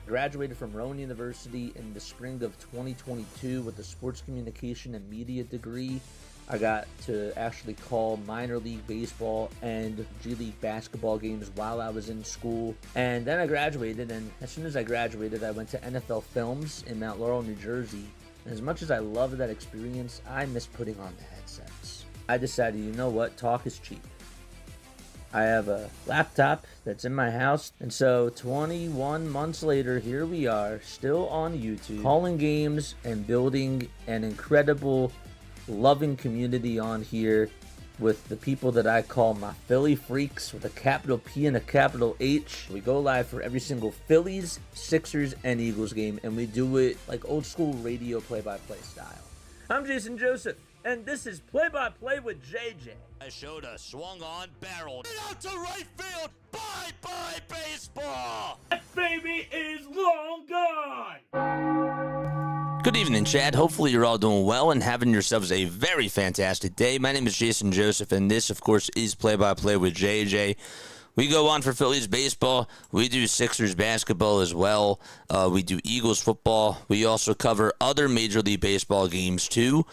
Graduated from Rowan University in the spring of 2022 with a sports communication and media degree. I got to actually call minor league baseball and G League basketball games while I was in school. And then I graduated, and as soon as I graduated, I went to NFL Films in Mount Laurel, New Jersey. And as much as I loved that experience, I miss putting on the headsets. I decided, you know what, talk is cheap. I have a laptop that's in my house, and so 21 months later, here we are, still on YouTube, calling games and building an incredible, loving community on here with the people that I call my Philly freaks with a capital P and a capital H. We go live for every single Phillies, Sixers, and Eagles game, and we do it like old school radio play-by-play style. I'm Jason Joseph, and this is Play-by-Play with JJ. I showed a swung on barrel out to right field. Bye-bye baseball. That baby is long gone. Good evening, Chad. Hopefully you're all doing well and having yourselves a very fantastic day. My name is Jason Joseph, and this, of course, is Play-by-Play with JJ. We go on for Phillies baseball. We do Sixers basketball as well. We do Eagles football. We also cover other Major League Baseball games, too.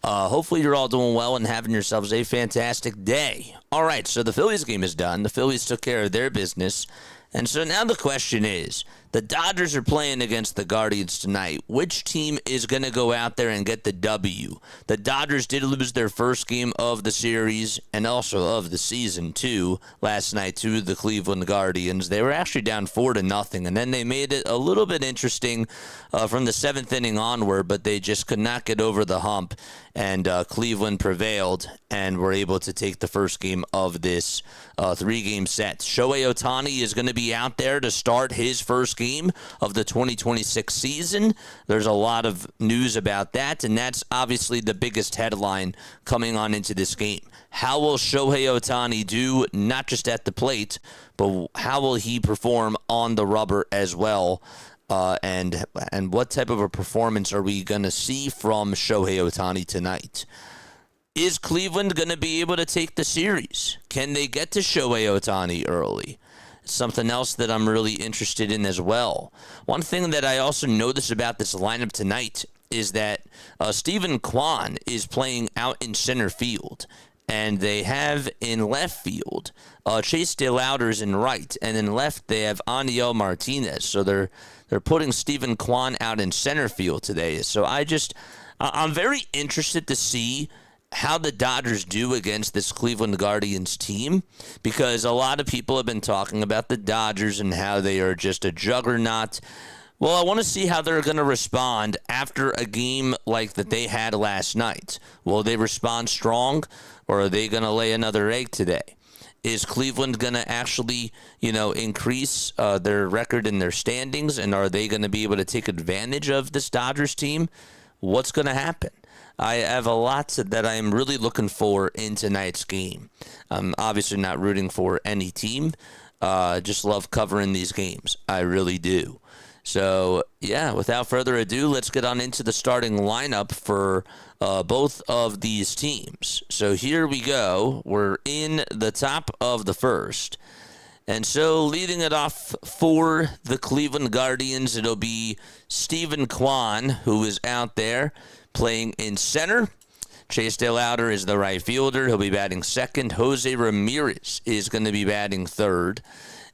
Hopefully you're all doing well and having yourselves a fantastic day. All right, so the Phillies game is done. The Phillies took care of their business. And so now the question is, the Dodgers are playing against the Guardians tonight. Which team is going to go out there and get the W? The Dodgers did lose their first game of the series and also of the season, too, last night to the Cleveland Guardians. They were actually down 4-0, and then they made it a little bit interesting from the seventh inning onward, but they just could not get over the hump, and Cleveland prevailed and were able to take the first game of this three-game set. Shohei Ohtani is going to be out there to start his first game of the 2026 season. There's a lot of news about that, and that's obviously the biggest headline coming on into this game. How will Shohei Ohtani do, not just at the plate, but how will he perform on the rubber as well? And what type of a performance are we going to see from Shohei Ohtani tonight? Is Cleveland going to be able to take the series? Can they get to Shohei Ohtani early? Something else that I'm really interested in as well. One thing that I also noticed about this lineup tonight is that Stephen Kwan is playing out in center field, and they have in left field Chase DeLauder's in right, and in left they have Aniel Martinez. So they're putting Stephen Kwan out in center field today. So I'm very interested to see how the Dodgers do against this Cleveland Guardians team, because a lot of people have been talking about the Dodgers and how they are just a juggernaut. Well, I want to see how they're going to respond after a game like that they had last night. Will they respond strong, or are they going to lay another egg today? Is Cleveland going to actually, increase their record in their standings, and are they going to be able to take advantage of this Dodgers team? What's going to happen? I have a lot that I am really looking for in tonight's game. I'm obviously not rooting for any team. Just love covering these games. I really do. So, yeah, without further ado, let's get on into the starting lineup for both of these teams. So here we go. We're in the top of the first. And so leading it off for the Cleveland Guardians, it'll be Stephen Kwan, who is out there playing in center. Chase DeLauder is the right fielder. He'll be batting second. Jose Ramirez is going to be batting third.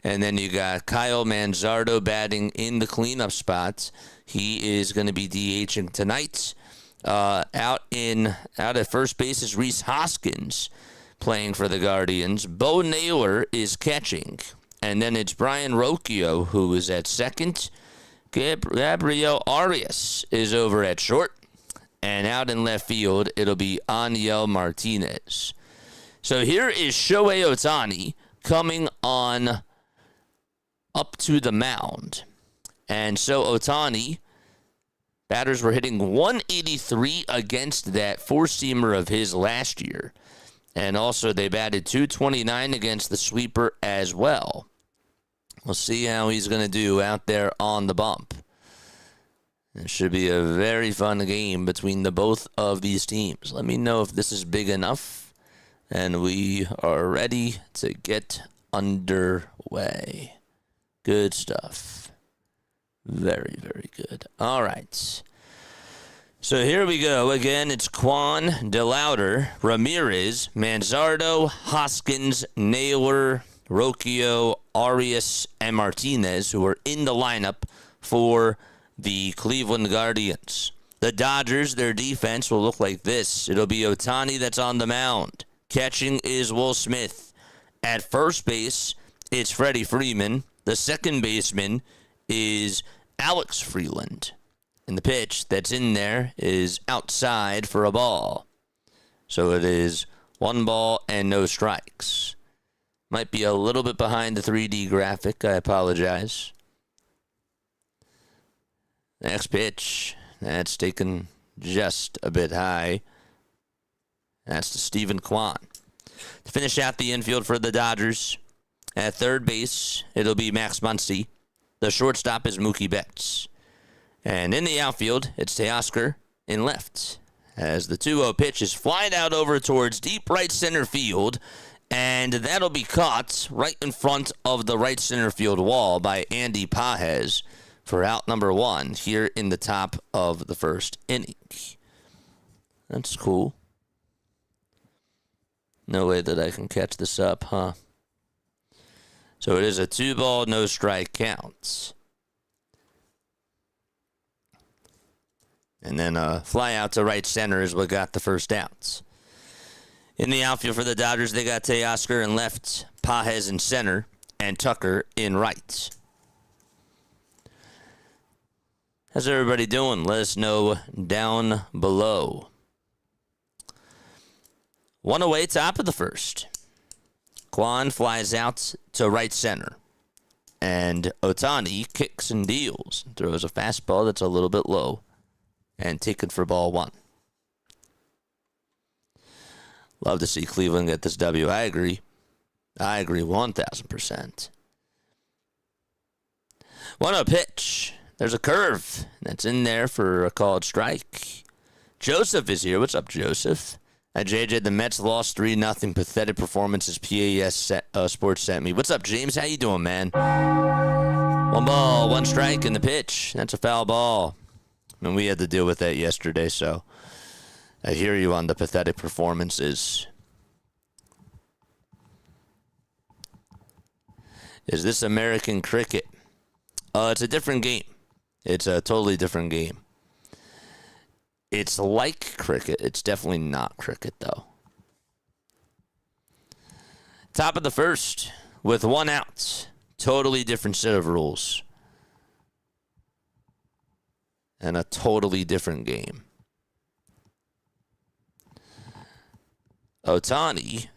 And then you got Kyle Manzardo batting in the cleanup spots. He is going to be DHing tonight. Out at first base is Rhys Hoskins playing for the Guardians. Bo Naylor is catching. And then it's Brian Rocchio who is at second. Gabriel Arias is over at short. And out in left field, it'll be Aniel Martinez. So here is Shohei Ohtani coming on up to the mound. And so Ohtani, batters were hitting 183 against that four-seamer of his last year. And also they batted 229 against the sweeper as well. We'll see how he's going to do out there on the bump. It should be a very fun game between the both of these teams. Let me know if this is big enough, and we are ready to get underway. Good stuff. Very, very good. All right. So here we go. Again, it's Quan, DeLauder, Ramirez, Manzardo, Hoskins, Naylor, Rocchio, Arias, and Martinez, who are in the lineup for the Cleveland Guardians. The Dodgers, their defense will look like this. It'll be Ohtani that's on the mound. Catching is Will Smith. At first base, it's Freddie Freeman. The second baseman is Alex Freeland. And the pitch that's in there is outside for a ball. So it is 1 ball and no strikes. Might be a little bit behind the 3D graphic. I apologize. Next pitch. That's taken just a bit high. That's to Stephen Kwan. To finish out the infield for the Dodgers, at third base, it'll be Max Muncy. The shortstop is Mookie Betts. And in the outfield, it's Teoscar in left. As the 2-0 pitch is flying out over towards deep right center field. And that'll be caught right in front of the right center field wall by Andy Pages for out number 1 here in the top of the first inning. That's cool. No way that I can catch this up, huh? So it is a 2-ball, no strike count. And then a fly out to right center is what got the first outs. In the outfield for the Dodgers, they got Teoscar in left, Pages in center, and Tucker in right. How's everybody doing? Let us know down below. 1 away, top of the first. Kwan flies out to right center. And Ohtani kicks and deals. Throws a fastball that's a little bit low. And taken for ball 1. Love to see Cleveland get this W. I agree. I agree 1,000%. 1-0 pitch. There's a curve that's in there for a called strike. Joseph is here. What's up, Joseph? JJ, the Mets lost 3-0. Pathetic performances. PAS Sports sent me. What's up, James? How you doing, man? 1 ball, 1 strike in the pitch. That's a foul ball. And we had to deal with that yesterday, so I hear you on the pathetic performances. Is this American cricket? It's a different game. It's a totally different game. It's like cricket. It's definitely not cricket, though. Top of the first with 1 out. Totally different set of rules. And a totally different game. Ohtani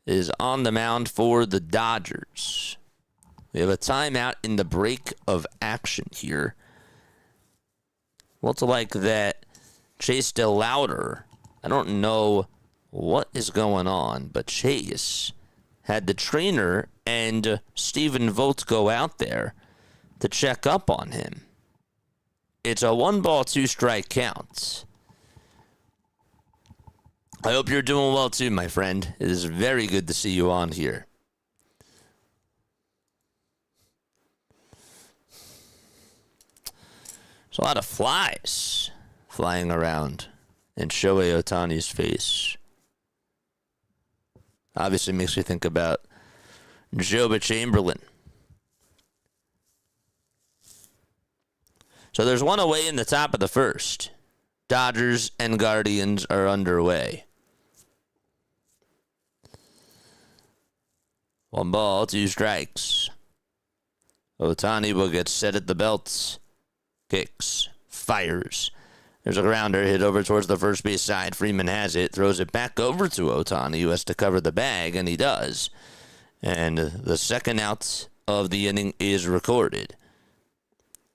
is on the mound for the Dodgers. We have a timeout in the break of action here. Looks like that Chase DeLauder, I don't know what is going on, but Chase had the trainer and Stephen Vogt go out there to check up on him. It's a 1 ball, 2 strike count. I hope you're doing well too, my friend. It is very good to see you on here. There's a lot of flies flying around in Shohei Ohtani's face. Obviously makes me think about Joba Chamberlain. So there's 1 away in the top of the first. Dodgers and Guardians are underway. 1 ball, 2 strikes. Ohtani will get set at the belt. Kicks. Fires. There's a grounder hit over towards the first base side. Freeman has it. Throws it back over to Ohtani, who has to cover the bag, and he does. And the second out of the inning is recorded.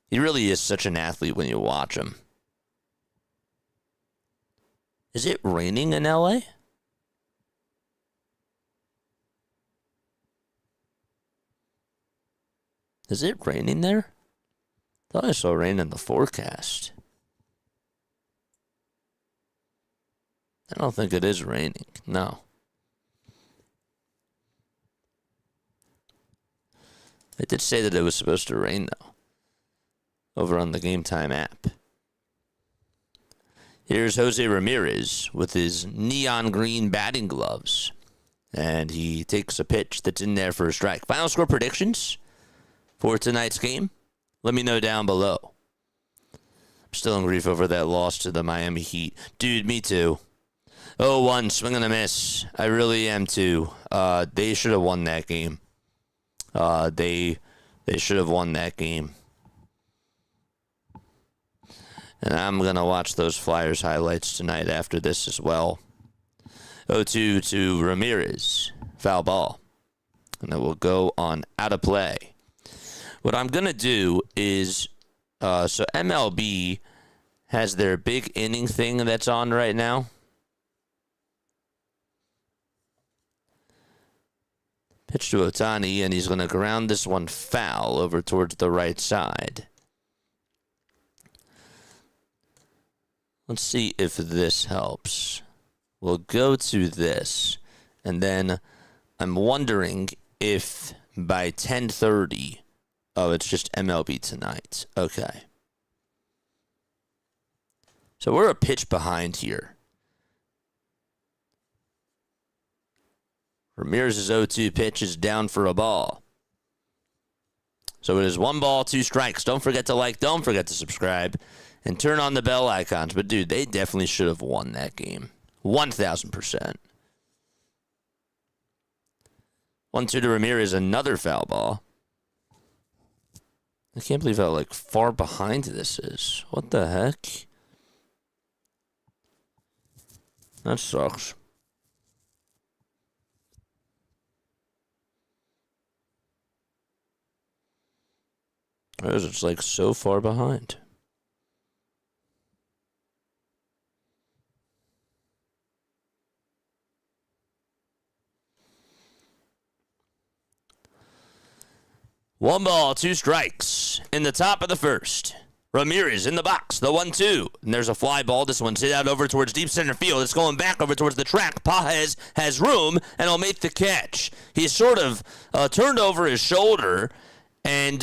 He really is such an athlete when you watch him. Is it raining in LA? Is it raining there? I thought I saw rain in the forecast. I don't think it is raining. No. It did say that it was supposed to rain, though, over on the Game Time app. Here's Jose Ramirez with his neon green batting gloves. And he takes a pitch that's in there for a strike. Final score predictions for tonight's game? Let me know down below. I'm still in grief over that loss to the Miami Heat. Dude, me too. 0-1, swing and a miss. I really am too. They should have won that game. They should have won that game. And I'm going to watch those Flyers highlights tonight after this as well. 0-2 to Ramirez. Foul ball. And it will go on out of play. What I'm going to do is, so MLB has their big inning thing that's on right now. Pitch to Ohtani, and he's going to ground this one foul over towards the right side. Let's see if this helps. We'll go to this, and then I'm wondering if by 10:30, oh, it's just MLB tonight. Okay. So we're a pitch behind here. Ramirez's 0-2 pitch is down for a ball. So it is 1 ball, 2 strikes. Don't forget to like, don't forget to subscribe, and turn on the bell icons. But, dude, they definitely should have won that game. 1,000%. 1-2 to Ramirez, another foul ball. I can't believe how, far behind this is. What the heck? That sucks. It's, so far behind. One ball, 2 strikes in the top of the first. Ramirez in the box, the 1-2. And there's a fly ball. This one's hit out over towards deep center field. It's going back over towards the track. Pages has room, and he'll make the catch. He sort of turned over his shoulder and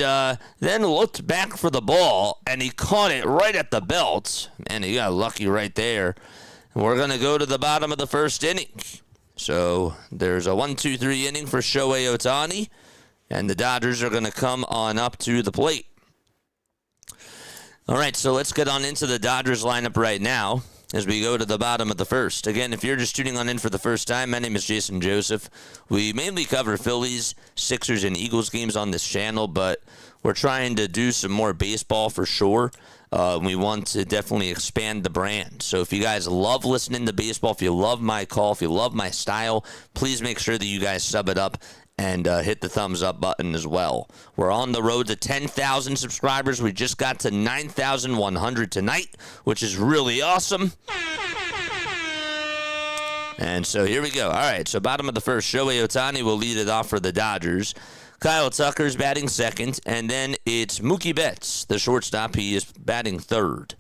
then looked back for the ball, and he caught it right at the belt. Man, he got lucky right there. And we're going to go to the bottom of the first inning. So there's a 1-2-3 inning for Shohei Ohtani, and the Dodgers are going to come on up to the plate. All right, so let's get on into the Dodgers lineup right now as we go to the bottom of the first. Again, if you're just tuning on in for the first time, my name is Jason Joseph. We mainly cover Phillies, Sixers, and Eagles games on this channel, but we're trying to do some more baseball for sure. We want to definitely expand the brand. So if you guys love listening to baseball, if you love my call, if you love my style, please make sure that you guys sub it up and hit the thumbs up button as well. We're on the road to 10,000 subscribers. We just got to 9,100 tonight, which is really awesome. And so here we go. All right, so bottom of the first, Shohei Ohtani will lead it off for the Dodgers. Kyle Tucker's batting second, and then it's Mookie Betts, the shortstop. He is batting third.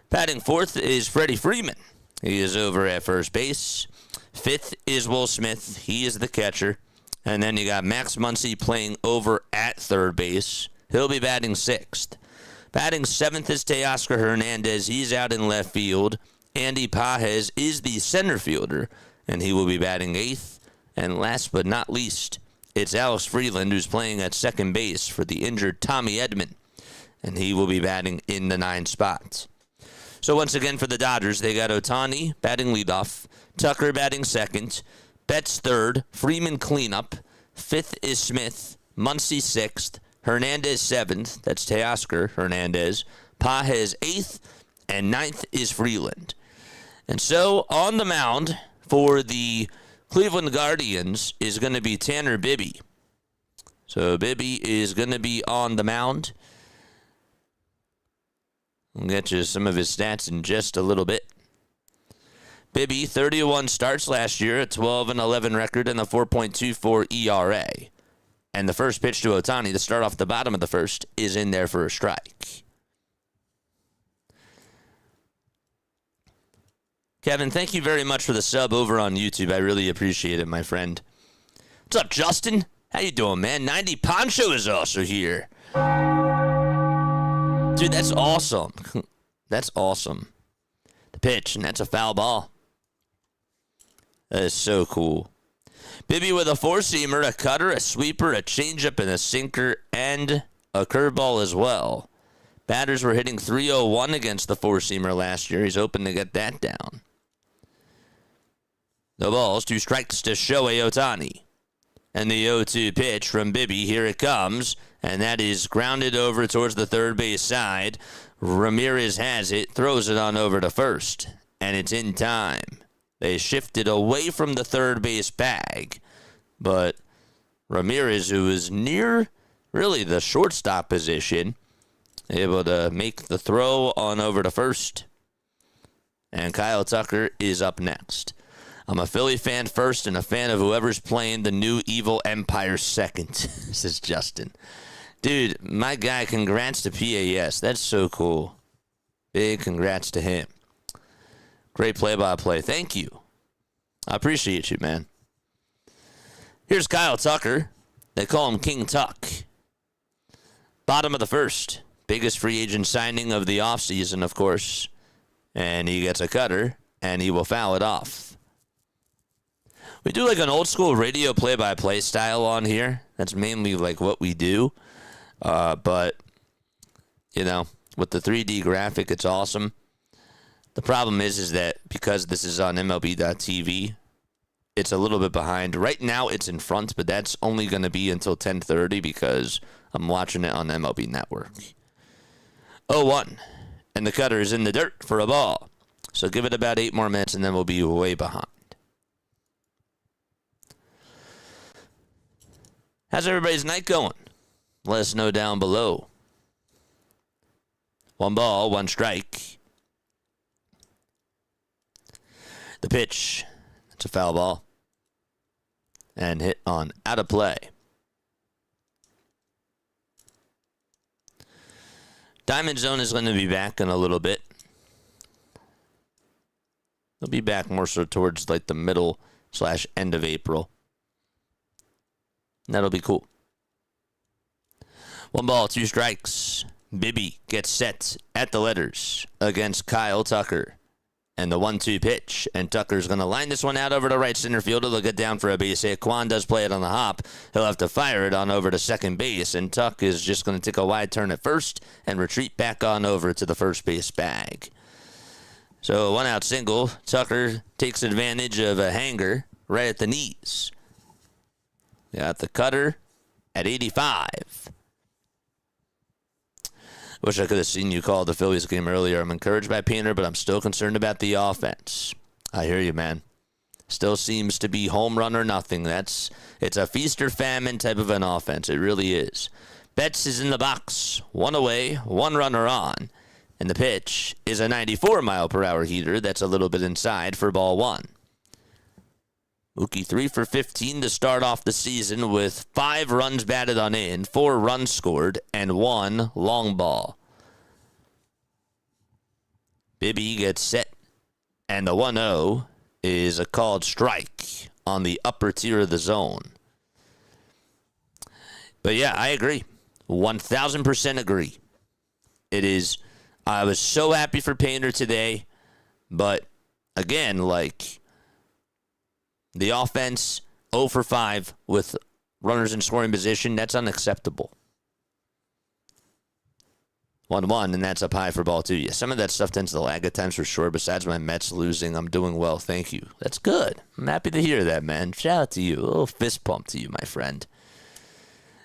Batting fourth is Freddie Freeman. He is over at first base. Fifth is Will Smith. He is the catcher. And then you got Max Muncy playing over at third base. He'll be batting sixth. Batting seventh is Teoscar Hernandez. He's out in left field. Andy Pages is the center fielder, and he will be batting eighth. And last but not least, it's Alex Freeland, who's playing at second base for the injured Tommy Edman, and he will be batting in the 9th spot. So once again for the Dodgers, they got Ohtani batting leadoff, Tucker batting second, Betts third, Freeman cleanup, fifth is Smith, Muncy sixth, Hernandez seventh, that's Teoscar Hernandez, Pages eighth, and ninth is Freeland. And so on the mound for the Cleveland Guardians is going to be Tanner Bibby. So Bibby is going to be on the mound. We'll get you some of his stats in just a little bit. Bibby, 31 starts last year, a 12-11 record, and a 4.24 ERA. And the first pitch to Ohtani to start off the bottom of the first is in there for a strike. Kevin, thank you very much for the sub over on YouTube. I really appreciate it, my friend. What's up, Justin? How you doing, man? 90 Poncho is also here. Dude, that's awesome. That's awesome. The pitch, and that's a foul ball. That is so cool. Bibby with a four-seamer, a cutter, a sweeper, a changeup, and a sinker, and a curveball as well. Batters were hitting .301 against the four-seamer last year. He's hoping to get that down. No balls, 2 strikes to Shohei Ohtani. And the 0-2 pitch from Bibby, here it comes. And that is grounded over towards the third base side. Ramirez has it, throws it on over to first. And it's in time. They shifted away from the third base bag. But Ramirez, who is near really the shortstop position, able to make the throw on over to first. And Kyle Tucker is up next. I'm a Philly fan first and a fan of whoever's playing the new evil Empire second, says Justin. Dude, my guy, congrats to PAS. That's so cool. Big congrats to him. Great play-by-play. Thank you. I appreciate you, man. Here's Kyle Tucker. They call him King Tuck. Bottom of the first. Biggest free agent signing of the offseason, of course. And he gets a cutter, and he will foul it off. We do like an old school radio play-by-play style on here. That's mainly like what we do. But, you know, with the 3D graphic, it's awesome. The problem is that because this is on MLB.TV, it's a little bit behind. Right now, it's in front, but that's only going to be until 10:30 because I'm watching it on MLB Network. 0-1, and the cutter is in the dirt for a ball. So give it about 8 more minutes, and then we'll be way behind. How's everybody's night going? Let us know down below. 1 ball, 1 strike. The pitch. It's a foul ball. And hit on out of play. Diamond Zone is going to be back in a little bit. They'll be back more so towards like the middle/end of April. That'll be cool. 1 ball, 2 strikes. Bibby gets set at the letters against Kyle Tucker. And the 1-2 pitch. And Tucker's going to line this one out over to right center field. He'll get down for a base hit. Kwan does play it on the hop. He'll have to fire it on over to second base. And Tuck is just going to take a wide turn at first and retreat back on over to the first base bag. So 1-out single. Tucker takes advantage of a hanger right at the knees. Got the cutter at 85. Wish I could have seen you call the Phillies game earlier. I'm encouraged by Painter, but I'm still concerned about the offense. I hear you, man. Still seems to be home run or nothing. It's a feast or famine type of an offense. It really is. Betts is in the box. 1 away, 1 runner on. And the pitch is a 94-mile-per-hour heater that's a little bit inside for ball 1. Mookie 3 for 15 to start off the season with 5 runs batted on in, 4 runs scored, and 1 long ball. Bibby gets set, and the 1-0 is a called strike on the upper tier of the zone. But yeah, I agree. 1,000% agree. It is. I was so happy for Painter today, but again, like, the offense, 0 for 5 with runners in scoring position, that's unacceptable. 1-1, and that's up high for ball 2. Yeah, some of that stuff tends to lag at times for sure. Besides my Mets losing, I'm doing well, thank you. That's good. I'm happy to hear that, man. Shout out to you. A little fist pump to you, my friend.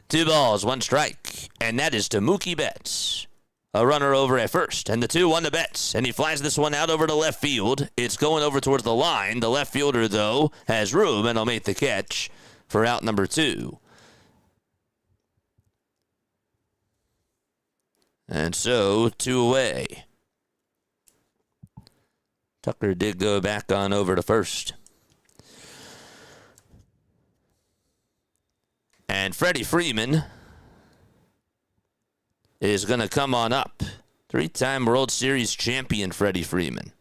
2 balls, 1 strike, and that is to Mookie Betts. A runner over at first, and the 2-1 to Betts, and he flies this one out over to left field. It's going over towards the line. The left fielder, though, has room, and he'll make the catch for out number 2. And so, 2 away. Tucker did go back on over to first. And Freddie Freeman is going to come on up. 3-time World Series champion Freddie Freeman.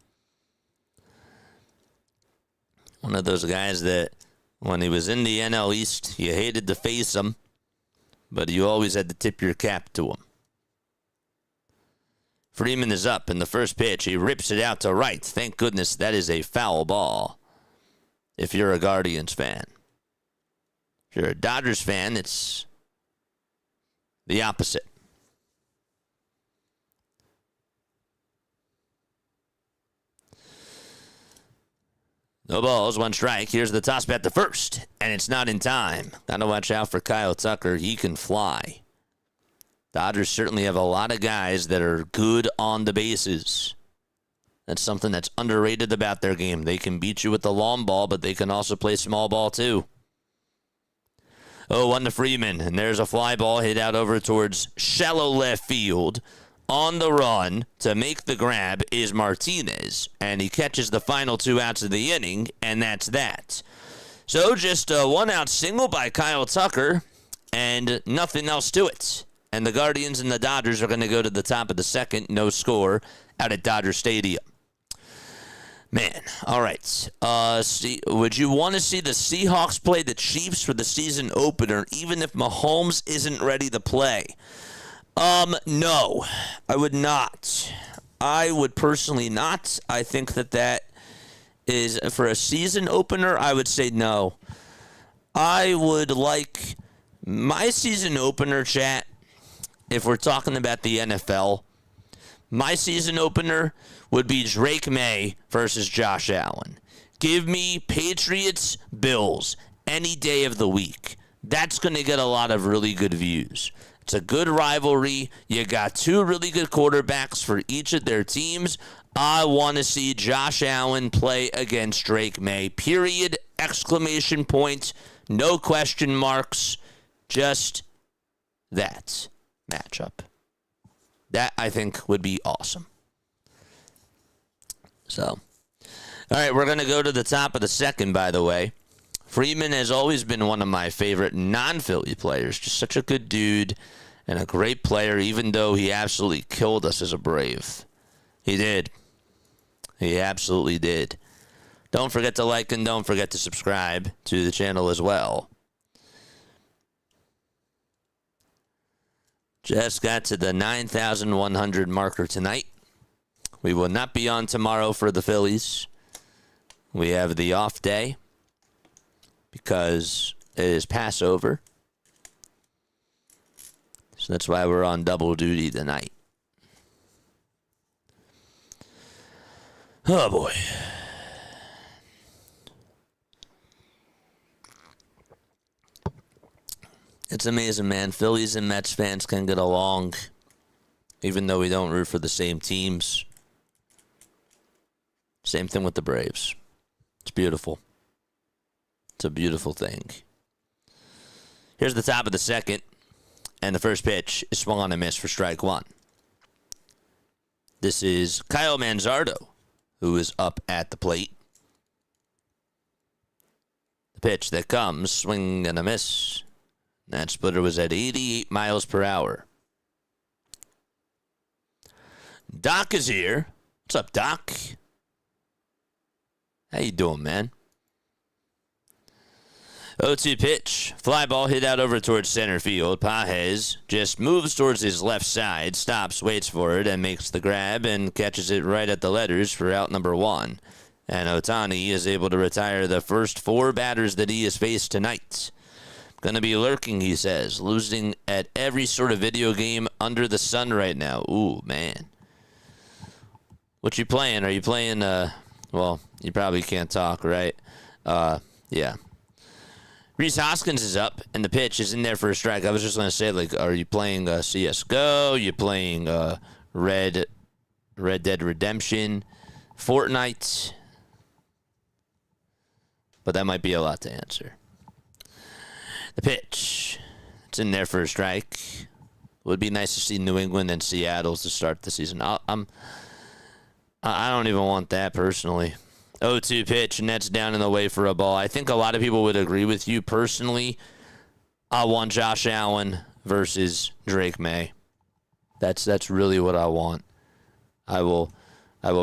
One of those guys that When he was in the NL East, you hated to face him, but you always had to tip your cap to him. Freeman is up in the first pitch. He rips it out to right. Thank goodness that is a foul ball if you're a Guardians fan. If you're a Dodgers fan, it's the opposite. No balls, one strike. Here's the toss bat to first, and it's not in time. Gotta watch out for Kyle Tucker. He can fly. Dodgers certainly have a lot of guys that are good on the bases. That's something that's underrated about their game. They can beat you with the long ball, but they can also play small ball too. 0-1 to Freeman, and there's a fly ball hit out over towards shallow left field. On the run to make the grab is Martinez, and he catches the final 2 outs of the inning, and that's that. So just a 1-out single by Kyle Tucker, and nothing else to it. And the Guardians and the Dodgers are going to go to the top of the second, no score, out at Dodger Stadium. Man, all right. Would you want to see the Seahawks play the Chiefs for the season opener, even if Mahomes isn't ready to play? No, I would not. I would personally not. I think that is, for a season opener, I would say no. I would like my season opener, chat, if we're talking about the NFL, my season opener would be Drake May versus Josh Allen. Give me Patriots, Bills, any day of the week. That's going to get a lot of really good views. It's a good rivalry. You got 2 really good quarterbacks for each of their teams. I want to see Josh Allen play against Drake May. Period. Exclamation point. No question marks. Just that matchup. That, I think, would be awesome. So, all right, we're going to go to the top of the second, by the way. Freeman has always been one of my favorite non-Philly players. Just such a good dude and a great player, even though he absolutely killed us as a Brave. He did. He absolutely did. Don't forget to like and don't forget to subscribe to the channel as well. Just got to the 9,100 marker tonight. We will not be on tomorrow for the Phillies. We have the off day because it is Passover. So that's why we're on double duty tonight. Oh, boy. It's amazing, man. Phillies and Mets fans can get along, even though we don't root for the same teams. Same thing with the Braves. It's beautiful. It's a beautiful thing. Here's the top of the second, and the first pitch is swung on and missed for strike 1. This is Kyle Manzardo, who is up at the plate. The pitch that comes, swing and a miss. That splitter was at 88 miles per hour. Doc is here. What's up, Doc? How you doing, man? 0-2 pitch. Fly ball hit out over towards center field. Pages just moves towards his left side, stops, waits for it, and makes the grab and catches it right at the letters for out number 1. And Ohtani is able to retire the first 4 batters that he has faced tonight. Gonna be lurking, he says. Losing at every sort of video game under the sun right now. Ooh, man. What you playing? Are you playing, well, you probably can't talk, right? Yeah. Rhys Hoskins is up, and the pitch is in there for a strike. I was just gonna say, like, are you playing CSGO? You playing Red Dead Redemption? Fortnite? But that might be a lot to answer. The pitch. It's in there for a strike. Would be nice to see New England and Seattle to start the season. I don't even want that personally. 0-2 pitch, and that's down in the way for a ball. I think a lot of people would agree with you. Personally, I want Josh Allen versus Drake May. That's really what I want. I will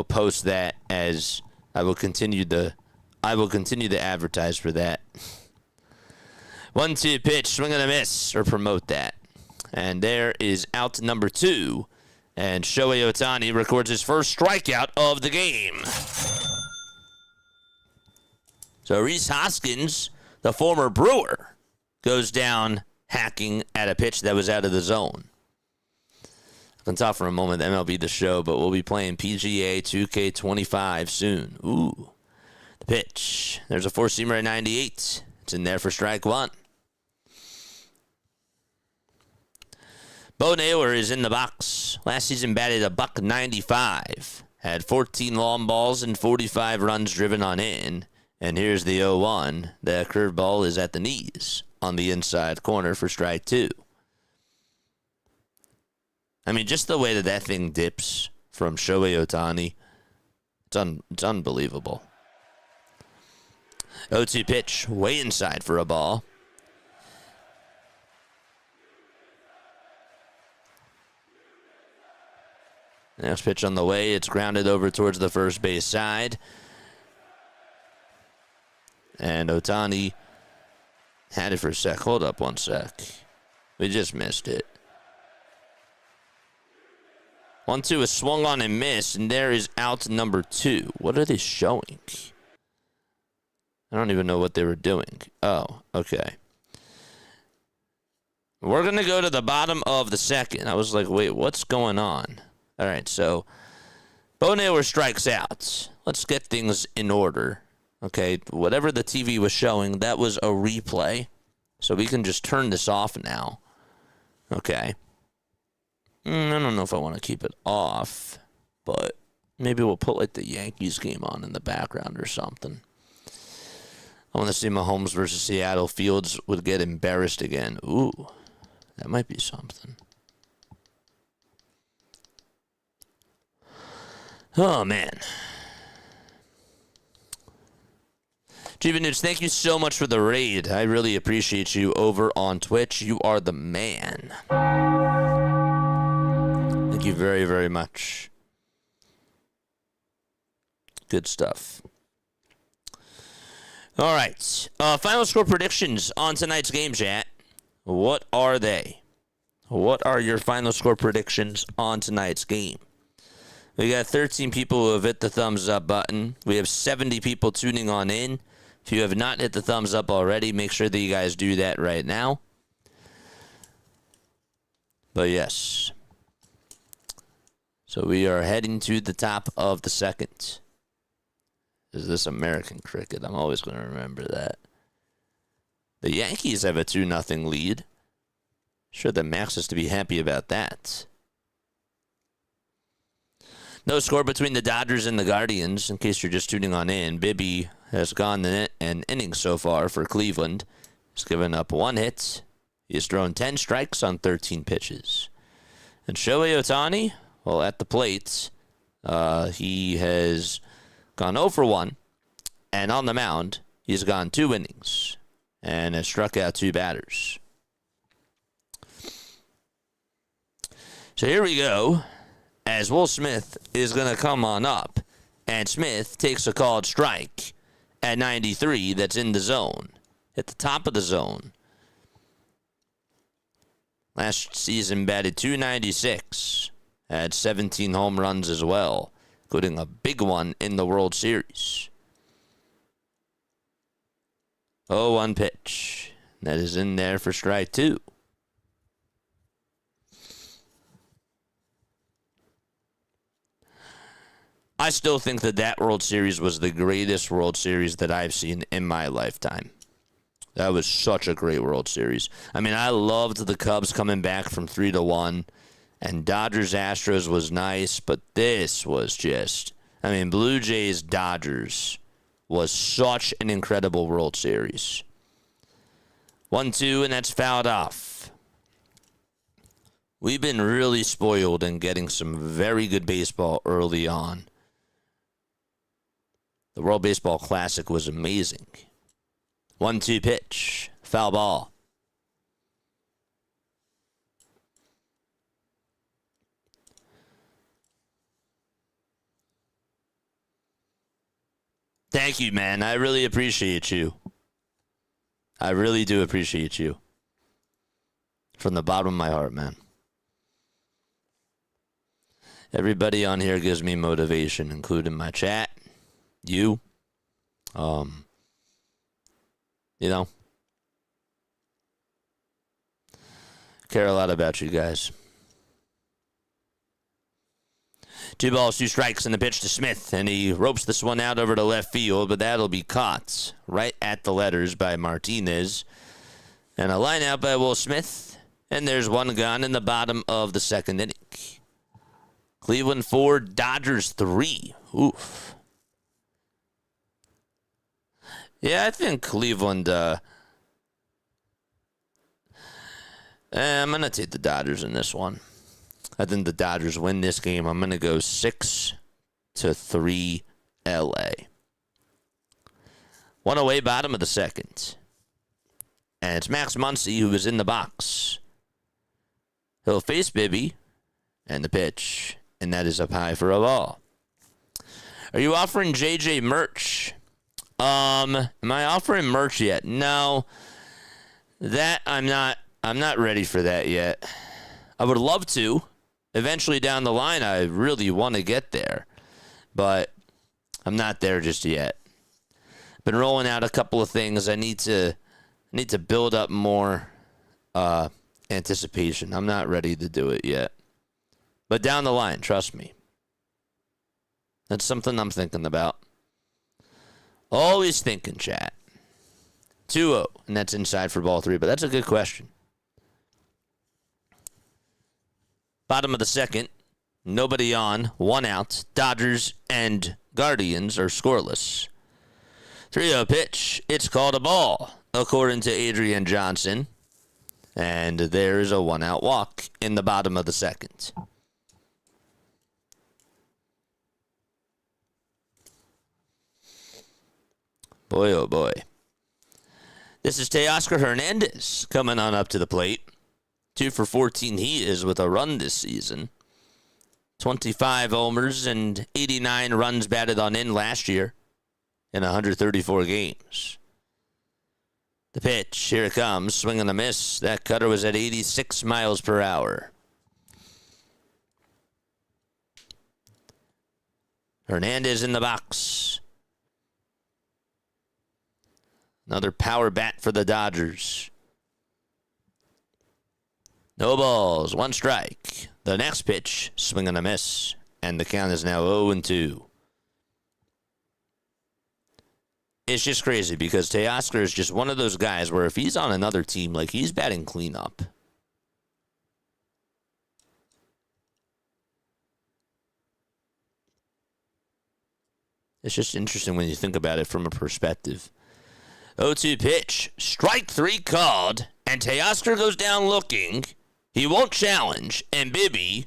post that as I will continue to advertise for that. 1-2 pitch, swing and a miss, or promote that. And there is out number 2. And Shohei Ohtani records his first strikeout of the game. So Rhys Hoskins, the former Brewer, goes down hacking at a pitch that was out of the zone. I can talk for a moment MLB The Show, but we'll be playing PGA 2K25 soon. Ooh. The pitch. There's a four-seamer at 98. It's in there for strike 1. Bo Naylor is in the box. Last season batted a .195. Had 14 long balls and 45 runs driven on in. And here's the 0-1. The curveball is at the knees on the inside corner for strike 2. I mean, just the way that thing dips from Shohei Ohtani, it's unbelievable. 0-2 pitch, way inside for a ball. Next pitch on the way. It's grounded over towards the first base side. And Ohtani had it for a sec. Hold up one sec. We just missed it. 1-2 is swung on and missed, and there is out number 2. What are they showing? I don't even know what they were doing. Oh, okay. We're going to go to the bottom of the second. I was like, wait, what's going on? All right, so Bo Naylor strikes out. Let's get things in order. Okay, whatever the TV was showing, that was a replay. So we can just turn this off now. Okay. I don't know if I want to keep it off, but maybe we'll put like the Yankees game on in the background or something. I want to see Mahomes versus Seattle. Fields would get embarrassed again. Ooh, that might be something. Oh, man. Nudes, thank you so much for the raid. I really appreciate you over on Twitch. You are the man. Thank you very, very much. Good stuff. All right. Final score predictions on tonight's game, chat. What are they? What are your final score predictions on tonight's game? We got 13 people who have hit the thumbs up button. We have 70 people tuning on in. If you have not hit the thumbs up already, make sure that you guys do that right now. But yes. So we are heading to the top of the second. Is this American cricket? I'm always going to remember that. The Yankees have a 2-0 lead. Sure that Max is to be happy about that. No score between the Dodgers and the Guardians, in case you're just tuning on in. Bibby has gone an inning so far for Cleveland. He's given up 1 hit. He has thrown 10 strikes on 13 pitches. And Shohei Ohtani, well, at the plate, he has gone 0 for 1. And on the mound, he's gone 2 innings and has struck out 2 batters. So here we go. As Will Smith is going to come on up, and Smith takes a called strike at 93 that's in the zone, at the top of the zone. Last season batted .296, had 17 home runs as well, including a big one in the World Series. 0-1 pitch. That is in there for strike 2. I still think that World Series was the greatest World Series that I've seen in my lifetime. That was such a great World Series. I mean, I loved the Cubs coming back from 3-1, and Dodgers-Astros was nice, but this was just, I mean, Blue Jays-Dodgers was such an incredible World Series. 1-2, and that's fouled off. We've been really spoiled in getting some very good baseball early on. The World Baseball Classic was amazing. 1-2 pitch. Foul ball. Thank you, man. I really appreciate you. I really do appreciate you. From the bottom of my heart, man. Everybody on here gives me motivation, including my chat. You. You know. Care a lot about you guys. 2 balls, 2 strikes, and the pitch to Smith, and he ropes this one out over to left field, but that'll be caught right at the letters by Martinez. And a line out by Will Smith, and there's one gone in the bottom of the 2nd inning. Cleveland 4, Dodgers 3. Oof. Yeah, I think Cleveland, I'm going to take the Dodgers in this one. I think the Dodgers win this game. I'm going to go 6-3 LA. One away, bottom of the 2nd. And it's Max Muncy who is in the box. He'll face Bibby and the pitch. And that is up high for a ball. Are you offering JJ merch? Am I offering merch yet? No. That I'm not ready for that yet. I would love to. Eventually down the line, I really want to get there. But I'm not there just yet. Been rolling out a couple of things. I need to build up more anticipation. I'm not ready to do it yet. But down the line, trust me. That's something I'm thinking about. Always thinking, chat. 2-0, and that's inside for ball 3, but that's a good question. Bottom of the 2nd, nobody on, 1 out. Dodgers and Guardians are scoreless. 3-0 pitch. It's called a ball, according to Adrian Johnson. And there is a 1-out walk in the bottom of the 2nd. Boy, oh boy. This is Teoscar Hernandez coming on up to the plate. 2 for 14 he is with a run this season. 25 homers and 89 runs batted on in last year in 134 games. The pitch, here it comes, swing and a miss. That cutter was at 86 miles per hour. Hernandez in the box. Another power bat for the Dodgers. No balls, 1 strike. The next pitch, swing and a miss. And the count is now 0-2. It's just crazy because Teoscar is just one of those guys where if he's on another team, like he's batting cleanup. It's just interesting when you think about it from a perspective. 0-2 pitch. Strike 3 called. And Teoscar goes down looking. He won't challenge. And Bibby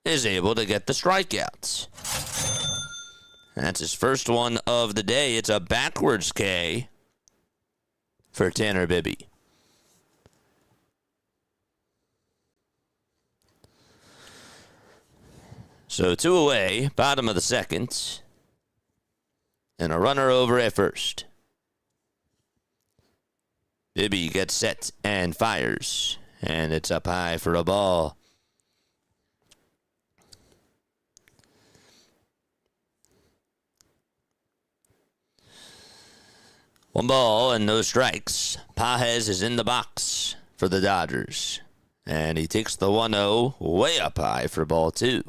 is able to get the strikeouts. That's his first one of the day. It's a backwards K for Tanner Bibby. So 2 away, bottom of the 2nd. And a runner over at first. Bibby gets set and fires. And it's up high for a ball. One ball and no strikes. Pages is in the box for the Dodgers. And he takes the 1-0 way up high for ball 2.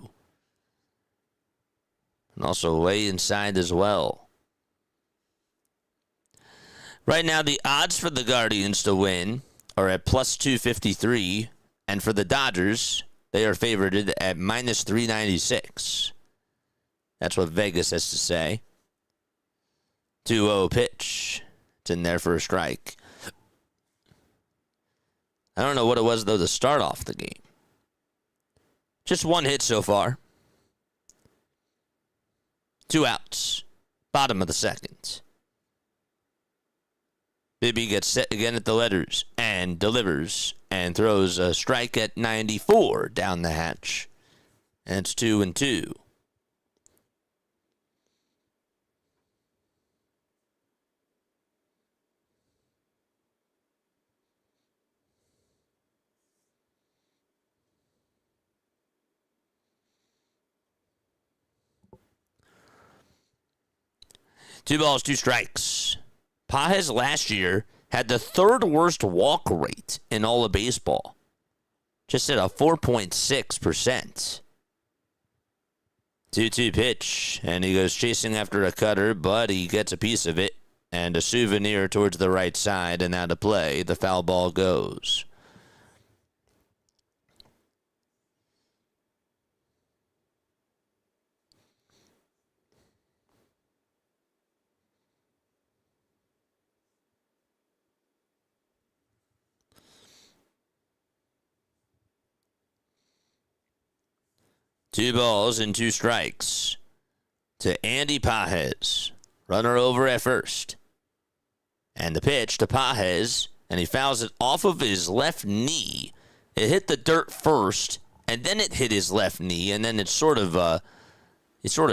And also way inside as well. Right now, the odds for the Guardians to win are at plus 253. And for the Dodgers, they are favored at minus 396. That's what Vegas has to say. 2-0 pitch. It's in there for a strike. I don't know what it was, though, to start off the game. Just 1 hit so far. 2 outs. Bottom of the 2nd. Bibby gets set again at the letters and delivers and throws a strike at 94 down the hatch. And it's 2-2. 2 balls, 2 strikes. Pages last year had the 3rd worst walk rate in all of baseball. Just at a 4.6%. 2-2 pitch, and he goes chasing after a cutter, but he gets a piece of it, and a souvenir towards the right side, and out of play, the foul ball goes. Two balls and 2 strikes to Andy Pages. Runner over at first. And the pitch to Pages, and he fouls it off of his left knee. It hit the dirt first, and then it hit his left knee, and then it sort of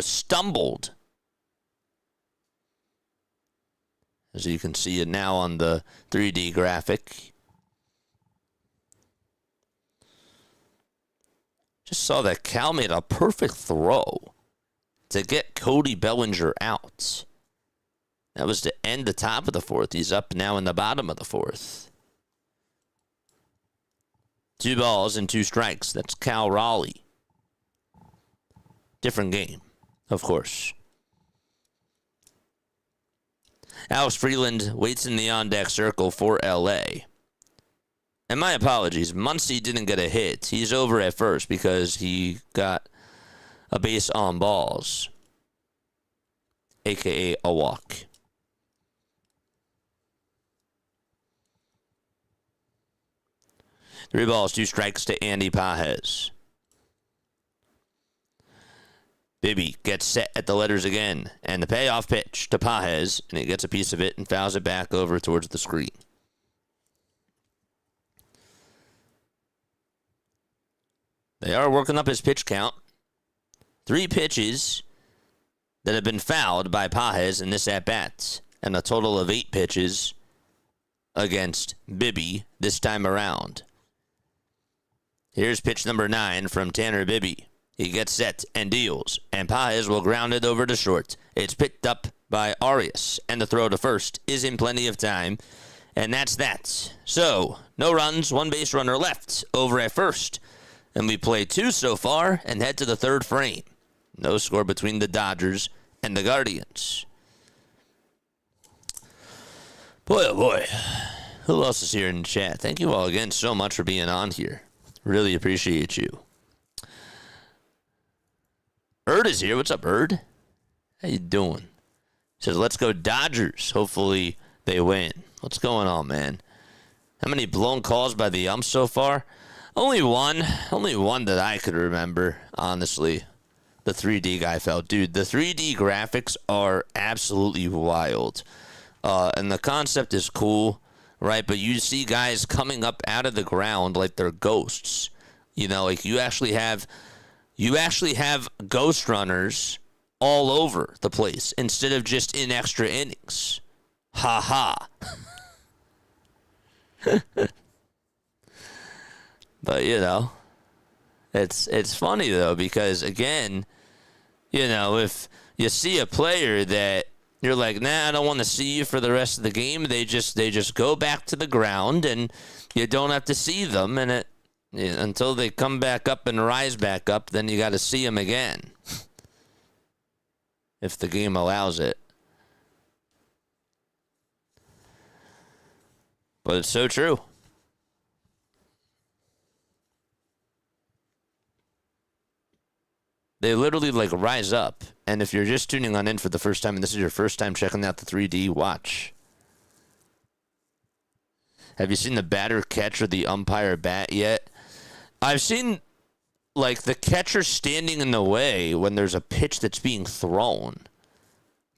stumbled. As you can see it now on the 3D graphic. Just saw that Cal made a perfect throw to get Cody Bellinger out. That was to end the top of the 4th. He's up now in the bottom of the 4th. 2 balls and 2 strikes. That's Cal Raleigh. Different game, of course. Alex Freeland waits in the on-deck circle for LA. And my apologies, Muncy didn't get a hit. He's over at first because he got a base on balls, a.k.a. a walk. Three balls, 2 strikes to Andy Pages. Bibby gets set at the letters again, and the payoff pitch to Pages, and he gets a piece of it and fouls it back over towards the screen. They are working up his pitch count. 3 pitches that have been fouled by Pages in this at-bat, and a total of 8 pitches against Bibby this time around. Here's pitch number 9 from Tanner Bibby. He gets set and deals, and Pages will ground it over to short. It's picked up by Arias, and the throw to first is in plenty of time, and that's that. So, no runs, 1 base runner left over at first. And we play 2 so far and head to the 3rd frame. No score between the Dodgers and the Guardians. Boy, oh boy. Who else is here in the chat? Thank you all again so much for being on here. Really appreciate you. Erd is here. What's up, Erd? How you doing? Says, let's go Dodgers. Hopefully they win. What's going on, man? How many blown calls by the umps so far? Only one that I could remember, honestly. The 3D guy felt. Dude, the 3D graphics are absolutely wild. And the concept is cool, right? But you see guys coming up out of the ground like they're ghosts. You know, like you actually have ghost runners all over the place instead of just in extra innings. Ha ha. But, you know, it's funny, though, because, again, you know, if you see a player that you're like, nah, I don't want to see you for the rest of the game, they just go back to the ground, and you don't have to see them, and until they come back up and rise back up, then you got to see them again, if the game allows it. But it's so true. They literally, like, rise up. And if you're just tuning on in for the first time and this is your first time checking out the 3D, watch. Have you seen the batter catch or the umpire bat yet? I've seen, like, the catcher standing in the way when there's a pitch that's being thrown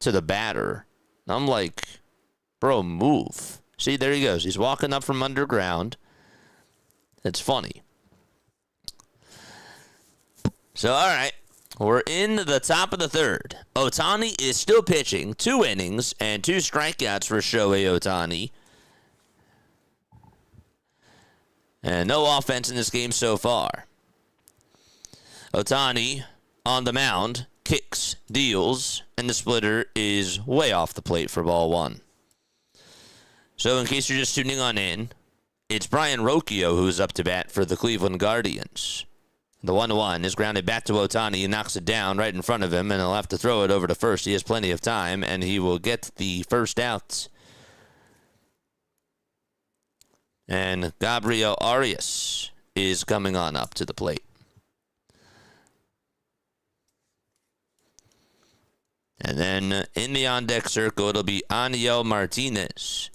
to the batter. I'm like, bro, move. See, there he goes. He's walking up from underground. It's funny. So, all right. We're in the top of the 3rd. Ohtani is still pitching. 2 innings and 2 strikeouts for Shohei Ohtani. And no offense in this game so far. Ohtani on the mound kicks, deals, and the splitter is way off the plate for ball one. So in case you're just tuning on in, it's Brian Rocchio who's up to bat for the Cleveland Guardians. The 1-1 is grounded back to Ohtani. He knocks it down right in front of him, and he'll have to throw it over to first. He has plenty of time, and he will get the first out. And Gabriel Arias is coming on up to the plate. And then in the on-deck circle, it'll be Aniel Martinez.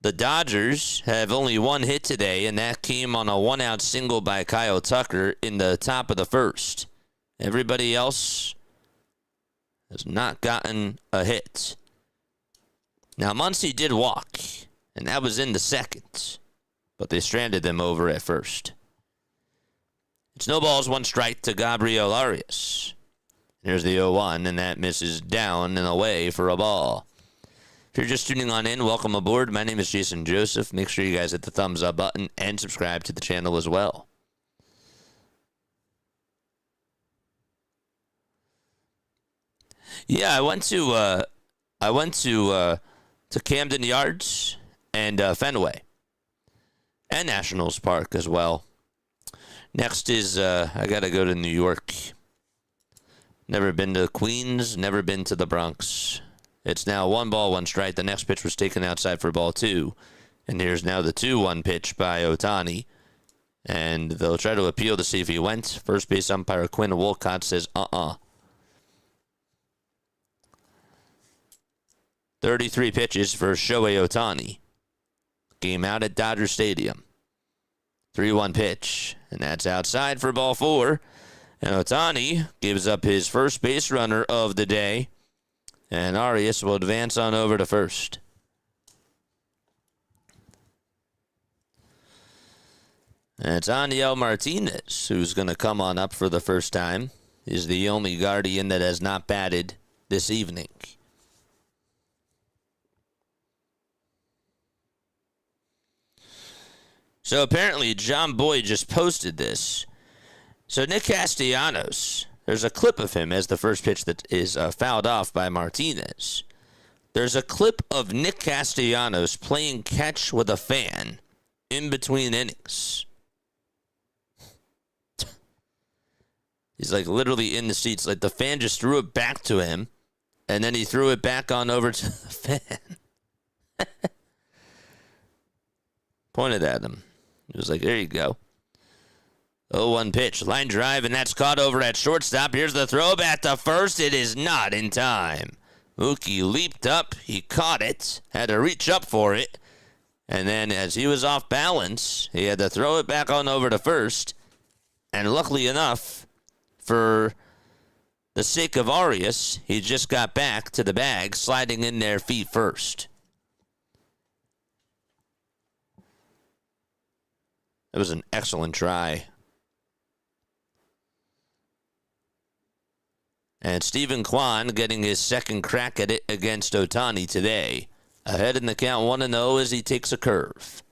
The Dodgers have only one hit today, and that came on a one-out single by Kyle Tucker in the top of the first. Everybody else has not gotten a hit. Now, Muncy did walk, and that was in the second, but they stranded them over at first. It's no balls, one strike to Gabriel Arias. Here's the 0-1, and that misses down and away for a ball. If you're just tuning on in, welcome aboard. My name is Jason Joseph. Make sure you guys hit the thumbs up button and subscribe to the channel as well. Yeah, I went to Camden Yards and Fenway and Nationals Park as well. Next is I got to go to New York. Never been to Queens, never been to the Bronx. It's now 1 ball, 1 strike. The next pitch was taken outside for ball 2. And here's now the 2-1 pitch by Ohtani. And they'll try to appeal to see if he went. First base umpire Quinn Wolcott says, 33 pitches for Shohei Ohtani. Game out at Dodger Stadium. 3-1 pitch. And that's outside for ball 4. And Ohtani gives up his first base runner of the day. And Arias will advance on over to first. And it's Aniel Martinez who's going to come on up for the first time. He's the only Guardian that has not batted this evening. So apparently John Boyd just posted this. So Nick Castellanos, there's a clip of him as the first pitch that is fouled off by Martinez. There's a clip of Nick Castellanos playing catch with a fan in between innings. He's like literally in the seats. Like the fan just threw it back to him, and then he threw it back on over to the fan. Pointed at him. He was like, there you go. 0-1 pitch, line drive, and that's caught over at shortstop. Here's the throw back to first. It is not in time. Mookie leaped up. He caught it, had to reach up for it, and then as he was off balance, he had to throw it back on over to first. And luckily enough, for the sake of Arias, he just got back to the bag, sliding in there feet first. It was an excellent try. And Stephen Kwan getting his second crack at it against Ohtani today. Ahead in the count 1-0 as he takes a curve.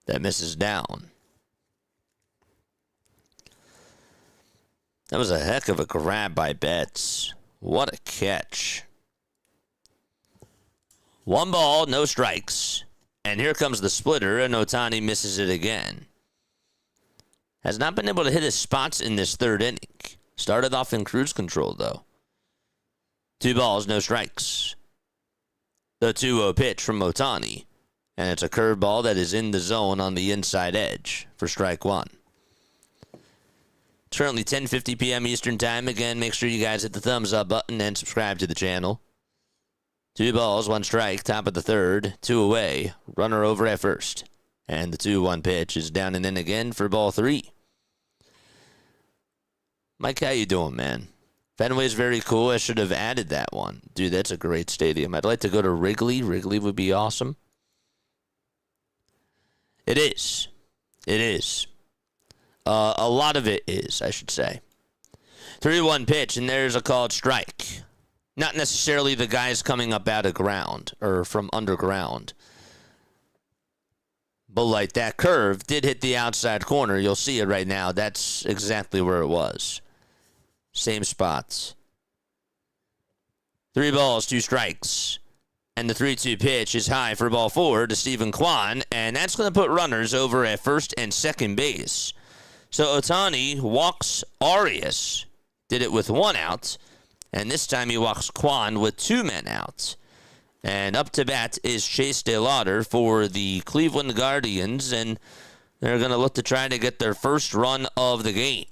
That misses down. That was a heck of a grab by Betts. What a catch. 1 ball, no strikes. And here comes the splitter, and Ohtani misses it again. Has not been able to hit his spots in this third inning. Started off in cruise control, though. 2 balls, no strikes. The 2-0 pitch from Ohtani. And it's a curveball that is in the zone on the inside edge for strike 1. It's currently 10:50 p.m. Eastern Time. Again, make sure you guys hit the thumbs up button and subscribe to the channel. 2 balls, 1 strike, top of the third, 2 away, runner over at first. And the 2-1 pitch is down and in again for ball 3. Mike, how you doing, man? Fenway's very cool. I should have added that one. Dude, that's a great stadium. I'd like to go to Wrigley. Wrigley would be awesome. It is. It is. A lot of it is, I should say. 3-1 pitch, and there's a called strike. Not necessarily the guys coming up out of ground or from underground. But like that curve did hit the outside corner. You'll see it right now. That's exactly where it was. Same spots. 3 balls, 2 strikes. And the 3-2 pitch is high for ball 4 to Stephen Kwan. And that's going to put runners over at first and second base. So Ohtani walks Arias. Did it with 1 out. And this time he walks Kwan with 2 men out. And up to bat is Chase DeLauder for the Cleveland Guardians. And they're going to look to try to get their first run of the game.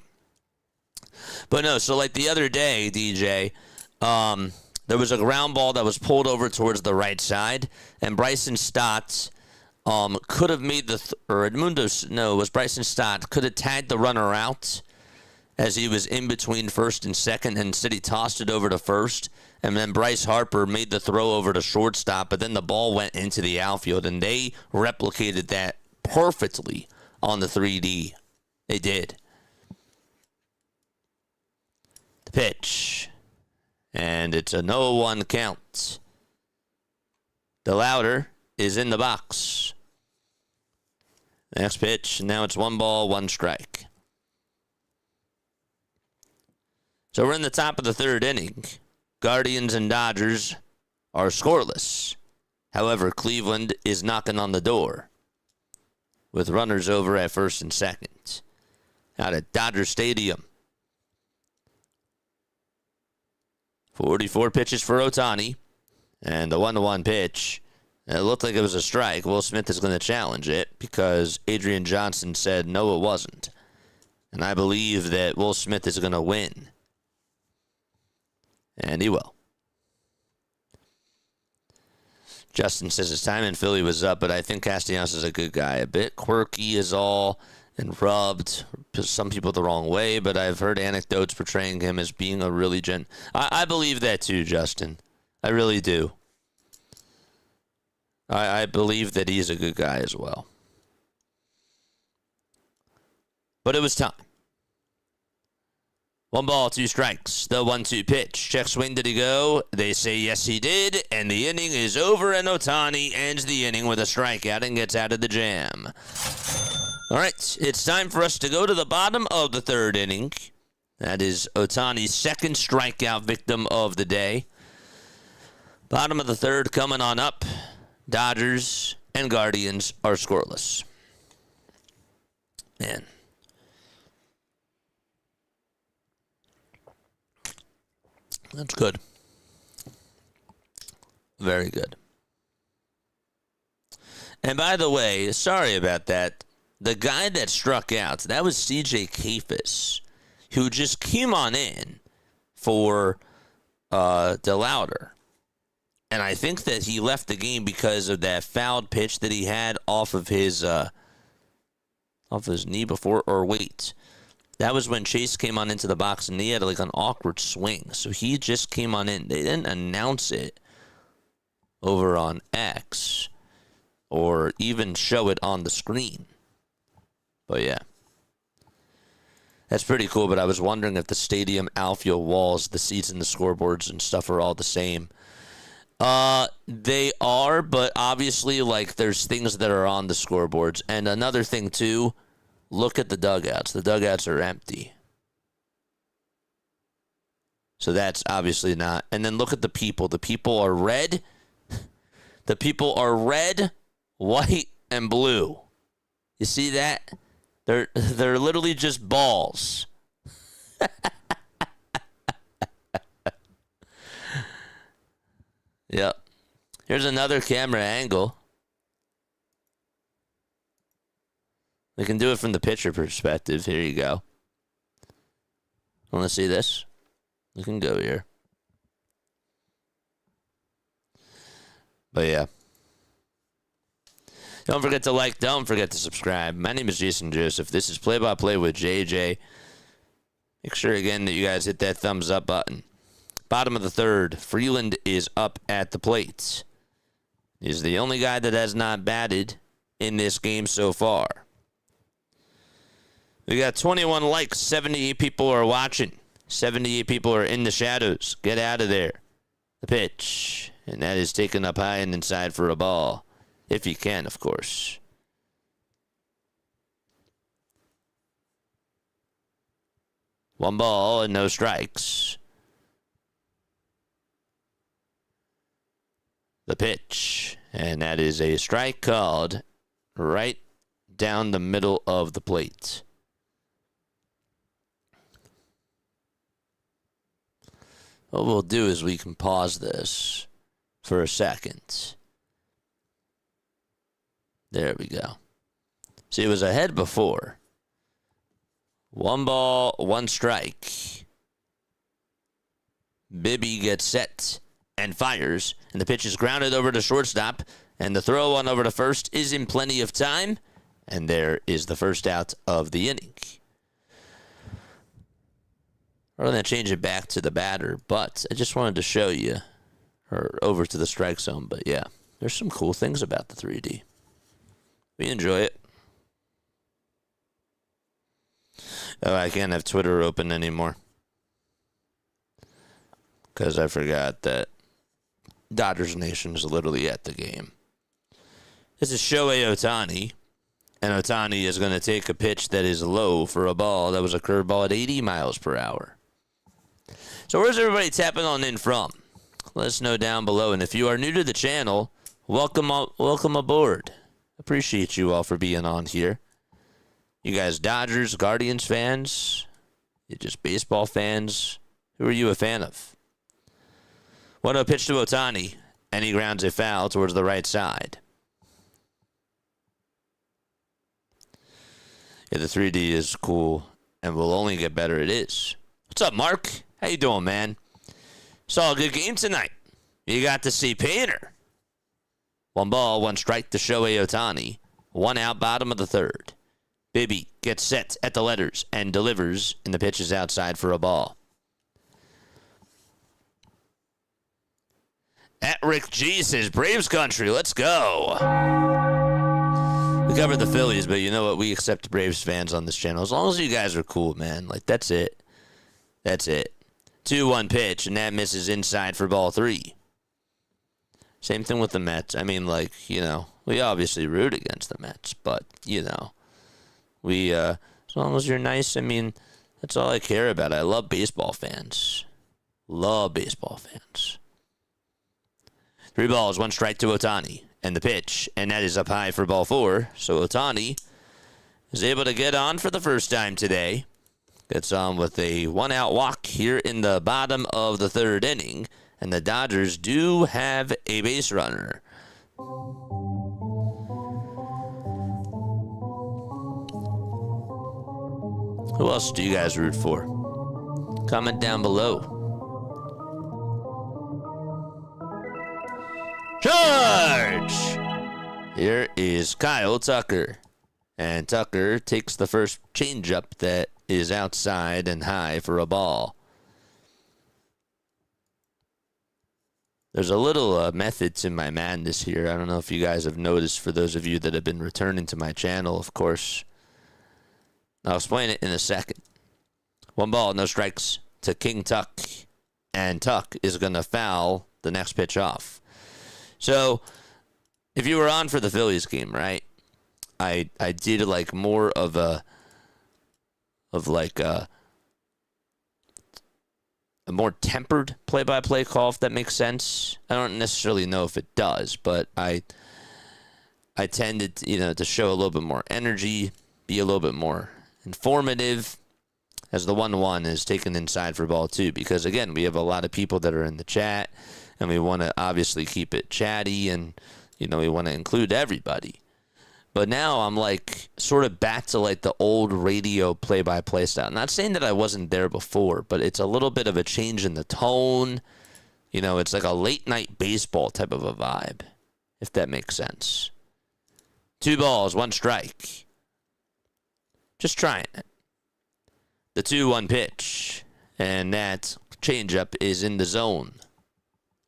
But no, so like the other day, DJ, there was a ground ball that was pulled over towards the right side. And Bryson Stott could have made Bryson Stott could have tagged the runner out as he was in between first and second, and instead he tossed it over to first. And then Bryce Harper made the throw over to shortstop, but then the ball went into the outfield, and they replicated that perfectly on the 3D. They did. The pitch. And it's a 0-1 count. DeLauder is in the box. Next pitch, and now it's 1 ball, 1 strike. So we're in the top of the 3rd inning. Guardians and Dodgers are scoreless. However, Cleveland is knocking on the door with runners over at first and second out at Dodger Stadium. 44 pitches for Ohtani, and the 1-1 pitch. It looked like it was a strike. Will Smith is going to challenge it because Adrian Johnson said no, it wasn't. And I believe that Will Smith is going to win. And he will. Justin says his time in Philly was up, but I think Castellanos is a good guy. A bit quirky is all, and rubbed some people the wrong way, but I've heard anecdotes portraying him as being a really I believe that too, Justin. I really do. I believe that he's a good guy as well. But it was time. 1 ball, 2 strikes. The 1-2 pitch. Check swing, did he go? They say yes, he did. And the inning is over, and Ohtani ends the inning with a strikeout and gets out of the jam. All right, it's time for us to go to the bottom of the 3rd inning. That is Ohtani's 2nd strikeout victim of the day. Bottom of the 3rd coming on up. Dodgers and Guardians are scoreless. Man. That's good. Very good. And by the way, sorry about that. The guy that struck out, that was C.J. Kafis, who just came on in for DeLauder. And I think that he left the game because of that fouled pitch that he had off of his knee before, or wait. That was when Chase came on into the box, and he had like an awkward swing. So he just came on in. They didn't announce it over on X or even show it on the screen. But yeah. That's pretty cool, but I was wondering if the stadium outfield walls, the seats and the scoreboards and stuff are all the same. They are, but obviously, like, there's things that are on the scoreboards. And another thing, too, look at the dugouts. The dugouts are empty. So that's obviously not. And then look at the people. The people are red. The people are red, white, and blue. You see that? They're literally just balls. Yep. Here's another camera angle. We can do it from the pitcher perspective. Here you go. Want to see this? We can go here. But yeah. Don't forget to like. Don't forget to subscribe. My name is Jason Joseph. This is Play by Play with JJ. Make sure again that you guys hit that thumbs up button. Bottom of the 3rd, Freeland is up at the plate. He's the only guy that has not batted in this game so far. We got 21 likes. 78 people are watching. 78 people are in the shadows. Get out of there. The pitch. And that is taken up high and inside for a ball. If you can, of course. 1 ball and no strikes. The pitch, and that is a strike called right down the middle of the plate. What we'll do is we can pause this for a second. There we go. See, it was ahead before. 1 ball, 1 strike. Bibby gets set and fires, and the pitch is grounded over to shortstop, and the throw on over to first is in plenty of time, and there is the first out of the inning. We're going to change it back to the batter, but I just wanted to show you, or over to the strike zone, but yeah, there's some cool things about the 3D. We enjoy it. Oh, I can't have Twitter open anymore because I forgot that Dodgers Nation is literally at the game. This is Shohei Ohtani, and Ohtani is going to take a pitch that is low for a ball that was a curveball at 80 miles per hour. So where's everybody tapping on in from? Let us know down below. And if you are new to the channel, welcome aboard. Appreciate you all for being on here. You guys Dodgers, Guardians fans? You just baseball fans? Who are you a fan of? 1-0 pitch to Ohtani, and he grounds a foul towards the right side. Yeah, the 3D is cool, and will only get better. It is. What's up, Mark? How you doing, man? Saw a good game tonight. You got to see Painter. 1 ball, 1 strike to Shohei Ohtani. 1 out, bottom of the 3rd. Bibby gets set at the letters and delivers, and the pitch is outside for a ball. At Rick G says, Braves country, let's go. We covered the Phillies, but you know what? We accept Braves fans on this channel. As long as you guys are cool, man. Like, that's it. That's it. 2-1 pitch, and that misses inside for ball 3. Same thing with the Mets. I mean, like, you know, we obviously root against the Mets, but, you know, we, as long as you're nice, I mean, that's all I care about. I love baseball fans. Love baseball fans. 3 balls, 1 strike to Ohtani, and the pitch, and that is up high for ball 4. So Ohtani is able to get on for the first time today. Gets on with a 1-out walk here in the bottom of the 3rd inning, and the Dodgers do have a base runner. Who else do you guys root for? Comment down below. Charge! Here is Kyle Tucker. And Tucker takes the first changeup that is outside and high for a ball. There's a little method to my madness here. I don't know if you guys have noticed, for those of you that have been returning to my channel, of course. I'll explain it in a second. 1 ball, no strikes to King Tuck. And Tuck is going to foul the next pitch off. So, if you were on for the Phillies game, right? I did like more of a more tempered play-by-play call, if that makes sense. I don't necessarily know if it does, but I tended, to show a little bit more energy, be a little bit more informative, as the 1-1 is taken inside for ball 2. Because, again, we have a lot of people that are in the chat, and we want to obviously keep it chatty, and, we want to include everybody. But now I'm sort of back to the old radio play-by-play style. Not saying that I wasn't there before, but it's a little bit of a change in the tone. It's like a late-night baseball type of a vibe, if that makes sense. 2 balls, 1 strike. Just trying it. The 2-1 pitch, and that changeup is in the zone.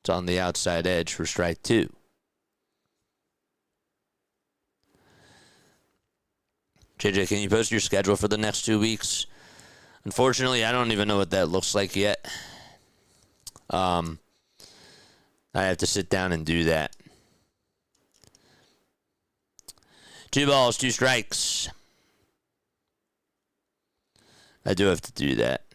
It's on the outside edge for strike 2. JJ, can you post your schedule for the next 2 weeks? Unfortunately, I don't even know what that looks like yet. I have to sit down and do that. 2 balls, 2 strikes. I do have to do that.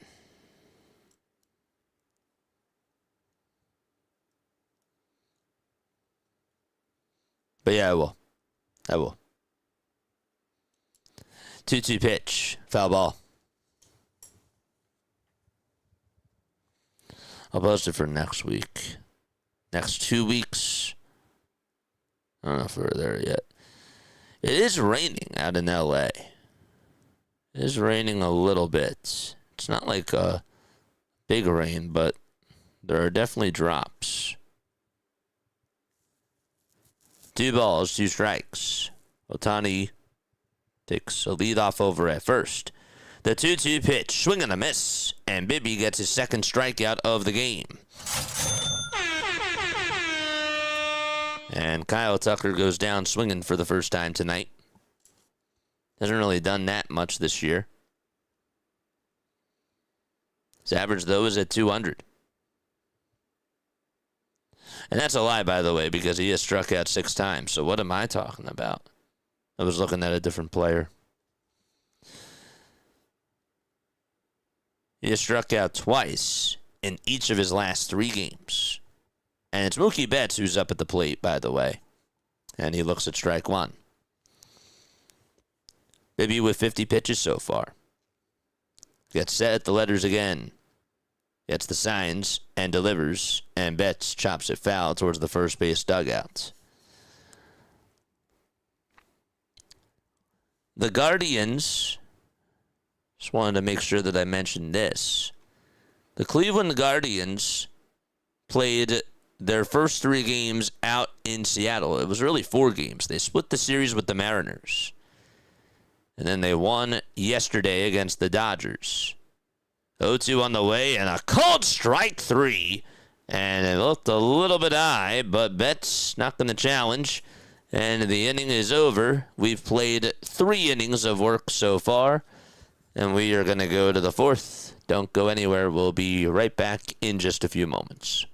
But yeah, I will. 2-2 pitch. Foul ball. I'll post it for next week. Next 2 weeks. I don't know if we're there yet. It is raining out in LA. It is raining a little bit. It's not like a big rain, but there are definitely drops. 2 balls, 2 strikes. Ohtani takes a leadoff over at first. The 2-2 pitch, swing and a miss, and Bibby gets his second strikeout of the game. And Kyle Tucker goes down swinging for the first time tonight. Hasn't really done that much this year. His average, though, is at 200. And that's a lie, by the way, because he has struck out 6 times. So what am I talking about? I was looking at a different player. He has struck out twice in each of his last 3 games. And it's Mookie Betts who's up at the plate, by the way. And he looks at strike 1. Bibby with 50 pitches so far. Gets set at the letters again. Gets the signs and delivers. And Betts chops it foul towards the first base dugout. The Guardians, just wanted to make sure that I mentioned this. The Cleveland Guardians played their first 3 games out in Seattle. It was really 4 games. They split the series with the Mariners. And then they won yesterday against the Dodgers. 0-2 on the way and a cold strike 3. And it looked a little bit high, but Betts not going to challenge. And the inning is over. We've played 3 innings of work so far. And we are going to go to the 4th. Don't go anywhere. We'll be right back in just a few moments.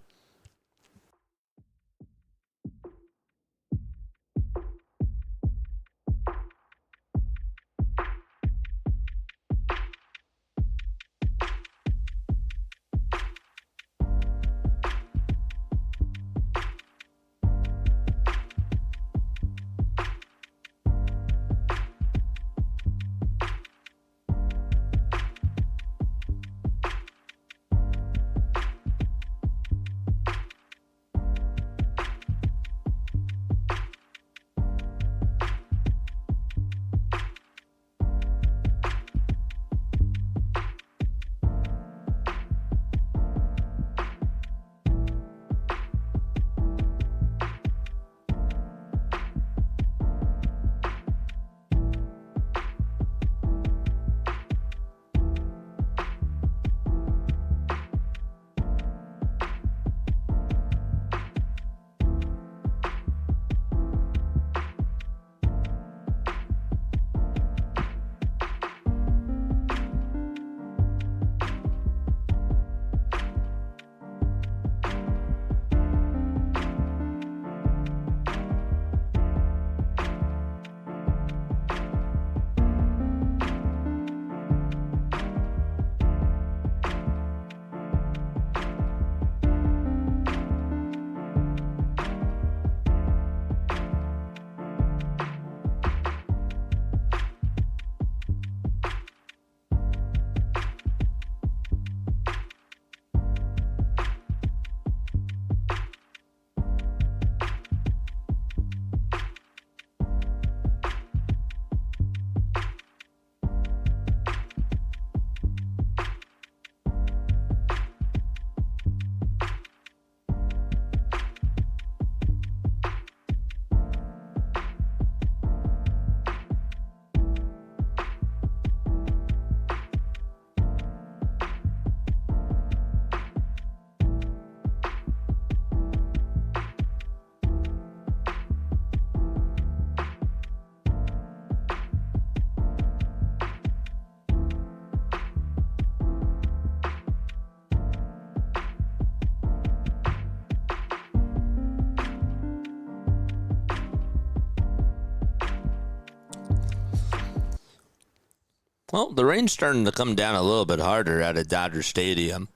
Well, the rain's starting to come down a little bit harder out at Dodger Stadium.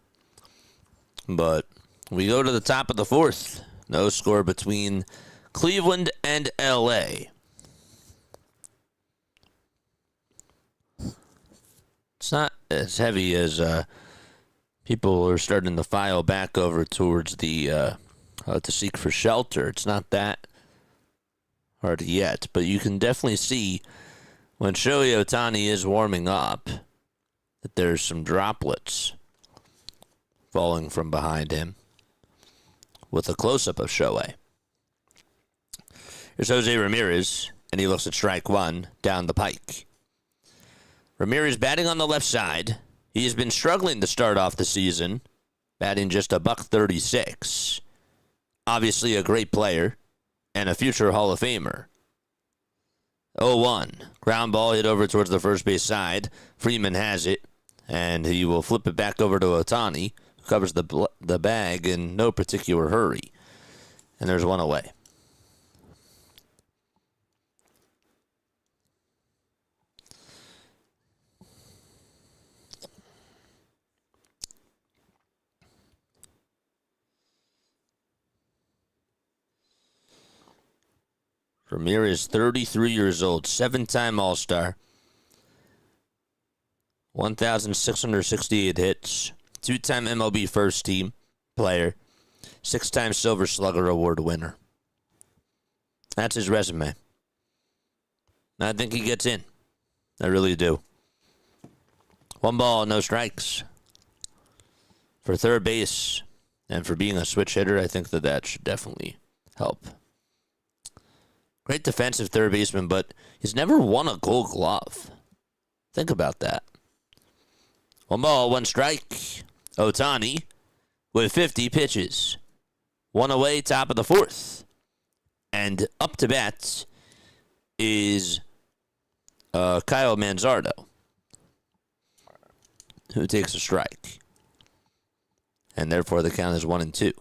But we go to the top of the 4th. No score between Cleveland and L.A. It's not as heavy as people are starting to file back over towards the to seek for shelter. It's not that hard yet, but you can definitely see when Shohei Ohtani is warming up that there's some droplets falling from behind him with a close-up of Shohei. Here's Jose Ramirez, and he looks at strike one down the pike. Ramirez batting on the left side. He has been struggling to start off the season, batting just a $136. Obviously a great player and a future Hall of Famer. 0-1. Ground ball hit over towards the first base side. Freeman has it, and he will flip it back over to Ohtani, who covers the bag in no particular hurry. And there's one away. Ramirez, 33 years old, 7-time All-Star, 1,668 hits, 2-time MLB first team player, 6-time Silver Slugger Award winner. That's his resume. I think he gets in. I really do. 1 ball, no strikes. For third base and for being a switch hitter, I think that should definitely help. Great defensive third baseman, but he's never won a Gold Glove. Think about that. 1 ball, 1 strike. Ohtani with 50 pitches. 1 away, top of the 4th. And up to bat is Kyle Manzardo, who takes a strike. And therefore the count is 1-2.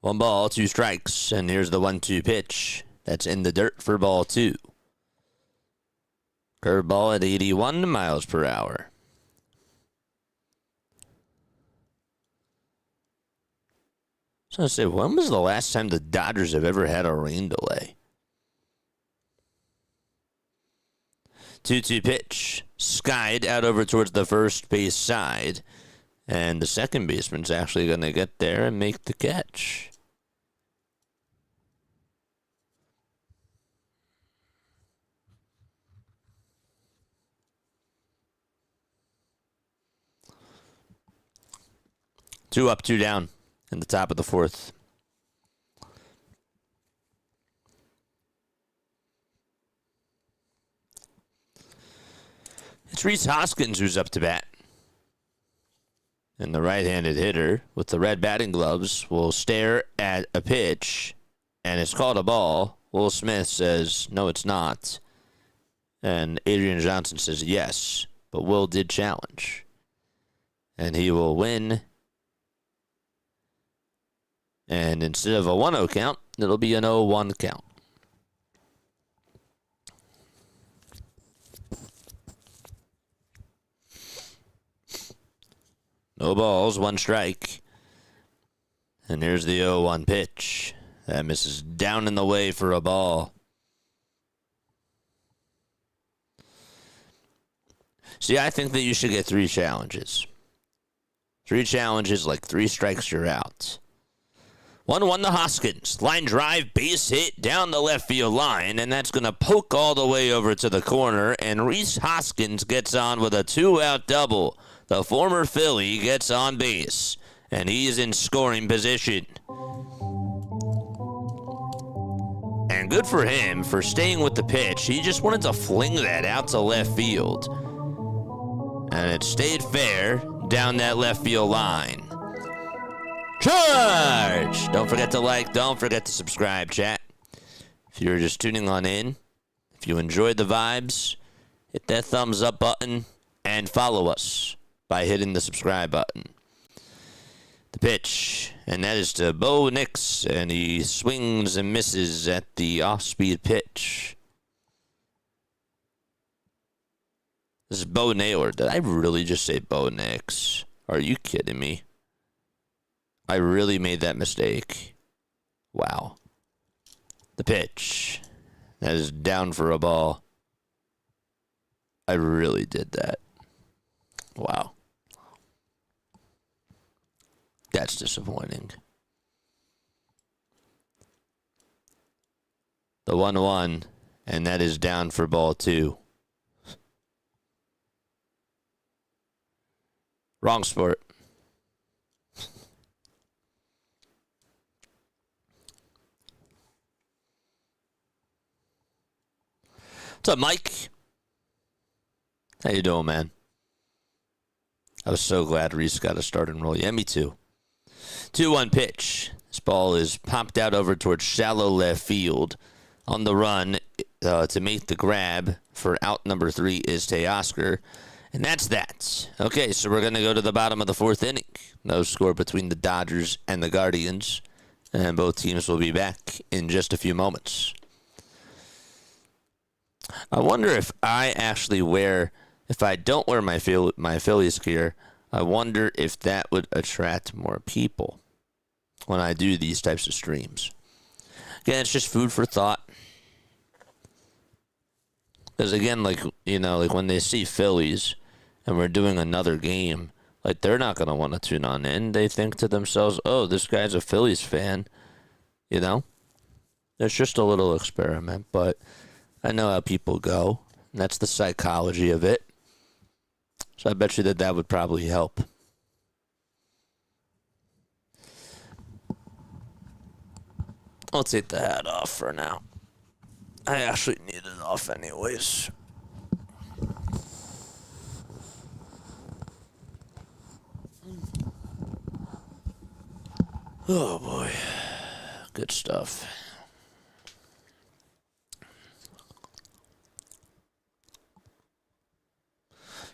1 ball, 2 strikes, and here's the 1-2 pitch. That's in the dirt for ball 2. Curveball at 81 miles per hour. So I was going to say, when was the last time the Dodgers have ever had a rain delay? 2-2 pitch. Skied out over towards the first base side. And the second baseman's actually going to get there and make the catch. Two up, 2 down in the top of the 4th. It's Rhys Hoskins who's up to bat. And the right-handed hitter with the red batting gloves will stare at a pitch, and it's called a ball. Will Smith says, no, it's not. And Adrian Johnson says, yes, but Will did challenge. And he will win. And instead of a 1-0 count, it'll be an 0-1 count. No balls, 1 strike. And here's the 0-1 pitch. That misses down in the way for a ball. See, I think that you should get 3 challenges. 3 challenges, like 3 strikes, you're out. 1-1 to Hoskins. Line drive, base hit down the left field line, and that's going to poke all the way over to the corner, and Rhys Hoskins gets on with a 2-out double. The former Philly gets on base, and he's in scoring position. And good for him for staying with the pitch. He just wanted to fling that out to left field. And it stayed fair down that left field line. Charge! Don't forget to like, don't forget to subscribe, chat. If you're just tuning on in, if you enjoyed the vibes, hit that thumbs up button and follow us by hitting the subscribe button. The pitch, and that is to Bo Nix, and he swings and misses at the off-speed pitch. This is Bo Naylor. Did I really just say Bo Nix? Are you kidding me? I really made that mistake. Wow. The pitch. That is down for a ball. I really did that. Wow. That's disappointing. The 1-1, and that is down for ball 2. Wrong sport. What's up, Mike? How you doing, man? I was so glad Reese got a start and roll. Yeah, me too. 2-1 pitch. This ball is popped out over towards shallow left field. On the run to make the grab for out number 3 is Teoscar. And that's that. Okay, so we're going to go to the bottom of the 4th inning. No score between the Dodgers and the Guardians. And both teams will be back in just a few moments. I wonder if I actually if I don't wear my Phillies gear, I wonder if that would attract more people when I do these types of streams. Again, it's just food for thought. Because again, like when they see Phillies and we're doing another game, like they're not going to want to tune on in. They think to themselves, oh, this guy's a Phillies fan. It's just a little experiment, but I know how people go. And that's the psychology of it. So I bet you that would probably help. I'll take the hat off for now. I actually need it off anyways. Oh boy. Good stuff.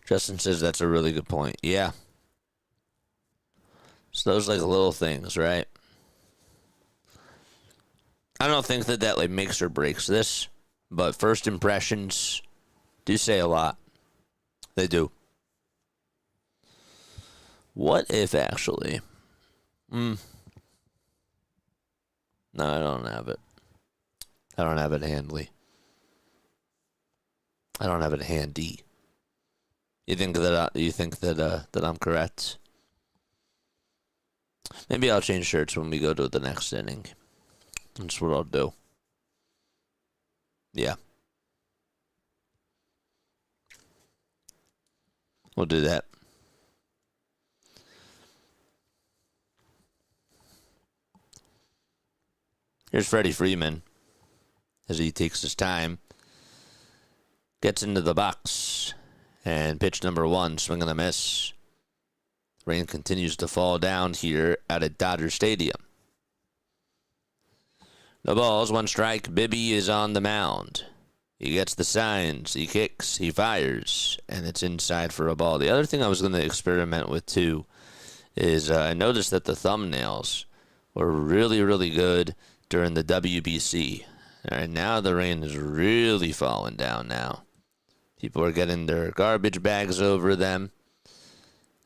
Justin says that's a really good point. Yeah. So those like little things, right? I don't think that like makes or breaks this, but first impressions do say a lot. They do. What if actually? No, I don't have it. I don't have it handy. I don't have it handy. You think that I'm correct? Maybe I'll change shirts when we go to the next inning. That's what I'll do. Yeah. We'll do that. Here's Freddie Freeman as he takes his time. Gets into the box. And pitch number 1, swing and a miss. Rain continues to fall down here at Dodger Stadium. No balls, 1 strike. Bibby is on the mound. He gets the signs. He kicks. He fires. And it's inside for a ball. The other thing I was going to experiment with, too, is I noticed that the thumbnails were really, really good during the WBC. All right, now the rain is really falling down now. People are getting their garbage bags over them.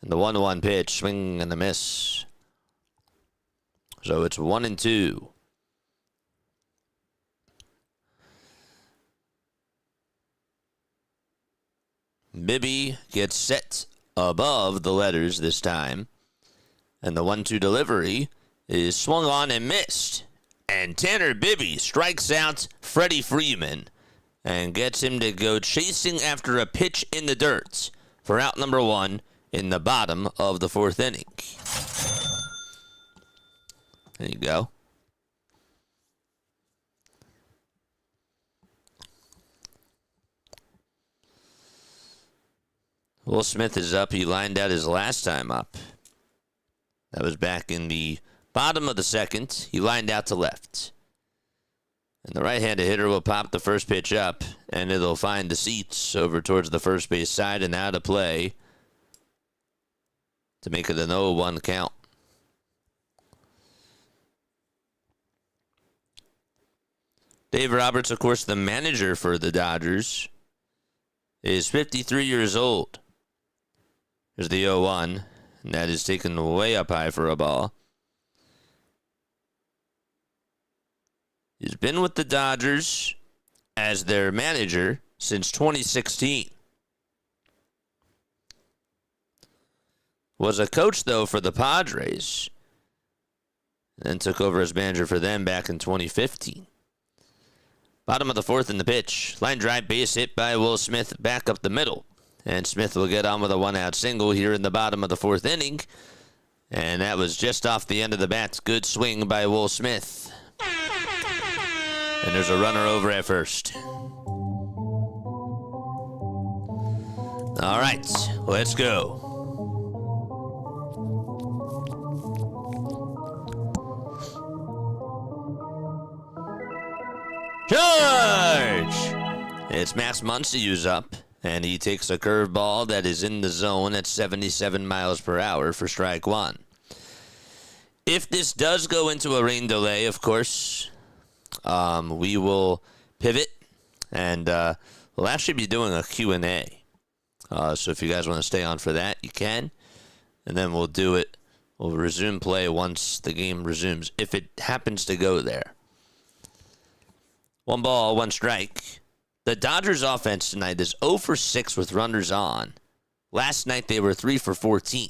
And the 1-1 pitch, swing and a miss. So it's 1-2. Bibby gets set above the letters this time. And the 1-2 delivery is swung on and missed. And Tanner Bibby strikes out Freddie Freeman and gets him to go chasing after a pitch in the dirt for out number 1 in the bottom of the 4th inning. There you go. Will Smith is up. He lined out his last time up. That was back in the bottom of the 2nd. He lined out to left. And the right-handed hitter will pop the first pitch up, and it'll find the seats over towards the first base side and out of play to make it an 0-1 count. Dave Roberts, of course, the manager for the Dodgers, is 53 years old. Here's the 0-1, and that is taken way up high for a ball. He's been with the Dodgers as their manager since 2016. Was a coach, though, for the Padres. Then took over as manager for them back in 2015. Bottom of the fourth in the pitch. Line drive, base hit by Will Smith back up the middle. And Smith will get on with a one-out single here in the bottom of the fourth inning. And that was just off the end of the bat. Good swing by Will Smith. And there's a runner over at first. All right, let's go. Charge! It's Max Muncy who's up, and he takes a curveball that is in the zone at 77 miles per hour for strike one. If this does go into a rain delay, of course, we will pivot, and we'll actually be doing a Q&A. So if you guys want to stay on for that, you can, and then we'll do it. We'll resume play once the game resumes, if it happens to go there. 1 ball, 1 strike. The Dodgers offense tonight is 0 for 6 with runners on. Last night they were 3 for 14.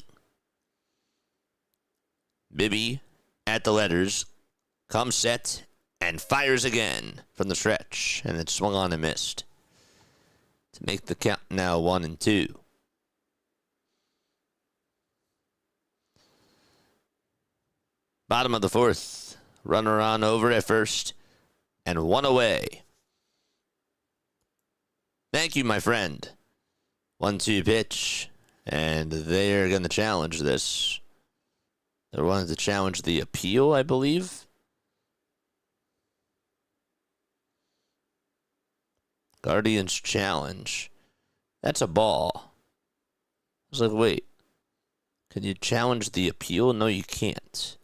Bibby at the letters, comes set, and fires again from the stretch. And it swung on and missed. To make the count now 1-2. Bottom of the fourth. Runner on over at first. And 1 away. Thank you, my friend. 1-2 pitch. And they're going to challenge this. They wanted to challenge the appeal, I believe. Guardians challenge. That's a ball. I was like, wait. Can you challenge the appeal? No, you can't.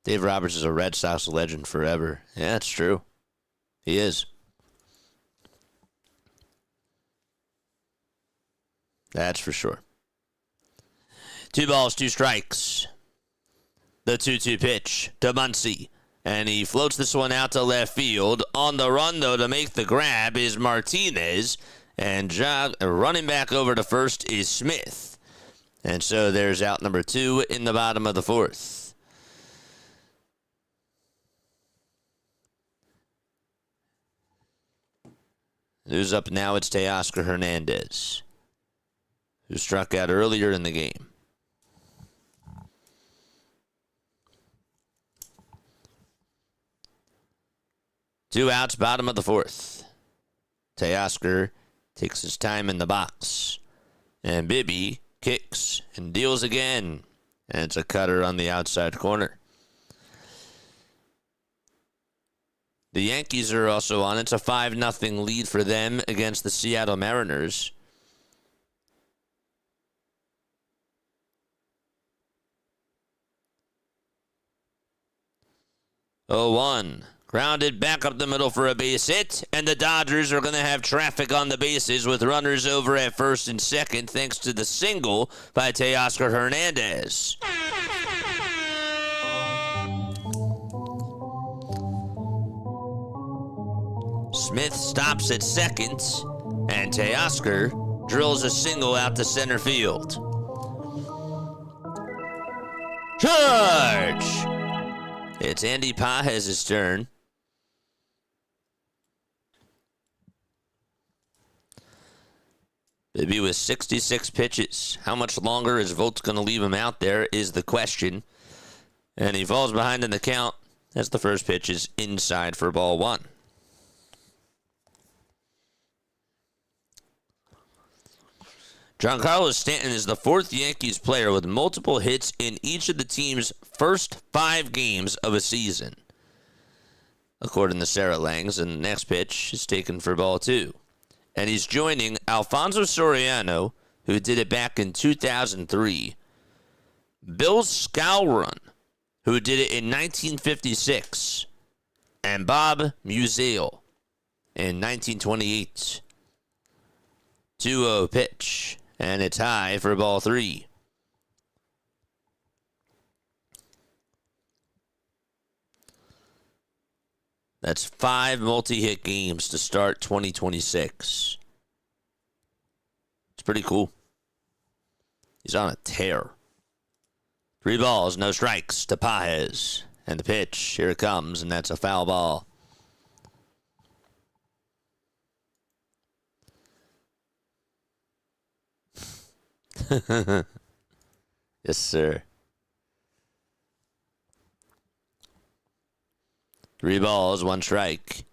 Dave Roberts is a Red Sox legend forever. Yeah, it's true. He is. That's for sure. 2 balls, 2 strikes. The 2-2 pitch to Muncy. And he floats this one out to left field. On the run, though, to make the grab is Martinez. And running back over to first is Smith. And so there's out number 2 in the bottom of the fourth. Who's up now? It's Teoscar Hernandez, who struck out earlier in the game. Two outs, bottom of the fourth. Teoscar takes his time in the box. And Bibby kicks and deals again. And it's a cutter on the outside corner. The Yankees are also on. It's a 5-0 lead for them against the Seattle Mariners. Oh, 1. Grounded back up the middle for a base hit. And the Dodgers are going to have traffic on the bases with runners over at first and second thanks to the single by Teoscar Hernandez. Smith stops at second, and Teoscar drills a single out to center field. Charge! It's Andy Pages' turn. Bibby with 66 pitches. How much longer is Volt's going to leave him out there is the question. And he falls behind in the count as the first pitch is inside for ball 1. Giancarlo Stanton is the 4th Yankees player with multiple hits in each of the team's first 5 games of a season, according to Sarah Langs, and the next pitch is taken for ball 2. And he's joining Alfonso Soriano, who did it back in 2003, Bill Skowron, who did it in 1956, and Bob Musial in 1928. 2-0 pitch. And it's high for ball 3. That's 5 multi-hit games to start 2026. It's pretty cool. He's on a tear. 3 balls, no strikes to Pages. And the pitch, here it comes, and that's a foul ball. Yes, sir. 3 balls, 1 strike.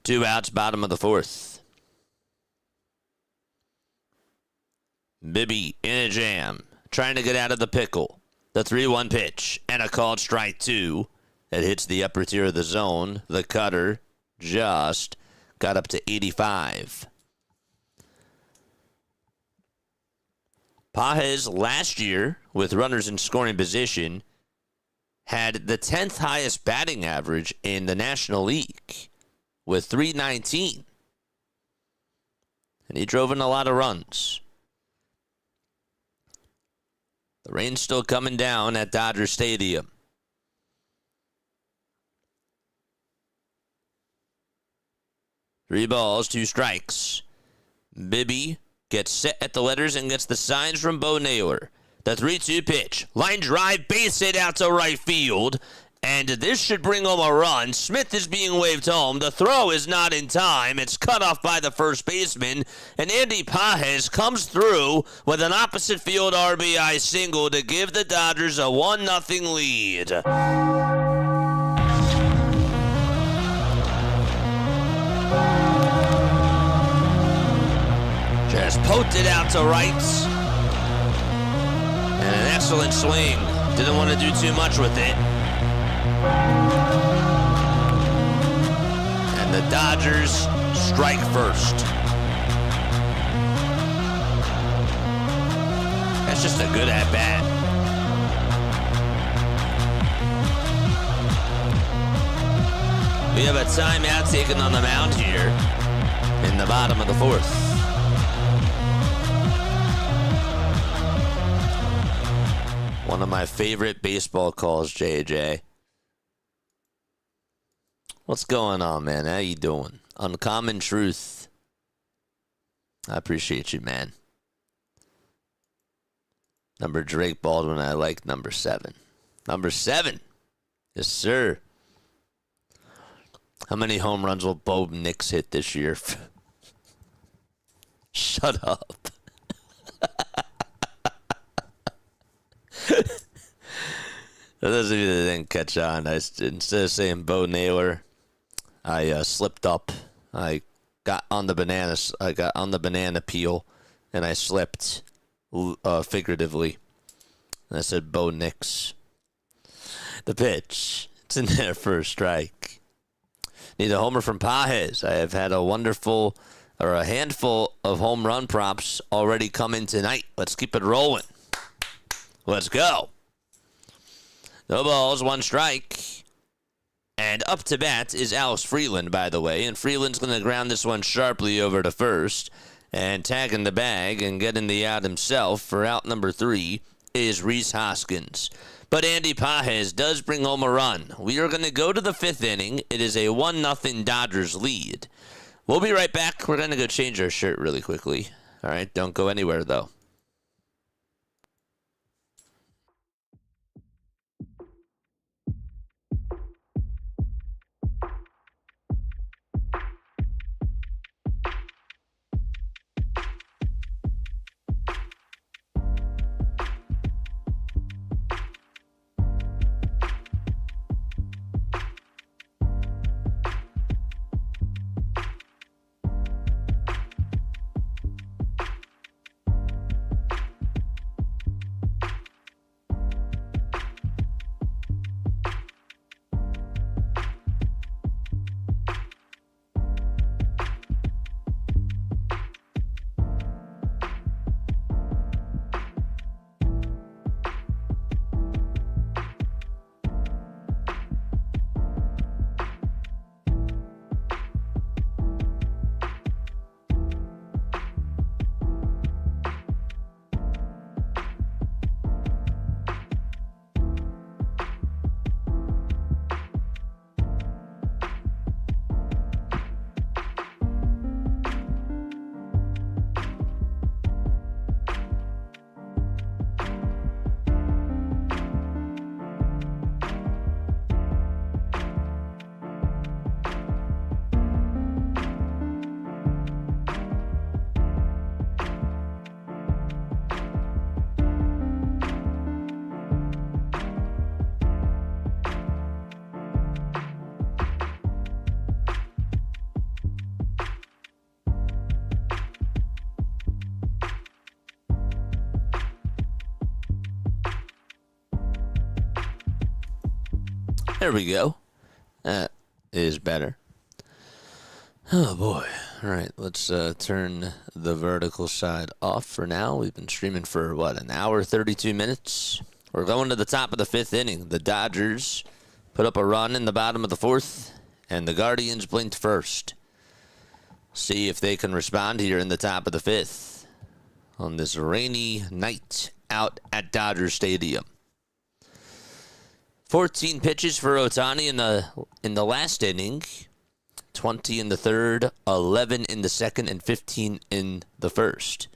2 outs, bottom of the 4th. Bibby in a jam, trying to get out of the pickle. The 3-1 pitch, and a called strike 2. It hits the upper tier of the zone. The cutter just got up to 85. Pages last year, with runners in scoring position, had the 10th highest batting average in the National League with 319. And he drove in a lot of runs. The rain's still coming down at Dodger Stadium. Three balls, 2 strikes. Bibby gets set at the letters and gets the signs from Bo Naylor. The 3-2 pitch. Line drive, base hit out to right field. And this should bring home a run. Smith is being waved home. The throw is not in time. It's cut off by the first baseman. And Andy Pages comes through with an opposite field RBI single to give the Dodgers a 1-0 lead. Just poked it out to right. And an excellent swing. Didn't want to do too much with it. And the Dodgers strike first. That's just a good at-bat. We have a timeout taken on the mound here in the bottom of the 4th. One of my favorite baseball calls, JJ. What's going on, man? How you doing? Uncommon Truth. I appreciate you, man. Number Drake Baldwin, I like number 7. Number 7. Yes, sir. How many home runs will Bo Nix hit this year? Shut up. For those of you that didn't catch on, instead of saying Bo Naylor, I slipped up. I got on the banana peel, and I slipped figuratively. And I said Bo Nix. The pitch. It's in there for a strike. Need a homer from Pages. I have had a handful of home run props already come in tonight. Let's keep it rolling. Let's go. No balls, 1 strike. And up to bat is Alex Freeland, by the way. And Freeland's going to ground this one sharply over to first. And tagging the bag and getting the out himself for out number 3 is Rhys Hoskins. But Andy Pages does bring home a run. We are going to go to the 5th inning. It is a 1-0 Dodgers lead. We'll be right back. We're going to go change our shirt really quickly. All right, don't go anywhere, though. There we go. That is better. Oh, boy. All right, let's turn the vertical side off for now. We've been streaming for, an hour, 32 minutes? We're going to the top of the fifth inning. The Dodgers put up a run in the bottom of the fourth, and the Guardians blinked first. See if they can respond here in the top of the fifth on this rainy night out at Dodger Stadium. 14 pitches for Ohtani in the last inning. 20 in the third, 11 in the second, and 15 in the first.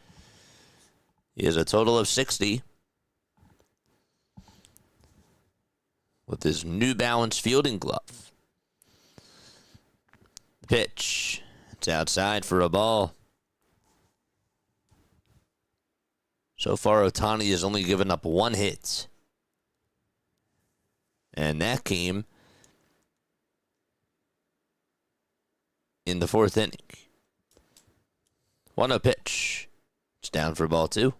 He has a total of 60 with his New Balance fielding glove. Pitch. It's outside for a ball. So far, Ohtani has only given up one hit. And that came in the fourth inning. 1-0 pitch. It's down for ball two.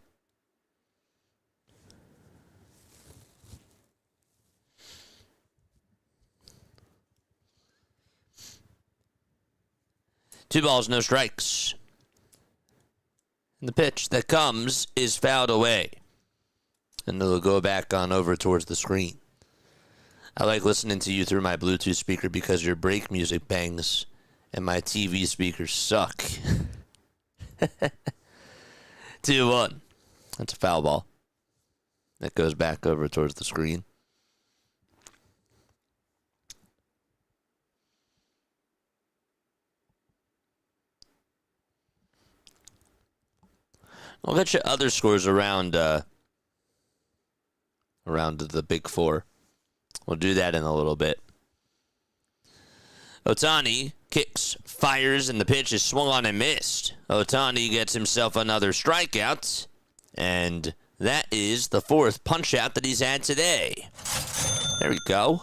Two balls, no strikes. And the pitch that comes is fouled away. And it'll go back on over towards the screen. I like listening to you through my Bluetooth speaker because your break music bangs and my TV speakers suck. 2-1. That's a foul ball. That goes back over towards the screen. I'll get you other scores around the big four. We'll do that in a little bit. Ohtani kicks, fires, and the pitch is swung on and missed. Ohtani gets himself another strikeout, and that is the fourth punch-out that he's had today. There we go.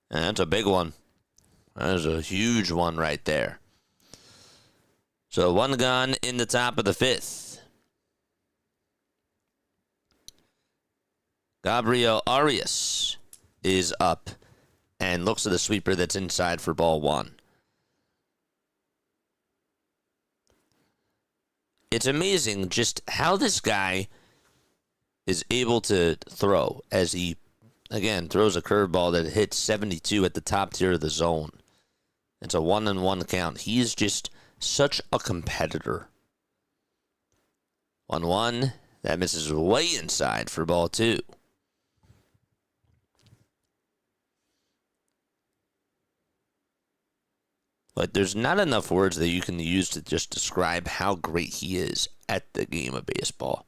And that's a big one. That is a huge one right there. So one gone in the top of the fifth. Gabriel Arias is up and looks at the sweeper that's inside for ball one. It's amazing just how this guy is able to throw as he, again, throws a curveball that hits 72 at the top tier of the zone. It's a 1-1 count. He is just such a competitor. 1-1. That misses way inside for ball two. But there's not enough words that you can use to just describe how great he is at the game of baseball.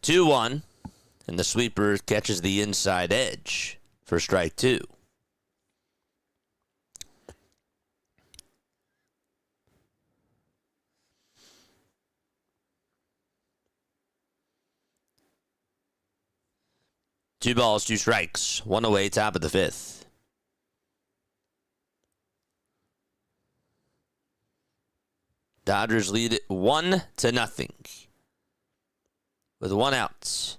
2-1. And the sweeper catches the inside edge for strike two. Two balls, two strikes. One away, top of the fifth. Dodgers lead it 1-0. With one out.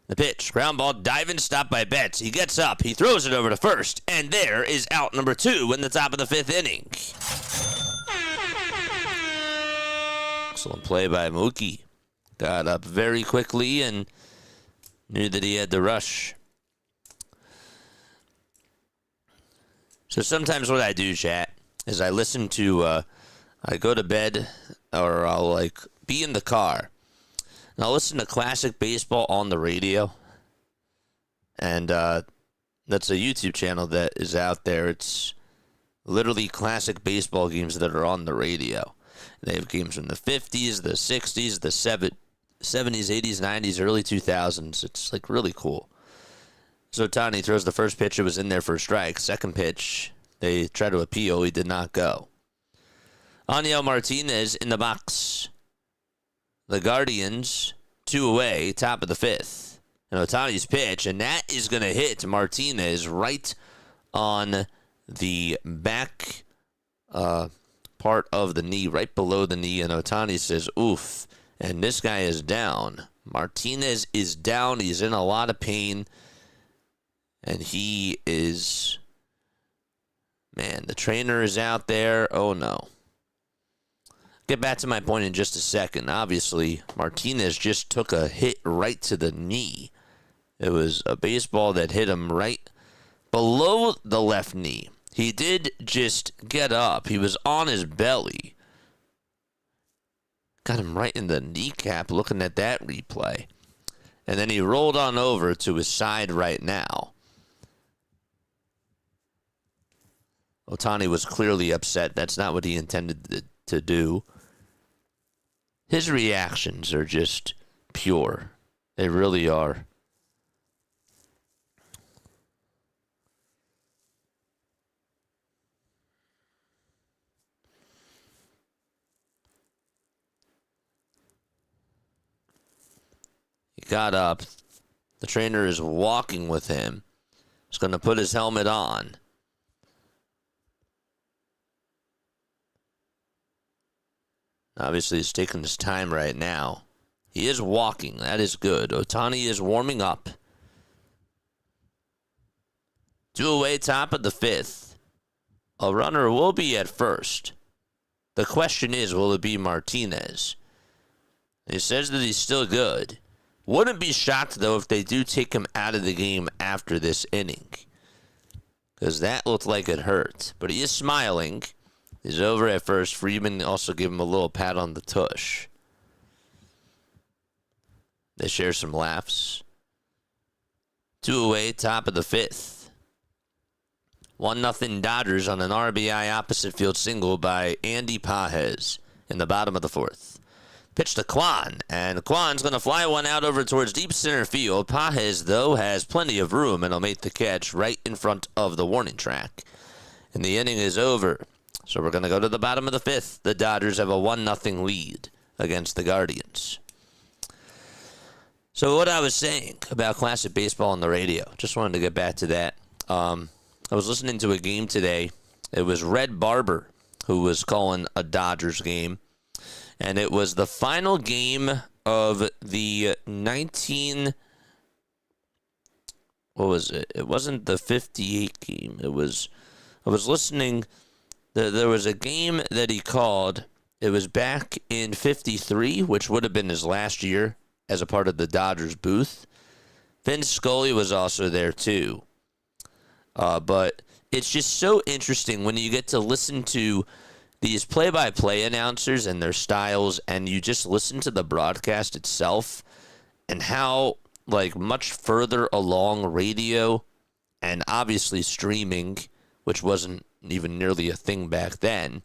The pitch, ground ball, diving, stop by Betts. He gets up, he throws it over to first, and there is out number two in the top of the fifth inning. Excellent play by Mookie. Got up very quickly and knew that he had to rush. So sometimes what I do, chat, is I listen to, I go to bed, or I'll, be in the car, and I'll listen to classic baseball on the radio. And that's a YouTube channel that is out there. It's literally classic baseball games that are on the radio. They have games from the 50s, the 60s, the 70s, 80s, 90s, early 2000s. It's really cool. So Ohtani throws the first pitch. It was in there for a strike. Second pitch, they try to appeal. He did not go. Aniel Martinez in the box. The Guardians, two away, top of the fifth. And Ohtani's pitch, and that is going to hit Martinez right on the back part of the knee, right below the knee. And Ohtani says, oof. And this guy is down. Martinez is down. He's in a lot of pain. And he is, man, the trainer is out there. Oh, no. Get back to my point in just a second. Obviously, Martinez just took a hit right to the knee. It was a baseball that hit him right below the left knee. He did just get up. He was on his belly. Got him right in the kneecap looking at that replay. And then he rolled on over to his side right now. Ohtani was clearly upset. That's not what he intended to do. His reactions are just pure. They really are. He got up. The trainer is walking with him. He's going to put his helmet on. Obviously, he's taking his time right now. He is walking. That is good. Ohtani is warming up. 2 away, top of the 5th. A runner will be at first. The question is, will it be Martinez? He says that he's still good. Wouldn't be shocked, though, if they do take him out of the game after this inning. Because that looked like it hurt. But he is smiling. He's over at first. Freeman also gave him a little pat on the tush. They share some laughs. 2 away, top of the 5th. 1-0 Dodgers on an RBI opposite field single by Andy Pages in the bottom of the 4th. Pitch to Kwan, and Kwan's going to fly one out over towards deep center field. Pages, though, has plenty of room, and he'll make the catch right in front of the warning track. And the inning is over. So we're going to go to the bottom of the 5th. The Dodgers have a 1-0 lead against the Guardians. So what I was saying about classic baseball on the radio, just wanted to get back to that. I was listening to a game today. It was Red Barber who was calling a Dodgers game. And it was the final game of the what was it? It wasn't the 58 game. I was listening. There was a game that he called. It was back in 53, which would have been his last year as a part of the Dodgers booth. Vince Scully was also there too. But it's just so interesting when you get to listen to these play-by-play announcers and their styles, and you just listen to the broadcast itself and how much further along radio and obviously streaming, which wasn't even nearly a thing back then,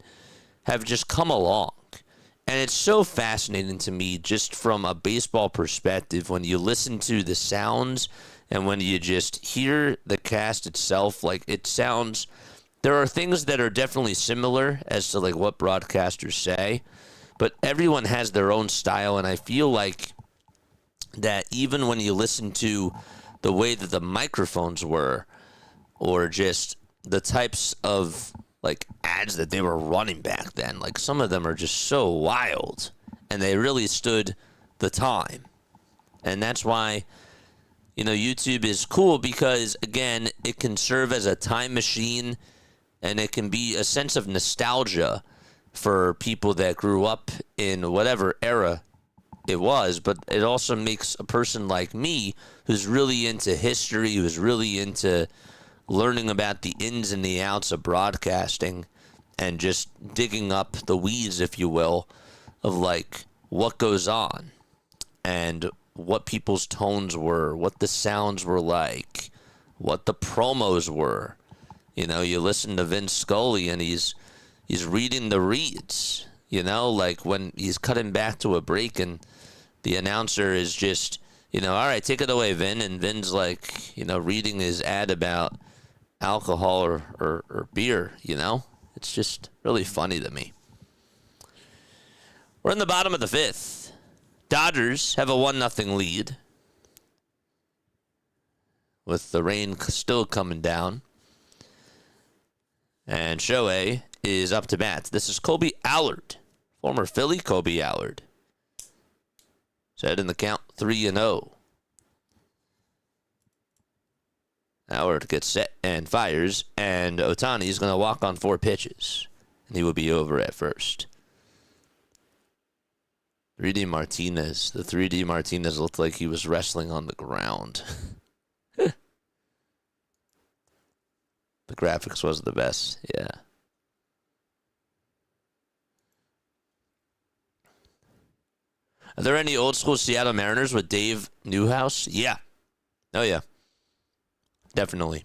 have just come along. And it's so fascinating to me just from a baseball perspective when you listen to the sounds and when you just hear the cast itself. It sounds, there are things that are definitely similar as to what broadcasters say, but everyone has their own style, and I feel like that even when you listen to the way that the microphones were, or just the types of ads that they were running back then, some of them are just so wild, and they really stood the time. And that's why YouTube is cool, because again, it can serve as a time machine, and it can be a sense of nostalgia for people that grew up in whatever era it was. But it also makes a person like me, who's really into history, who's really into learning about the ins and the outs of broadcasting and just digging up the weeds, if you will, of what goes on and what people's tones were, what the sounds were like, what the promos were. You listen to Vince Scully and he's reading the reads, when he's cutting back to a break and the announcer is just, all right, take it away, Vin. And Vin's reading his ad about alcohol or beer, It's just really funny to me. We're in the bottom of the 5th. Dodgers have a 1-0 lead with the rain still coming down. And Shohei is up to bat. This is Colby Allard, former Philly Colby Allard. Set in the count 3-0. Howard gets set and fires, and Ohtani is going to walk on 4 pitches, and he will be over at first. 3D Martinez. The 3D Martinez looked like he was wrestling on the ground. The graphics was the best, yeah. Are there any old school Seattle Mariners with Dave Newhouse? Yeah. Oh, yeah. Definitely.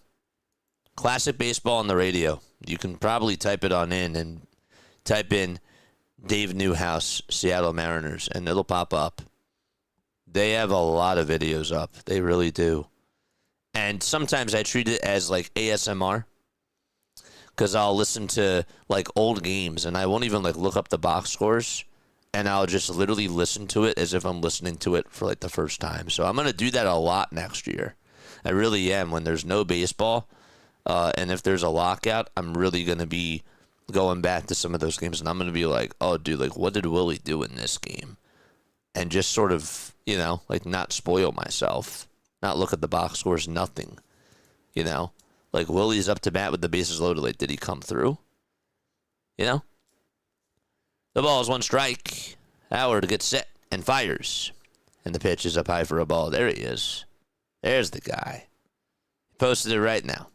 Classic baseball on the radio. You can probably type it on in and type in Dave Newhouse, Seattle Mariners, and it'll pop up. They have a lot of videos up. They really do. And sometimes I treat it as like ASMR, because I'll listen to like old games and I won't even like look up the box scores, and I'll just literally listen to it as if I'm listening to it for like the first time. So I'm going to do that a lot next year. I really am. When there's no baseball, and if there's a lockout, I'm really going to be going back to some of those games, and I'm going to be like, oh, dude, like, what did Willie do in this game? And just sort of, you know, like, not spoil myself, not look at the box scores, nothing, you know? Like, Willie's up to bat with the bases loaded. Like, did he come through? You know? The ball is 1 strike. Howard gets set and fires. And the pitch is up high for a ball. There he is. There's the guy. He posted it right now.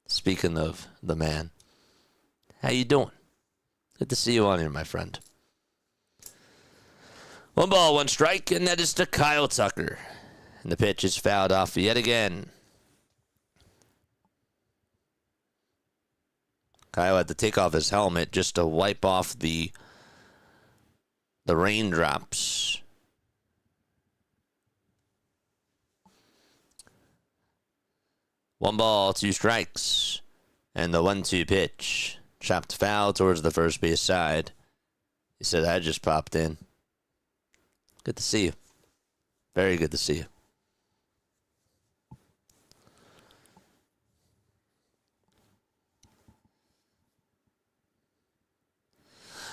Speaking of the man. How you doing? Good to see you on here, my friend. 1 ball, 1 strike, and that is to Kyle Tucker. And the pitch is fouled off yet again. Kyle had to take off his helmet just to wipe off the raindrops. One ball, 2 strikes. And the 1-2 pitch. Chopped foul towards the first base side. He said, I just popped in. Good to see you. Very good to see you.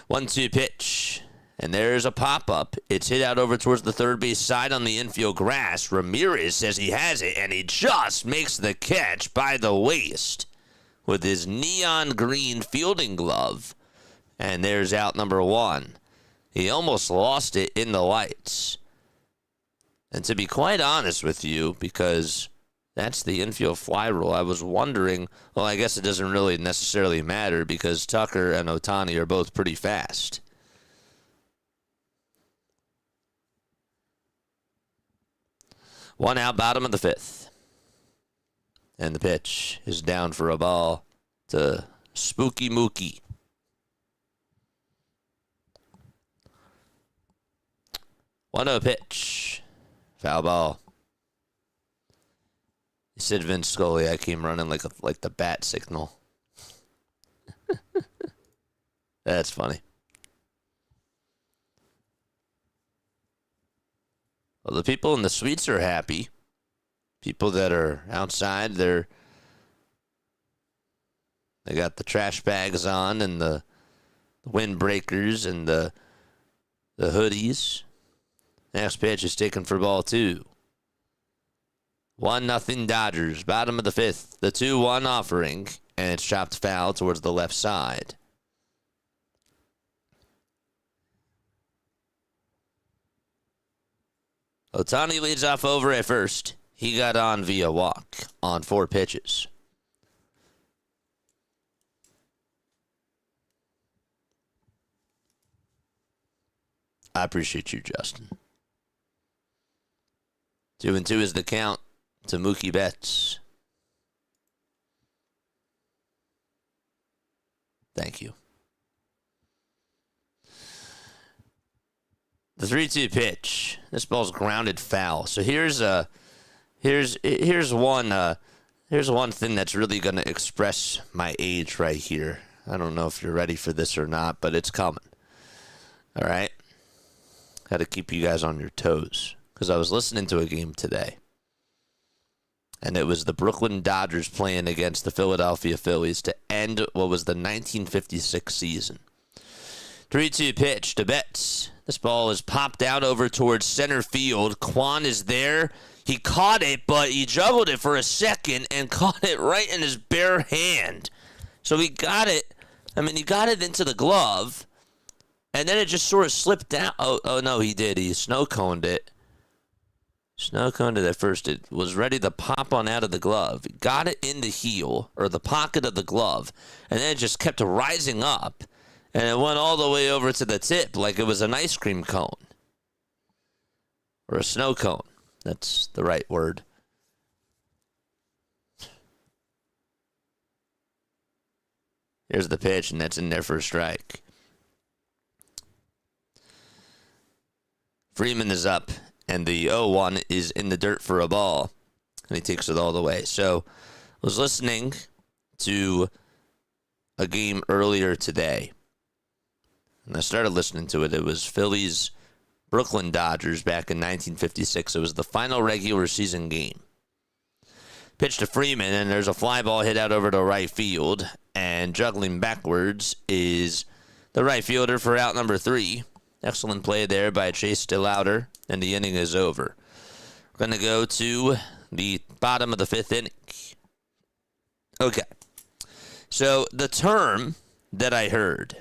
One-two pitch. And there's a pop-up. It's hit out over towards the third base side on the infield grass. Ramirez says he has it, and he just makes the catch by the waist with his neon green fielding glove. And there's out number 1. He almost lost it in the lights. And to be quite honest with you, because that's the infield fly rule, I was wondering, well, I guess it doesn't really necessarily matter because Tucker and Ohtani are both pretty fast. One out, bottom of the 5th. And the pitch is down for a ball to Spooky Mookie. 1-0 pitch. Foul ball. He said Vince Scully, I came running like the bat signal. That's funny. Well, the people in the suites are happy. People that are outside, they got the trash bags on and the windbreakers and the hoodies. Next pitch is taken for ball 2. 1-0 Dodgers, bottom of the 5th. The 2-1 offering, and it's chopped foul towards the left side. Ohtani leads off over at first. He got on via walk on 4 pitches. I appreciate you, Justin. 2-2 is the count to Mookie Betts. Thank you. The 3-2 pitch. This ball's grounded foul. So here's one thing that's really going to express my age right here. I don't know if you're ready for this or not, but it's coming. All right? Got to keep you guys on your toes. Because I was listening to a game today. And it was the Brooklyn Dodgers playing against the Philadelphia Phillies to end what was the 1956 season. 3-2 pitch to Betts. This ball is popped out over towards center field. Kwan is there. He caught it, but he juggled it for a second and caught it right in his bare hand. So he got it. I mean, he got it into the glove, and then it just sort of slipped down. Oh no, he did. He snow-coned it. Snow-coned it at first. It was ready to pop on out of the glove. He got it in the heel, or the pocket of the glove, and then it just kept rising up, and it went all the way over to the tip like it was an ice cream cone. Or a snow cone. That's the right word. Here's the pitch, and that's in there for a strike. Freeman is up, and the 0-1 is in the dirt for a ball, and he takes it all the way. So I was listening to a game earlier today, and I started listening to it. It was Phillies Brooklyn Dodgers back in 1956. It was the final regular season game. Pitch to Freeman, and there's a fly ball hit out over to right field, and juggling backwards is the right fielder for out number 3. Excellent play there by Chase Stillauter, and the inning is over. We're going to go to the bottom of the 5th inning. Okay. So the term that I heard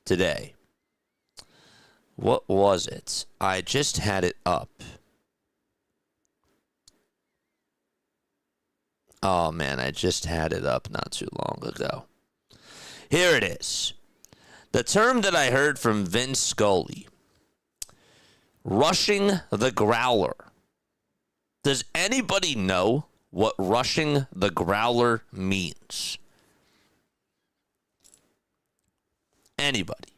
today, what was it? I just had it up. Oh, man, I just had it up not too long ago. Here it is. The term that I heard from Vince Scully, rushing the growler. Does anybody know what rushing the growler means? Anybody?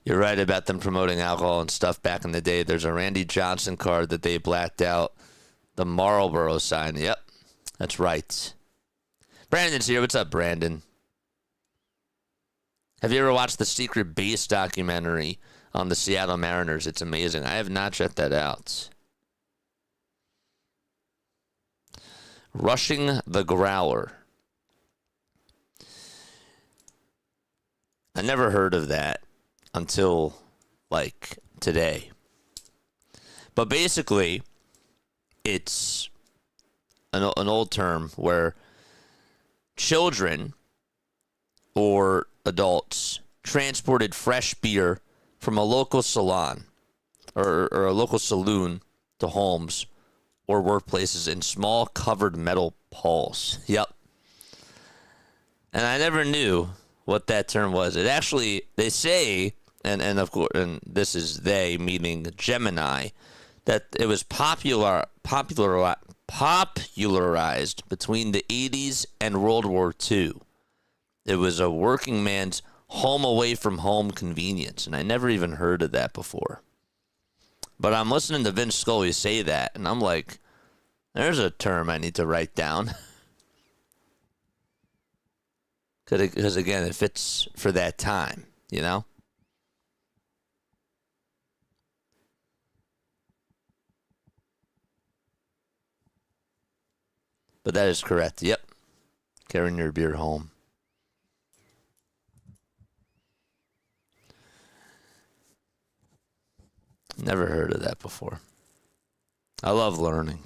You're right about them promoting alcohol and stuff back in the day. There's a Randy Johnson card that they blacked out. The Marlboro sign. Yep, that's right. Brandon's here. What's up, Brandon? Have you ever watched the Secret Base documentary on the Seattle Mariners? It's amazing. I have not checked that out. Rushing the growler. I never heard of that until, like, today. But basically, it's an old term where children or adults transported fresh beer from a local salon or a local saloon to homes or workplaces in small covered metal poles. Yep. And I never knew what that term was. It actually, they say, and of course, and this is they, meaning Gemini, that it was popularized between the 80s and World War II. It was a working man's home away from home convenience, and I never even heard of that before. But I'm listening to Vince Scully say that, and I'm like, there's a term I need to write down. Because, again, it fits for that time, you know? But that is correct. Yep. Carrying your beer home. Never heard of that before. I love learning.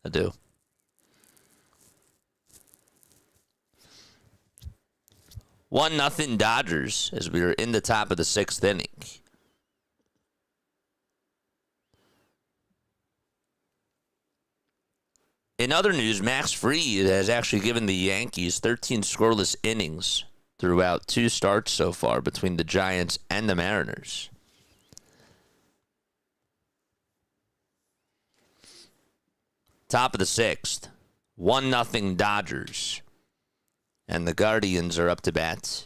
I do. 1-0 Dodgers as we are in the top of the 6th inning. In other news, Max Fried has actually given the Yankees 13 scoreless innings throughout 2 starts so far between the Giants and the Mariners. Top of the 6th, 1-0 Dodgers. And the Guardians are up to bat.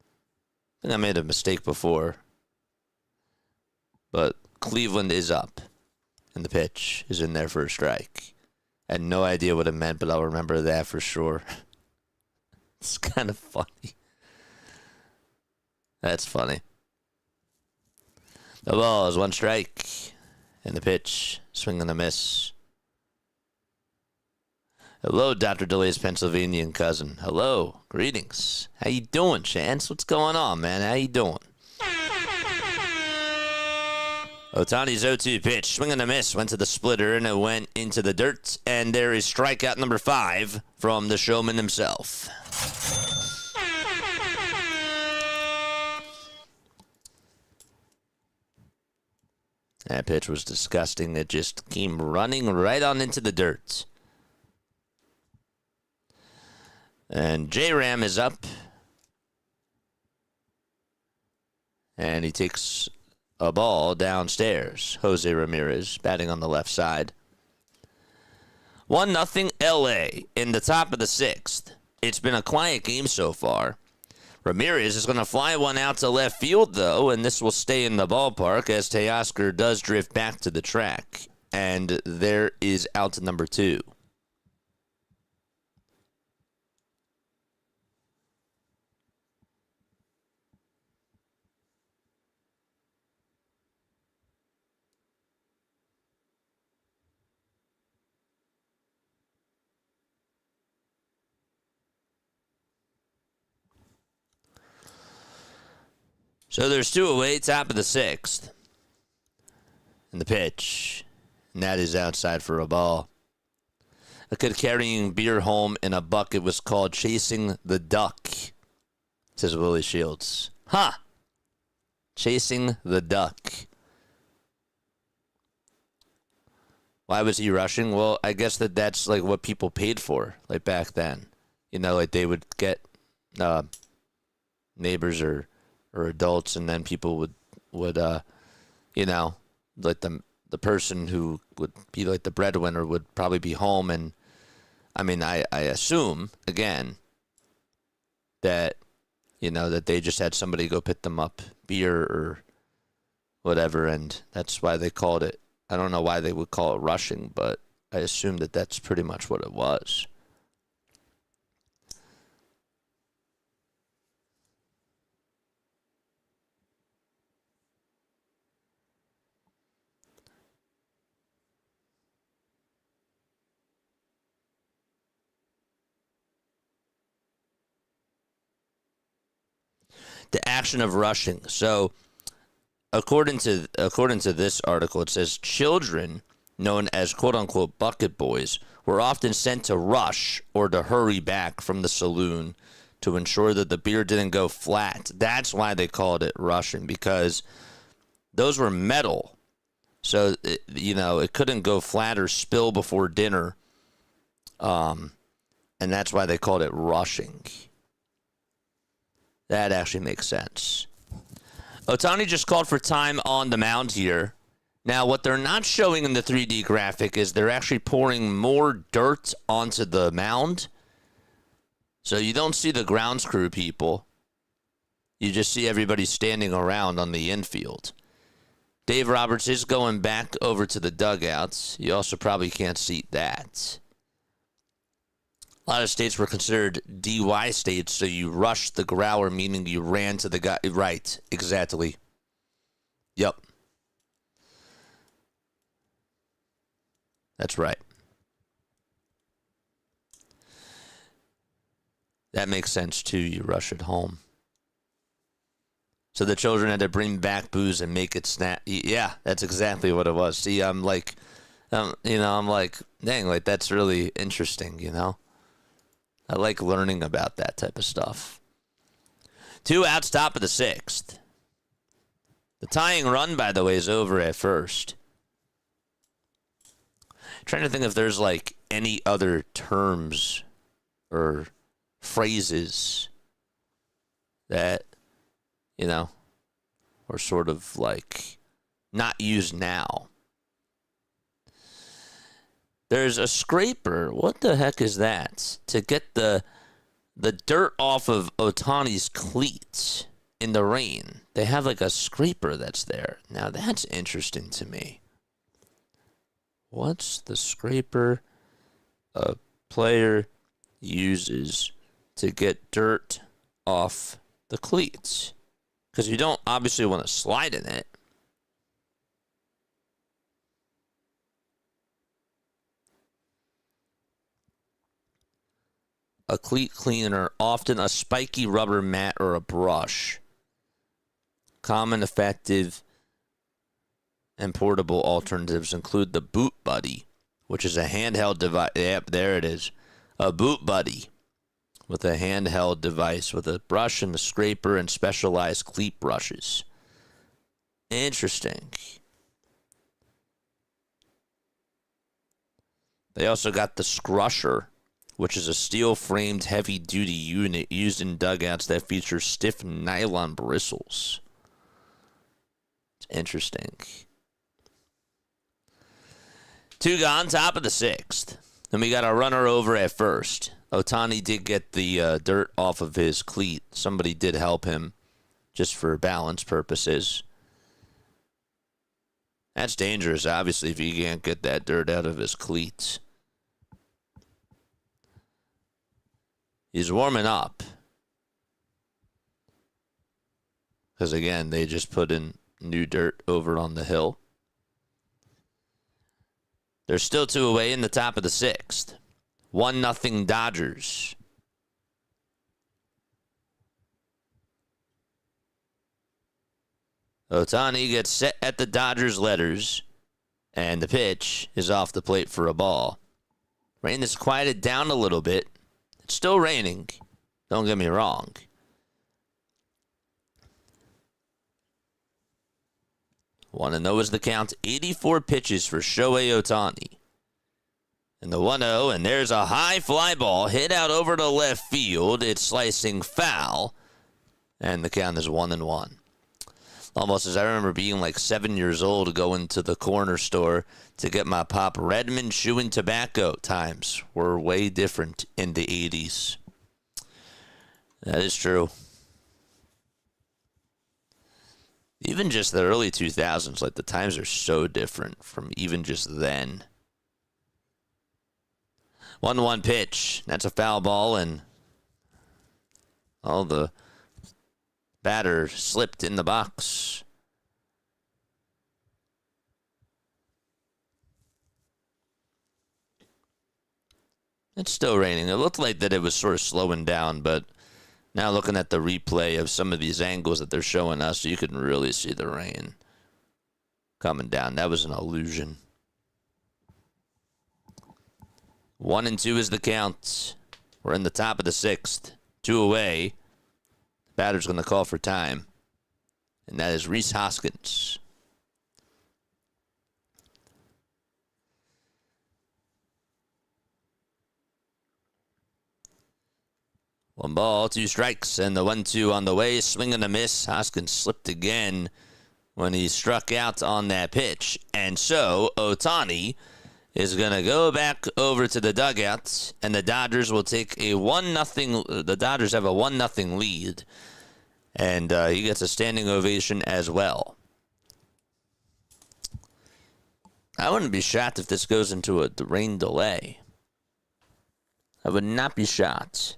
I think I made a mistake before. But Cleveland is up. And the pitch is in there for a strike. I had no idea what it meant, but I'll remember that for sure. It's kind of funny. That's funny. The ball is 1 strike. And the pitch, swing and a miss. Hello, Dr. DeLay's Pennsylvanian cousin. Hello. Greetings. How you doing, Chance? What's going on, man? How you doing? Ohtani's 0-2 pitch, swing and a miss, went to the splitter, and it went into the dirt. And there is strikeout number 5 from the showman himself. That pitch was disgusting. It just came running right on into the dirt. And J-Ram is up. And he takes a ball downstairs. Jose Ramirez batting on the left side. 1-0 LA in the top of the 6th. It's been a quiet game so far. Ramirez is going to fly one out to left field, though, and this will stay in the ballpark as Teoscar does drift back to the track. And there is out to number 2. So there's 2 away, top of the 6th. And the pitch. And that is outside for a ball. A kid carrying beer home in a bucket was called chasing the duck, says Willie Shields. Huh. Chasing the duck. Why was he rushing? Well, I guess that's like what people paid for, like back then. You know, like they would get neighbors or adults, and then people would you know, like the person who would be like the breadwinner would probably be home, and I mean I assume again that, you know, that they just had somebody go pick them up beer or whatever, and that's why they called it. I don't know why they would call it rushing, but I assume that that's pretty much what it was. The action of rushing. So, according to this article, it says children known as "quote unquote" bucket boys were often sent to rush or to hurry back from the saloon to ensure that the beer didn't go flat. That's why they called it rushing, because those were metal, so it couldn't go flat or spill before dinner, and that's why they called it rushing. That actually makes sense. Ohtani just called for time on the mound here. Now, what they're not showing in the 3D graphic is they're actually pouring more dirt onto the mound. So you don't see the grounds crew people. You just see everybody standing around on the infield. Dave Roberts is going back over to the dugouts. You also probably can't see that. A lot of states were considered DY states, so you rushed the growler, meaning you ran to the guy. Right, exactly. Yep. That's right. That makes sense, too. You rush it home. So the children had to bring back booze and make it snap. Yeah, that's exactly what it was. See, I'm like, I'm like, dang, like that's really interesting, you know? I like learning about that type of stuff. 2 outs, top of the 6th. The tying run, by the way, is over at first. Trying to think if there's like any other terms or phrases that, are sort of like not used now. There's a scraper. What the heck is that? To get the dirt off of Ohtani's cleats in the rain. They have like a scraper that's there. Now that's interesting to me. What's the scraper a player uses to get dirt off the cleats? Because you don't obviously want to slide in it. A cleat cleaner, often a spiky rubber mat or a brush. Common, effective, and portable alternatives include the Boot Buddy, which is a handheld device. Yep, there it is. A Boot Buddy with a handheld device with a brush and a scraper and specialized cleat brushes. Interesting. They also got the Scrusher, which is a steel-framed heavy-duty unit used in dugouts that features stiff nylon bristles. It's interesting. 2 gone, top of the 6th. Then we got a runner over at first. Ohtani did get the dirt off of his cleat. Somebody did help him just for balance purposes. That's dangerous, obviously, if you can't get that dirt out of his cleats. He's warming up. Because, again, they just put in new dirt over on the hill. They're still 2 away in the top of the 6th. 1-0 Dodgers. Ohtani gets set at the Dodgers letters, and the pitch is off the plate for a ball. Rain has quieted down a little bit. It's still raining. Don't get me wrong. One and 0 is the count. 84 pitches for Shohei Ohtani. And the 1-0, and there's a high fly ball hit out over to left field. It's slicing foul, and the count is 1-1. Almost as I remember being like 7 years old, going to the corner store to get my Pop Redmond chewing tobacco. Times were way different in the 80s. That is true. Even just the early 2000s, like the times are so different from even just then. 1-1 pitch. That's a foul ball, and the batter slipped in the box. It's still raining. It looked like that it was sort of slowing down, but now looking at the replay of some of these angles that they're showing us, you can really see the rain coming down. That was an illusion. 1-2 is the count. We're in the top of the 6th. 2 away. The batter's going to call for time. And that is Rhys Hoskins. One ball, 2 strikes, and the 1-2 on the way. Swing and a miss. Hoskins slipped again when he struck out on that pitch. And so, Ohtani is going to go back over to the dugout, and the Dodgers will take a 1-0. The Dodgers have a 1-0 lead, and he gets a standing ovation as well. I wouldn't be shocked if this goes into a rain delay. I would not be shocked.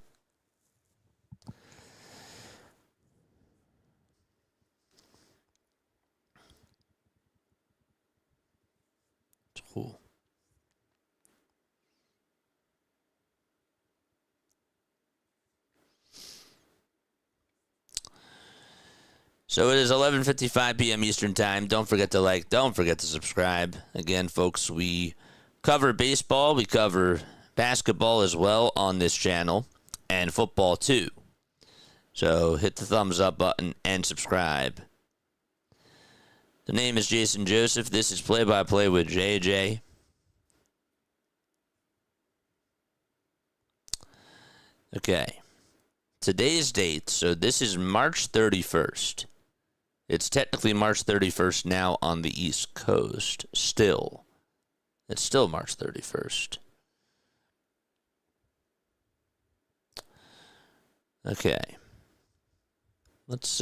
Cool. So it is 11:55 p.m. Eastern Time. Don't forget to like. Don't forget to subscribe. Again, folks, we cover baseball. We cover basketball as well on this channel, and football too. So hit the thumbs up button and subscribe. The name is Jason Joseph. This is Play by Play with JJ. Okay. Today's date, so this is March 31st. It's technically March 31st now on the East Coast. Still. It's still March 31st. Okay. Let's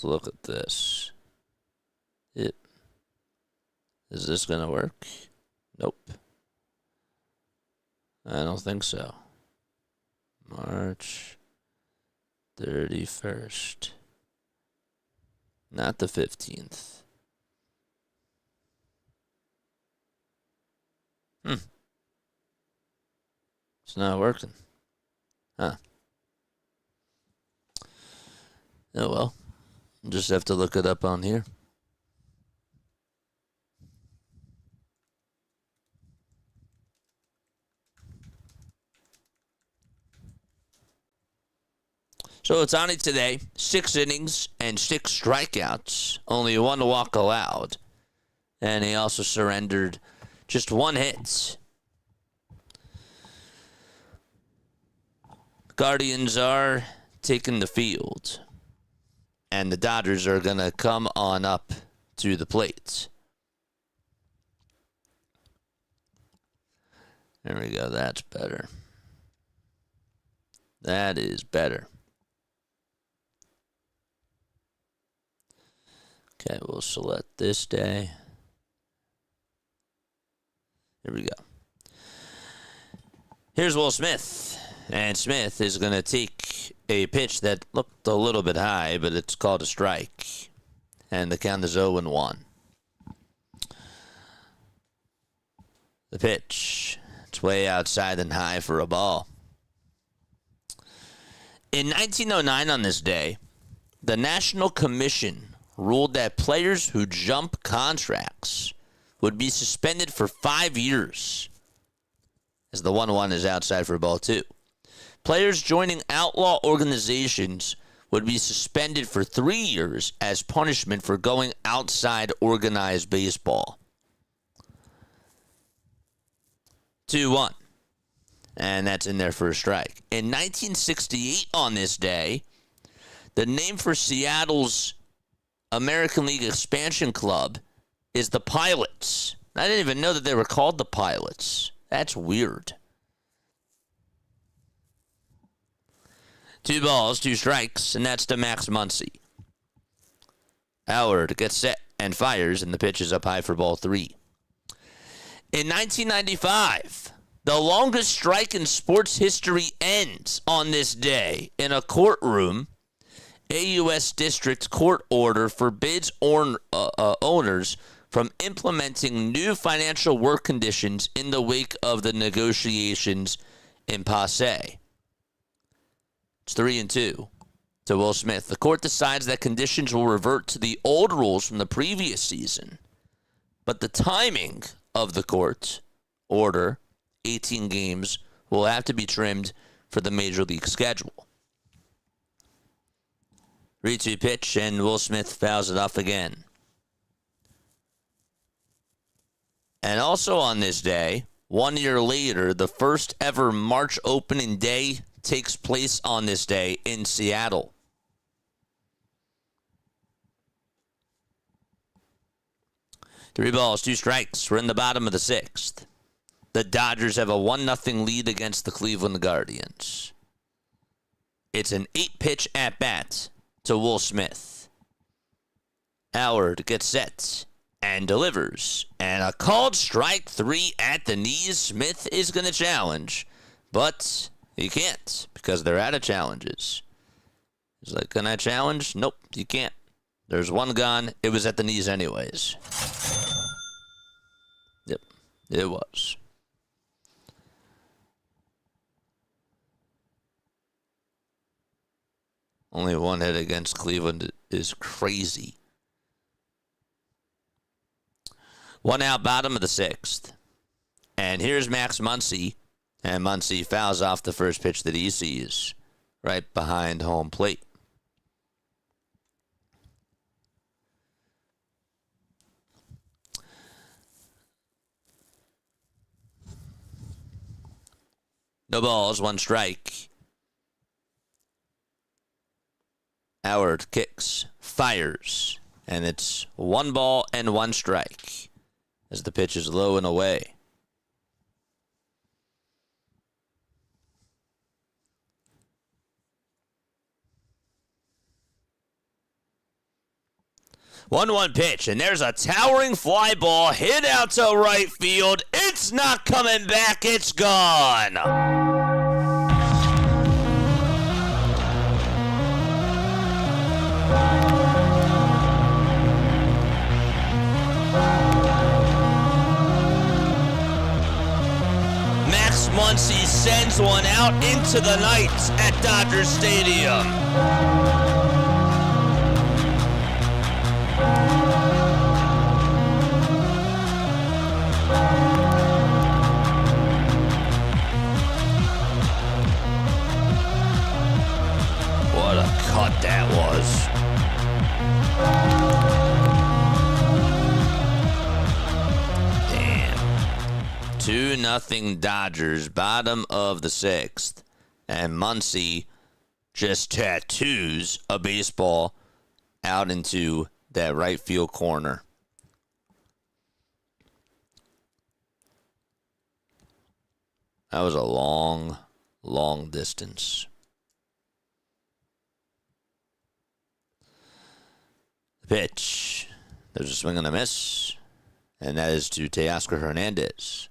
look at this. Is this going to work? Nope. I don't think so. March 31st. Not the 15th. It's not working. Huh. Oh well. Just have to look it up on here. So Ohtani today, 6 innings and 6 strikeouts, only 1 walk allowed. And he also surrendered just 1 hit. Guardians are taking the field. And the Dodgers are going to come on up to the plate. There we go. That's better. That is better. Okay, we'll select this day. Here we go. Here's Will Smith. And Smith is going to take a pitch that looked a little bit high, but it's called a strike. And the count is 0-1. The pitch. It's way outside and high for a ball. In 1909 on this day, the National Commission ruled that players who jump contracts would be suspended for 5 years, as the 1-1 is outside for ball 2. Players joining outlaw organizations would be suspended for 3 years as punishment for going outside organized baseball. 2-1. And that's in there for a strike. In 1968 on this day, the name for Seattle's American League Expansion Club is the Pilots. I didn't even know that they were called the Pilots. That's weird. 2 balls, 2 strikes, and that's to Max Muncy. Howard gets set and fires, and the pitch is up high for ball 3. In 1995, the longest strike in sports history ends on this day in a courtroom. A U.S. District Court order forbids owners from implementing new financial work conditions in the wake of the negotiations in Passé. It's 3-2 to Will Smith. The court decides that conditions will revert to the old rules from the previous season, but the timing of the court order, 18 games, will have to be trimmed for the Major League schedule. 3-2 pitch, and Will Smith fouls it off again. And also on this day, 1 year later, the first ever March opening day takes place on this day in Seattle. Three balls, 2 strikes. We're in the bottom of the 6th. The Dodgers have a 1-0 lead against the Cleveland Guardians. It's an 8-pitch at-bat to Will Smith. Howard gets set and delivers. And a called strike 3 at the knees. Smith is going to challenge, but he can't because they're out of challenges. He's like, can I challenge? Nope, you can't. There's 1 gone. It was at the knees anyways. Yep, it was. Only 1 hit against Cleveland is crazy. 1 out, bottom of the 6th. And here's Max Muncy. And Muncy fouls off the first pitch that he sees right behind home plate. No balls, 1 strike. Howard kicks, fires, and it's 1 ball and 1 strike as the pitch is low and away. One pitch, and there's a towering fly ball hit out to right field. It's not coming back. It's gone. Max Muncy sends one out into the night at Dodger Stadium. What cut that was. Damn. 2-0 Dodgers, bottom of the 6th. And Muncy just tattoos a baseball out into that right field corner. That was a long, long distance. The pitch. There's a swing and a miss. And that is to Teoscar Hernandez.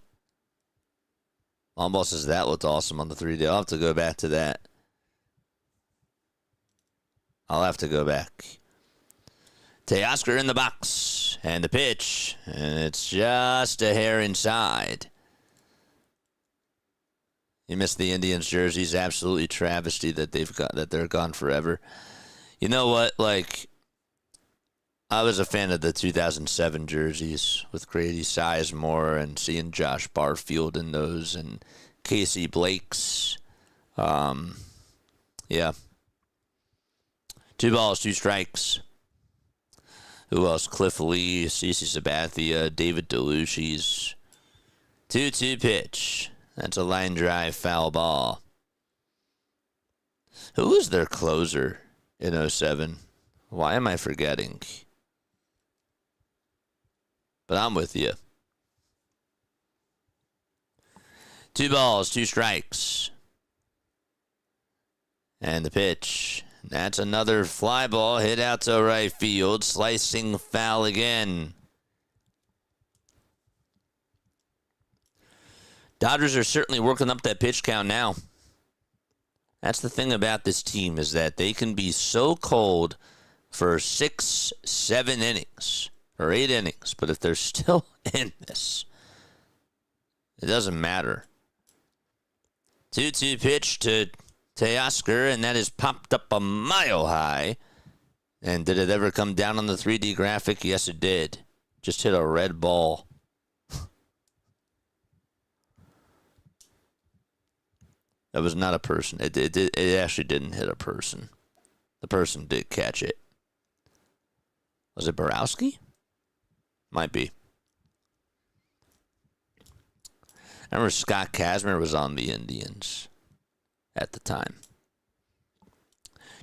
Baumholtz says that looked awesome on the 3D. I'll have to go back to that. I'll have to go back. Teoscar in the box. And the pitch. And it's just a hair inside. You missed the Indians jerseys. Absolutely travesty that they're gone forever. You know what? Like, I was a fan of the 2007 jerseys with Grady Sizemore and seeing Josh Barfield in those and Casey Blake's. Yeah. 2 balls, 2 strikes. Who else? Cliff Lee, CeCe Sabathia, David DeLucci's. 2-2 pitch. That's a line drive foul ball. Who was their closer in 2007? Why am I forgetting? But I'm with you. 2 balls, 2 strikes. And the pitch. That's another fly ball hit out to right field. Slicing foul again. Dodgers are certainly working up that pitch count now. That's the thing about this team is that they can be so cold for 6, 7 innings or 8 innings. But if they're still in this, it doesn't matter. 2-2 pitch to Teoscar, and that is popped up a mile high. And did it ever come down on the 3D graphic? Yes, it did. Just hit a red ball. That was not a person. It actually didn't hit a person. The person did catch it. Was it Borowski? Might be. I remember Scott Kazmir was on the Indians at the time.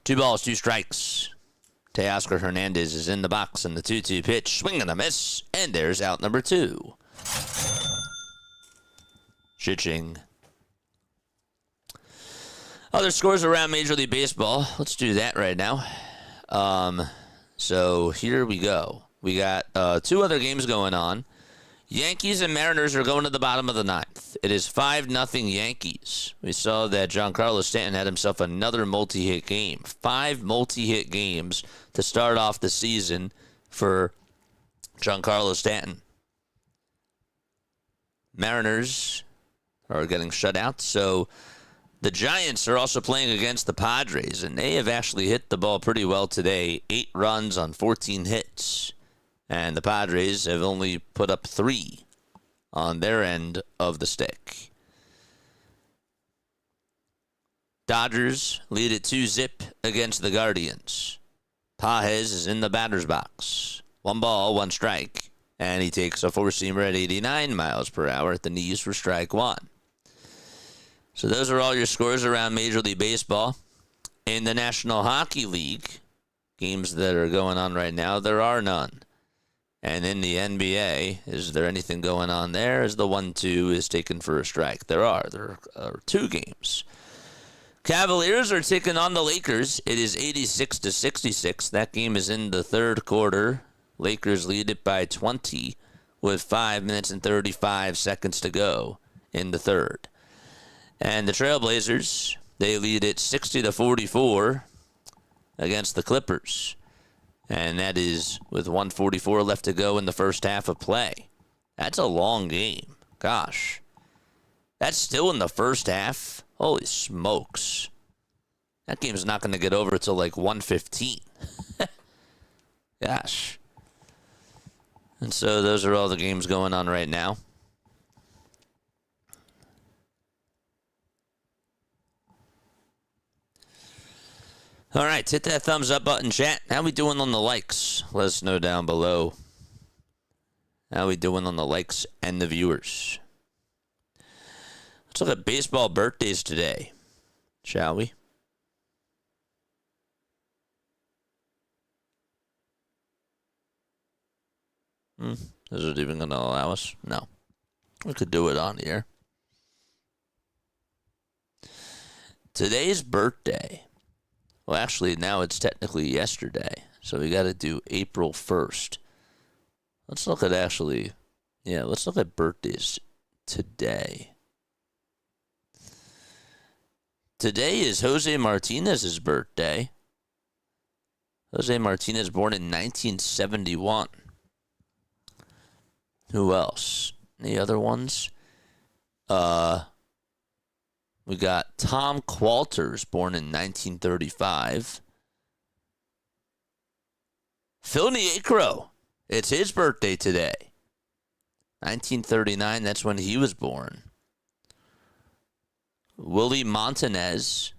2 balls, 2 strikes. Teoscar Hernandez is in the box in the 2-2 pitch. Swing and a miss. And there's out number 2. Cha-ching. Other scores around Major League Baseball. Let's do that right now. So here we go. We got 2 other games going on. Yankees and Mariners are going to the bottom of the 9th. It is 5-0 Yankees. We saw that Giancarlo Stanton had himself another multi-hit game. 5 multi-hit games to start off the season for Giancarlo Stanton. Mariners are getting shut out, so the Giants are also playing against the Padres, and they have actually hit the ball pretty well today. 8 runs on 14 hits. And the Padres have only put up 3 on their end of the stick. Dodgers lead at 2-0 against the Guardians. Pages is in the batter's box. 1 ball, 1 strike. And he takes a 4-seamer at 89 miles per hour at the knees for strike 1. So those are all your scores around Major League Baseball. In the National Hockey League, games that are going on right now, there are none. And in the NBA, is there anything going on there? As the 1-2 is taken for a strike? There are 2 games. Cavaliers are taking on the Lakers. It is 86-66. That game is in the 3rd quarter. Lakers lead it by 20 with 5 minutes and 35 seconds to go in the 3rd. And the Trailblazers, they lead it 60-44 against the Clippers. And that is with 1:44 left to go in the first half of play. That's a long game. Gosh. That's still in the first half? Holy smokes. That game's not going to get over until like 1:15. Gosh. And so those are all the games going on right now. All right, hit that thumbs up button, chat. How we doing on the likes? Let us know down below. How we doing on the likes and the viewers? Let's look at baseball birthdays today, shall we? Is it even going to allow us? No. We could do it on here. Today's birthday. Well, actually, now it's technically yesterday. So we got to do April 1st. Let's look at let's look at birthdays today. Today is Jose Martinez's birthday. Jose Martinez born in 1971. Who else? Any other ones? We got Tom Qualters, born in 1935. Phil Niekro. It's his birthday today. 1939, that's when he was born. Willie Montanez,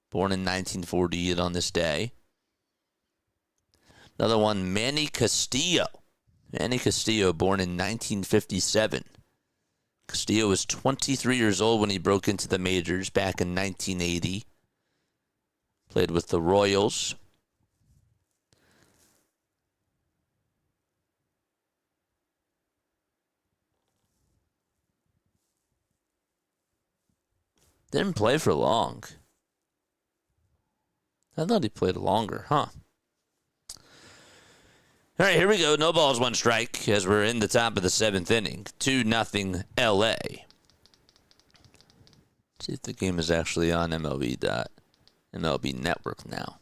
born in 1948 on this day. Another one, Manny Castillo. Manny Castillo, born in 1957. Castillo was 23 years old when he broke into the majors back in 1980. Played with the Royals. Didn't play for long. I thought he played longer, huh? All right, here we go. No balls, one strike as we're in the top of the 7th inning. 2-0 LA. Let's see if the game is actually on MLB Network now.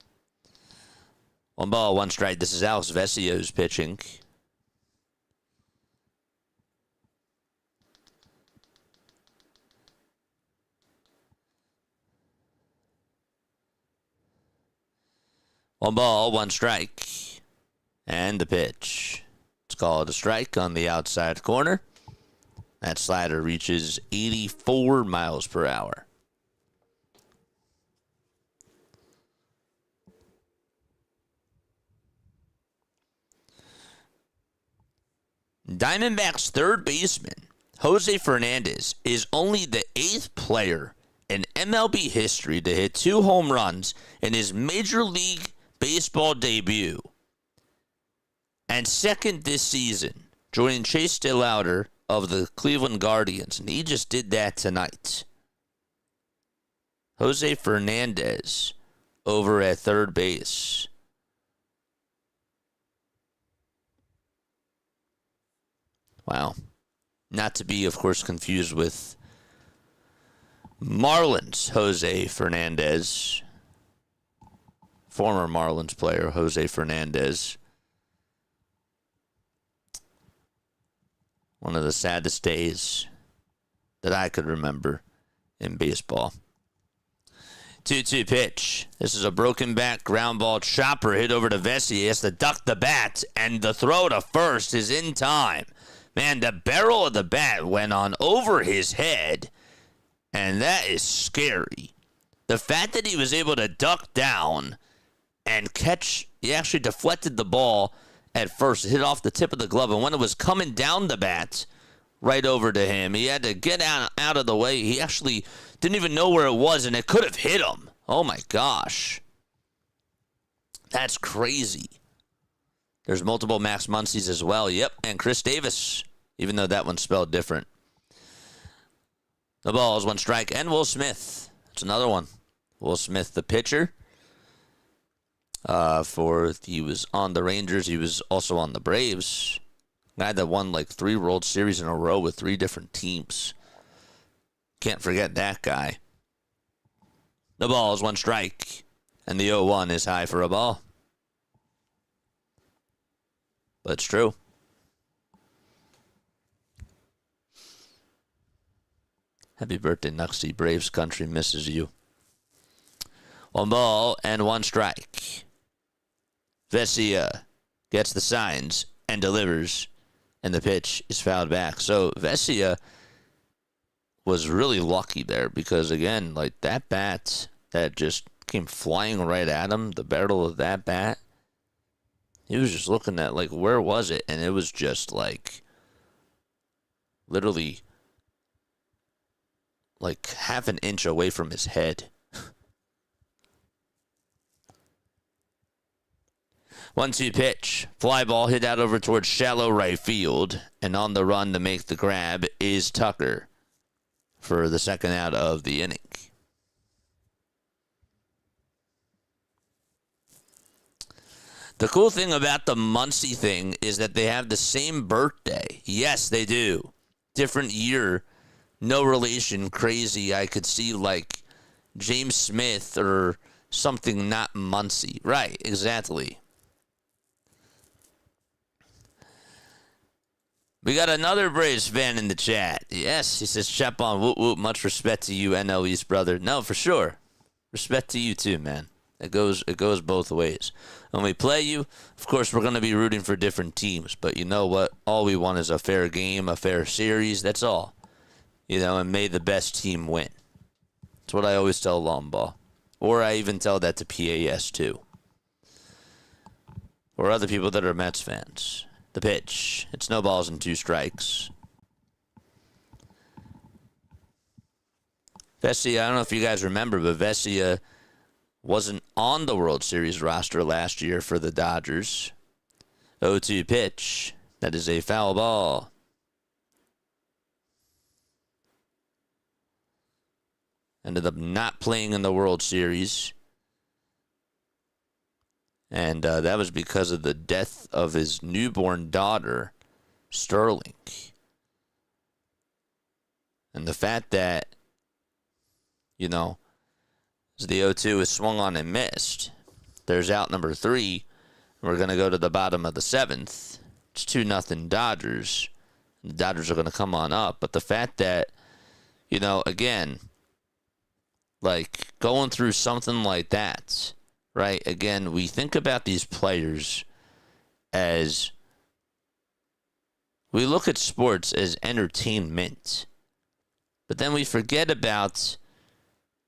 1 ball, 1 strike. This is Alex Vesia who's pitching. One ball, 1 strike. And the pitch. It's called a strike on the outside corner. That slider reaches 84 miles per hour. Diamondbacks' third baseman, Jose Fernandez, is only the 8th player in MLB history to hit 2 home runs in his Major League Baseball debut. And 2nd this season, joining Chase DeLauder of the Cleveland Guardians. And he just did that tonight. Jose Fernandez over at third base. Wow. Not to be, of course, confused with Marlins Jose Fernandez. Former Marlins player Jose Fernandez. One of the saddest days that I could remember in baseball. 2-2 pitch. This is a broken back ground ball chopper hit over to Vesia. He has to duck the bat, and the throw to first is in time. Man, the barrel of the bat went on over his head, and that is scary. The fact that he was able to duck down and catch, he actually deflected the ball at first, hit off the tip of the glove, and when it was coming down the bat right over to him, he had to get out of the way. He actually didn't even know where it was, and it could have hit him. Oh, my gosh. That's crazy. There's multiple Max Muncies as well. Yep, and Chris Davis, even though that one's spelled different. The ball is 1 strike, and Will Smith. That's another one. Will Smith, the pitcher. He was on the Rangers. He was also on the Braves. Guy that won like 3 World Series in a row with 3 different teams. Can't forget that guy. The ball is 1 strike, and the 0-1 is high for a ball. But it's true. Happy birthday, Nuxie. Braves country misses you. 1 ball and 1 strike. Vesia gets the signs and delivers, and the pitch is fouled back. So Vesia was really lucky there because, again, like that bat that just came flying right at him, the barrel of that bat. He was just looking at, like, where was it? And it was just, like, literally, like, half an inch away from his head. 1-2 pitch. Fly ball hit out over towards shallow right field. And on the run to make the grab is Tucker for the second out of the inning. The cool thing about the Muncy thing is that they have the same birthday. Yes, they do. Different year. No relation. Crazy. I could see, like, James Smith or something not Muncy. Right, exactly. We got another Braves fan in the chat. Yes, he says, Chep on, whoop whoop, much respect to you, NL East brother. No, for sure. Respect to you too, man. It goes both ways. When we play you, of course, we're going to be rooting for different teams. But you know what? All we want is a fair game, a fair series. That's all. You know, and may the best team win. That's what I always tell Lomball. Or I even tell that to PAS too. Or other people that are Mets fans. The pitch. It's no balls and 2 strikes. Vesia, I don't know if you guys remember, but Vesia wasn't on the World Series roster last year for the Dodgers. 0-2 pitch. That is a foul ball. Ended up not playing in the World Series. And that was because of the death of his newborn daughter, Sterling. And the fact that, you know, the 0-2 is swung on and missed. There's out number 3. We're going to go to the bottom of the 7th. It's 2-0 Dodgers. The Dodgers are going to come on up. But the fact that, you know, again, like going through something like that, right? Again, we think about these players as, we look at sports as entertainment. But then we forget about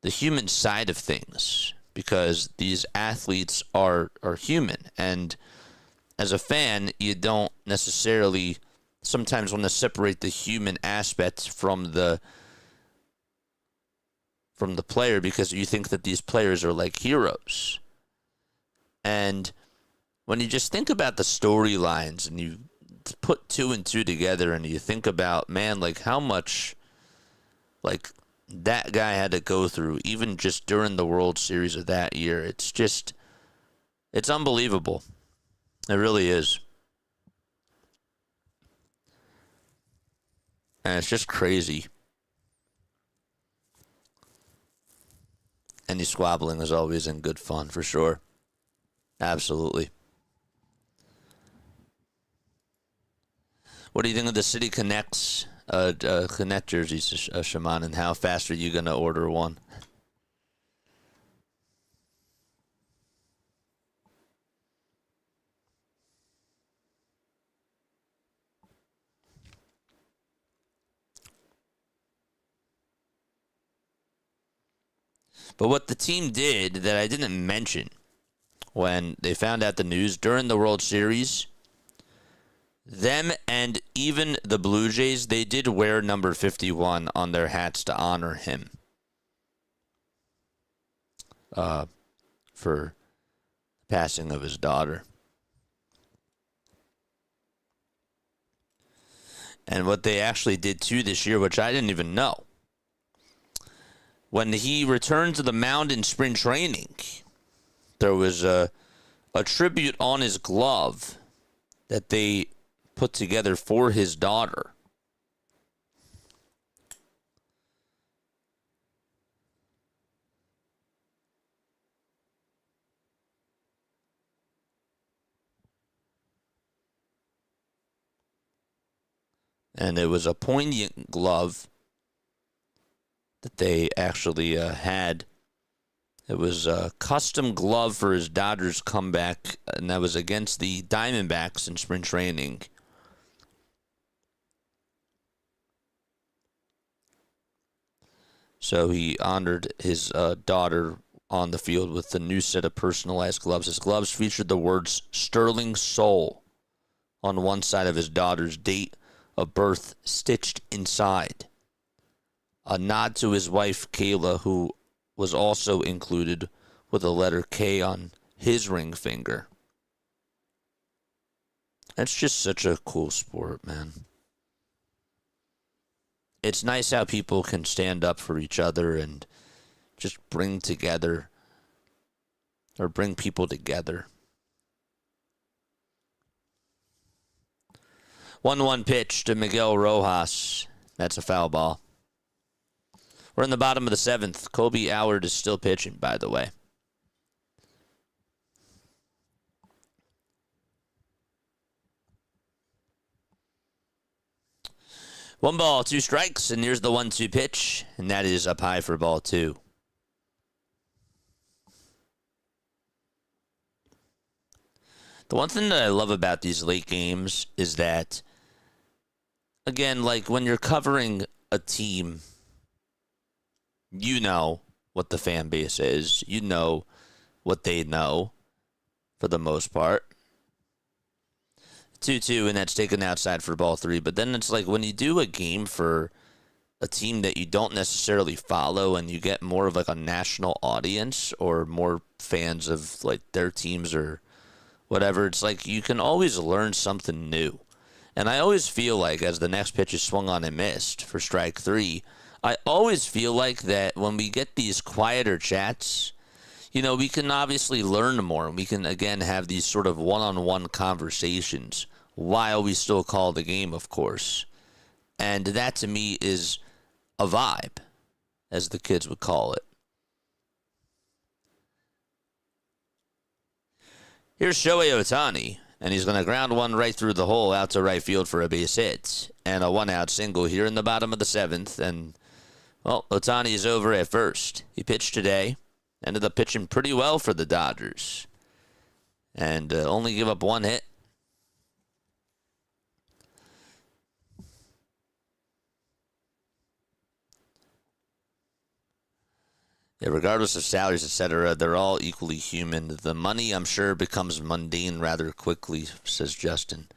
the human side of things, because these athletes are human. And as a fan, you don't necessarily sometimes want to separate the human aspect from the player, because you think that these players are like heroes. And when you just think about the storylines and you put 2 and 2 together and you think about, man, like how much, like, that guy had to go through, even just during the World Series of that year. It's just, it's unbelievable. It really is. And it's just crazy. Any squabbling is always in good fun, for sure. Absolutely. What do you think of the City Connect jerseys, Shaman, and how fast are you going to order one? But what the team did that I didn't mention when they found out the news during the World Series, them and even the Blue Jays, they did wear number 51 on their hats to honor him for the passing of his daughter. And what they actually did too this year, which I didn't even know, when he returned to the mound in spring training, there was a tribute on his glove that they put together for his daughter. And it was a poignant glove that they actually had. It was a custom glove for his daughter's comeback, and that was against the Diamondbacks in spring training. So he honored his daughter on the field with the new set of personalized gloves. His gloves featured the words Sterling Soul on one side of his daughter's date of birth stitched inside. A nod to his wife, Kayla, who was also included with a letter K on his ring finger. It's just such a cool sport, man. It's nice how people can stand up for each other and just bring together or bring people together. 1-1 pitch to Miguel Rojas. That's a foul ball. We're in the bottom of the 7th. Colby Allard is still pitching, by the way. One ball, 2 strikes, and here's the 1-2 pitch, and that is up high for ball 2. The one thing that I love about these late games is that, again, like when you're covering a team, you know what the fan base is. You know what they know for the most part. 2-2, and that's taken outside for ball 3. But then it's like when you do a game for a team that you don't necessarily follow and you get more of like a national audience or more fans of like their teams or whatever, it's like you can always learn something new. And I always feel like as the next pitch is swung on and missed for strike 3, I always feel like that when we get these quieter chats, you know, we can obviously learn more. We can, again, have these sort of one-on-one conversations while we still call the game, of course. And that, to me, is a vibe, as the kids would call it. Here's Shohei Ohtani, and he's going to ground one right through the hole out to right field for a base hit. And a one-out single here in the bottom of the 7th. And, well, Ohtani is over at first. He pitched today. Ended up pitching pretty well for the Dodgers. And only give up 1 hit. Yeah, regardless of salaries, etc., they're all equally human. The money, I'm sure, becomes mundane rather quickly, says Justin.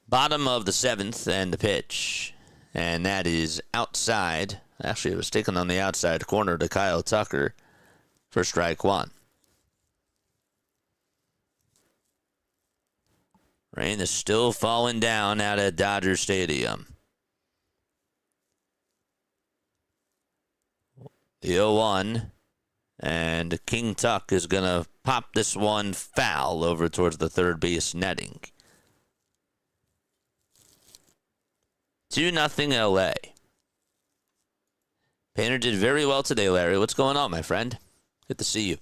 Bottom of the 7th and the pitch. And that is outside. Actually, it was taken on the outside corner to Kyle Tucker for strike 1. Rain is still falling down out at Dodger Stadium. The 0-1, and King Tuck is going to pop this one foul over towards the third base netting. 2-0 LA. Painter did very well today, Larry. What's going on, my friend? Good to see you.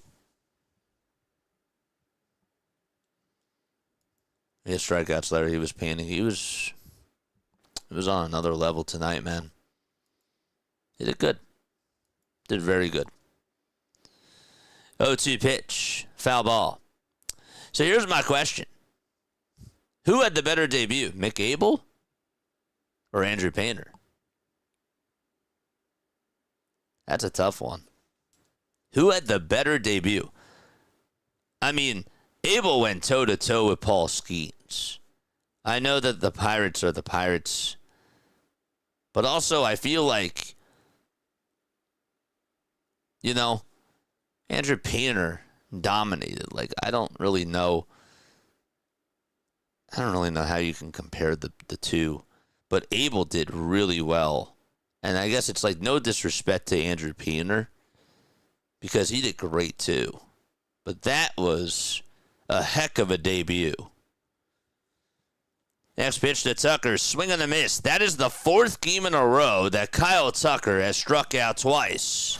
Yeah, strikeouts, Larry. He was painting. He was on another level tonight, man. He did good. Did very good. 0-2 pitch. Foul ball. So here's my question. Who had the better debut, Mick Abel or Andrew Painter? That's a tough one. Who had the better debut? I mean, Abel went toe-to-toe with Paul Skeens. I know that the Pirates are the Pirates. But also, I feel like, you know, Andrew Painter dominated. Like, I don't really know how you can compare the two. But Abel did really well. And I guess it's like no disrespect to Andrew Painter, because he did great too. But that was a heck of a debut. Next pitch to Tucker, swing and a miss. That is the 4th game in a row that Kyle Tucker has struck out twice.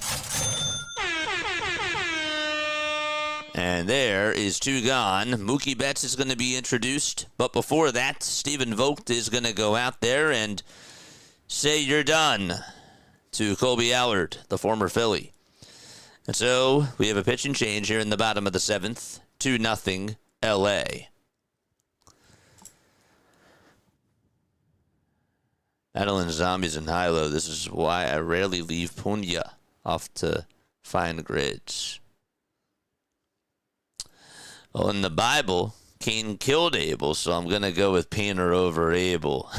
And there is 2 gone. Mookie Betts is going to be introduced. But before that, Stephen Vogt is going to go out there and say you're done to Colby Allard, the former Philly. And so we have a pitch and change here in the bottom of the 7th. 2-0 L.A. Battling zombies in high-low. This is why I rarely leave Punya off to find grids. Well, in the Bible, Cain killed Abel, so I'm going to go with Painter over Abel.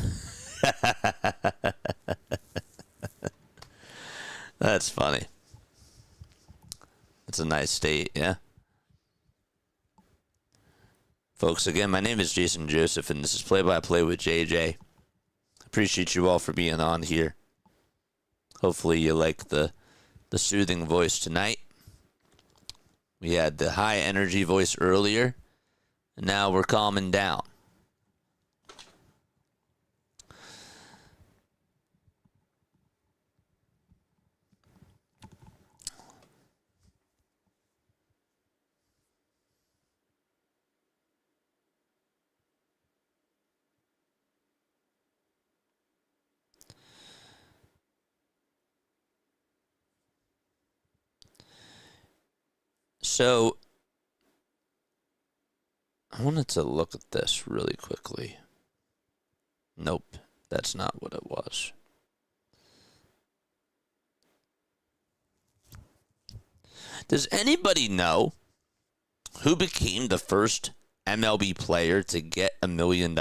That's funny. It's a nice state, yeah? Folks, again, my name is Jason Joseph, and this is Play-by-Play with JJ. Appreciate you all for being on here. Hopefully you like the soothing voice tonight. We had the high energy voice earlier, and now we're calming down. So, I wanted to look at this really quickly. Nope, that's not what it was. Does anybody know who became the first MLB player to get $1 million?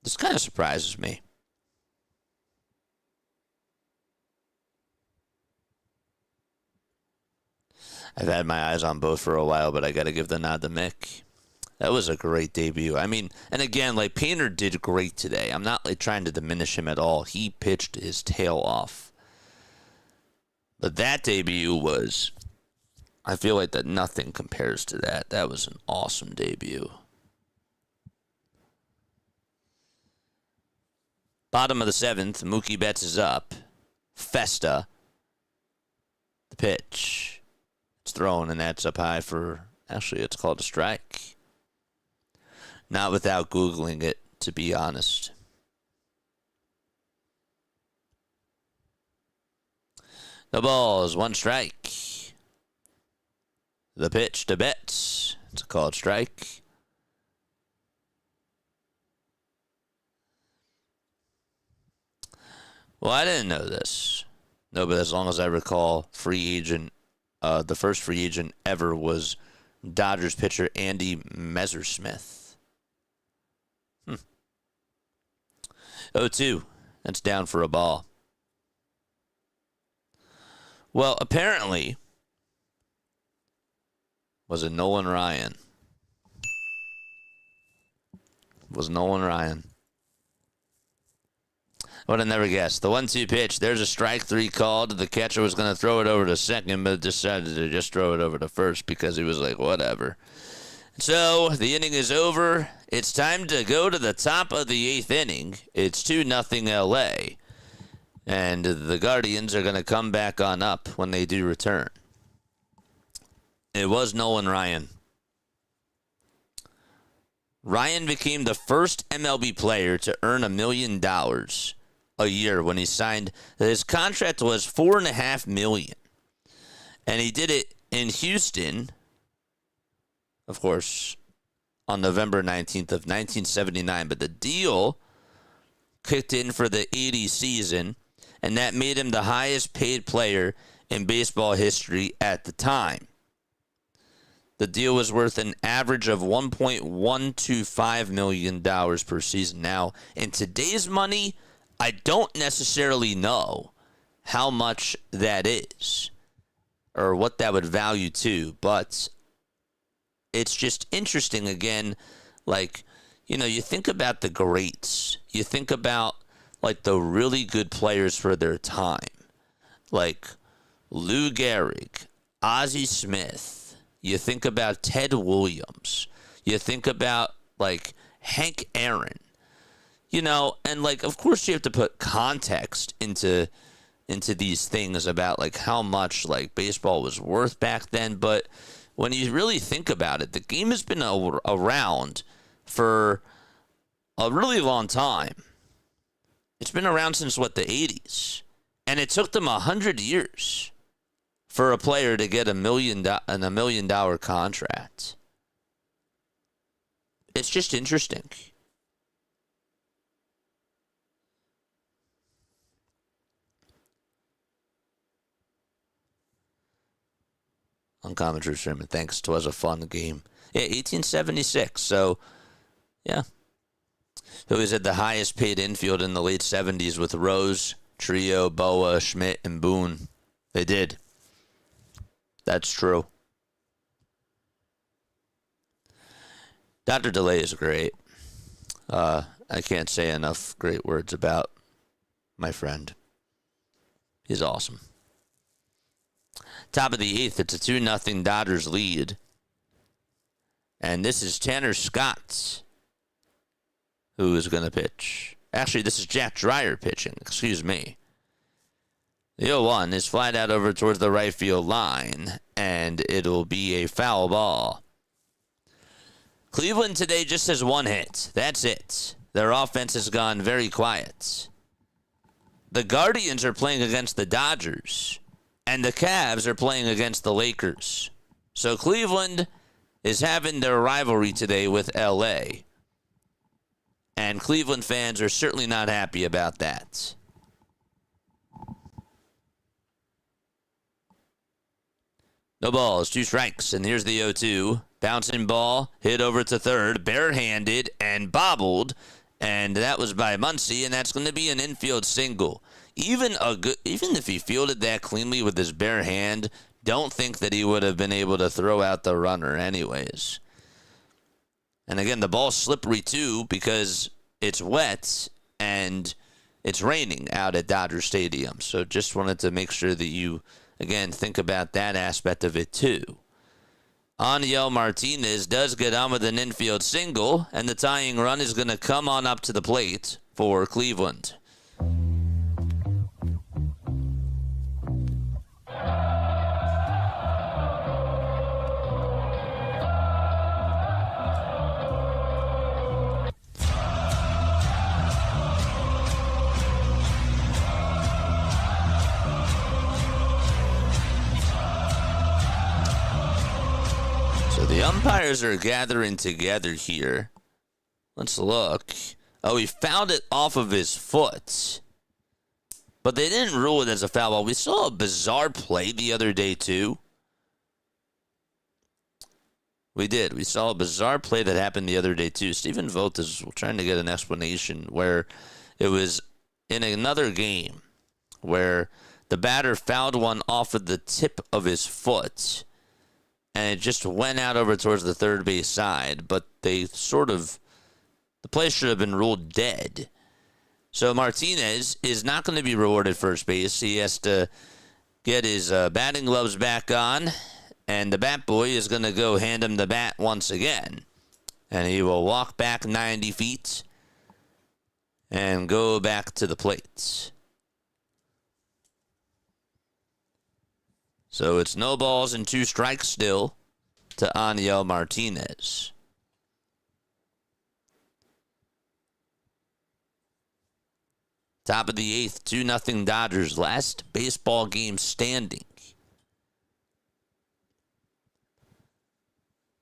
This kind of surprises me. I've had my eyes on both for a while, but I got to give the nod to Mick. That was a great debut. I mean, and again, like, Painter did great today. I'm not like trying to diminish him at all. He pitched his tail off. But that debut was, I feel like that nothing compares to that. That was an awesome debut. Bottom of the 7th, Mookie Betts is up. Festa, the pitch. It's thrown, and that's up high for, actually, it's called a strike. Not without Googling it, to be honest. The ball is 1 strike. The pitch to Betts. It's a called strike. Well, I didn't know this. No, but as long as I recall, free agent, the first free agent ever was Dodgers pitcher Andy Messersmith. 0-2. That's down for a ball. Well, apparently, was it Nolan Ryan? Was Nolan Ryan? I would have never guessed. The 1-2 pitch. There's a strike 3 called. The catcher was going to throw it over to second, but decided to just throw it over to first because he was like, whatever. So the inning is over. It's time to go to the top of the 8th inning. It's 2-0 LA. And the Guardians are going to come back on up when they do return. It was Nolan Ryan. Ryan became the first MLB player to earn $1 million a year when he signed. His contract was $4.5 million. And he did it in Houston, of course, on November 19th of 1979. But the deal kicked in for the 80 season, and that made him the highest paid player in baseball history at the time. The deal was worth an average of $1.125 million per season. Now, in today's money, I don't necessarily know how much that is or what that would value to, but it's just interesting again. Like, you know, you think about the greats. You think about, like, the really good players for their time. Like Lou Gehrig, Ozzie Smith. You think about Ted Williams. You think about, like, Hank Aaron. You know, and, like, of course you have to put context into these things about, like, how much, like, baseball was worth back then. But when you really think about it, the game has been around for a really long time. It's been around since, what, the 80s. And it took them 100 years for a player to get $1 million contract. It's just interesting. Uncommon True Sherman. Thanks. It was a fun game. Yeah, 1876. So, yeah. Who was at the highest paid infield in the late 70s with Rose, Trio, Boa, Schmidt, and Boone. They did. That's true. Dr. DeLay is great. I can't say enough great words about my friend. He's awesome. Top of the 8th, it's a 2-0 Dodgers lead. And this is Tanner Scott, who is going to pitch. Actually, this is Jack Dreyer pitching. Excuse me. The 0-1 is flied out over towards the right field line, and it'll be a foul ball. Cleveland today just has 1 hit. That's it. Their offense has gone very quiet. The Guardians are playing against the Dodgers, and the Cavs are playing against the Lakers. So Cleveland is having their rivalry today with L.A., and Cleveland fans are certainly not happy about that. No balls, 2 strikes, and here's the 0-2. Bouncing ball, hit over to third, barehanded, and bobbled, and that was by Muncy, and that's going to be an infield single. Even if he fielded that cleanly with his bare hand, don't think that he would have been able to throw out the runner anyways. And again, the ball's slippery too because it's wet and it's raining out at Dodger Stadium. So just wanted to make sure that you, again, think about that aspect of it too. Aniel Martinez does get on with an infield single, and the tying run is going to come on up to the plate for Cleveland. The umpires are gathering together here. Let's look. Oh, he fouled it off of his foot. But they didn't rule it as a foul ball. We saw a bizarre play the other day, too. We did. We saw a bizarre play that happened the other day, too. Stephen Vogt is trying to get an explanation where it was in another game where the batter fouled one off of the tip of his foot. And it just went out over towards the third base side, but the play should have been ruled dead. So Martinez is not going to be rewarded first base. He has to get his batting gloves back on, and the bat boy is going to go hand him the bat once again. And he will walk back 90 feet and go back to the plate. So it's no balls and 2 strikes still to Aniel Martinez. Top of the 8th, 2-0 Dodgers. Last baseball game standing.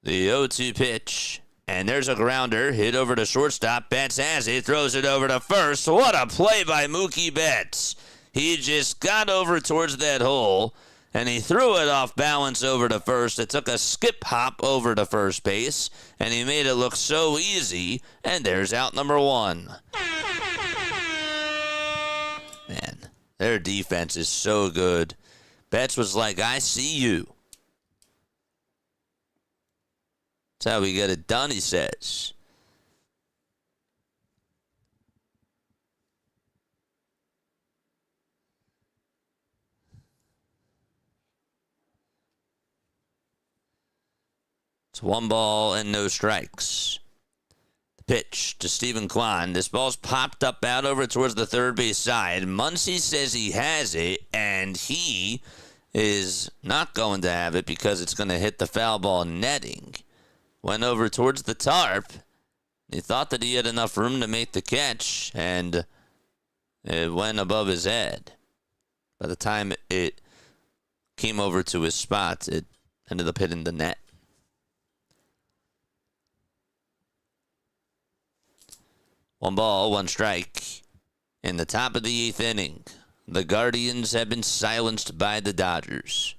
The 0-2 pitch. And there's a grounder. Hit over to shortstop. Betts has it. Throws it over to first. What a play by Mookie Betts. He just got over towards that hole. And he threw it off balance over to first. It took a skip hop over to first base. And he made it look so easy. And there's out number 1. Man, their defense is so good. Betts was like, I see you. That's how we get it done, he says. It's 1 ball and no strikes. The pitch to Stephen Kwan. This ball's popped up out over towards the third base side. Muncy says he has it, and he is not going to have it because it's going to hit the foul ball netting. Went over towards the tarp. He thought that he had enough room to make the catch, and it went above his head. By the time it came over to his spot, it ended up hitting the net. One ball, 1 strike. In the top of the 8th inning, the Guardians have been silenced by the Dodgers.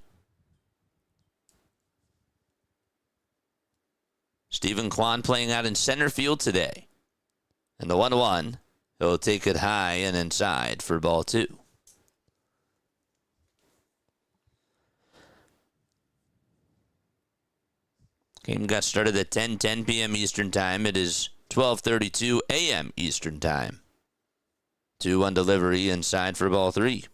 Stephen Kwan playing out in center field today. And the 1-1, he'll take it high and inside for ball 2. Game got started at 10 p.m. Eastern Time. It is 12:32 a.m. Eastern Time. 2-1 delivery inside for ball 3.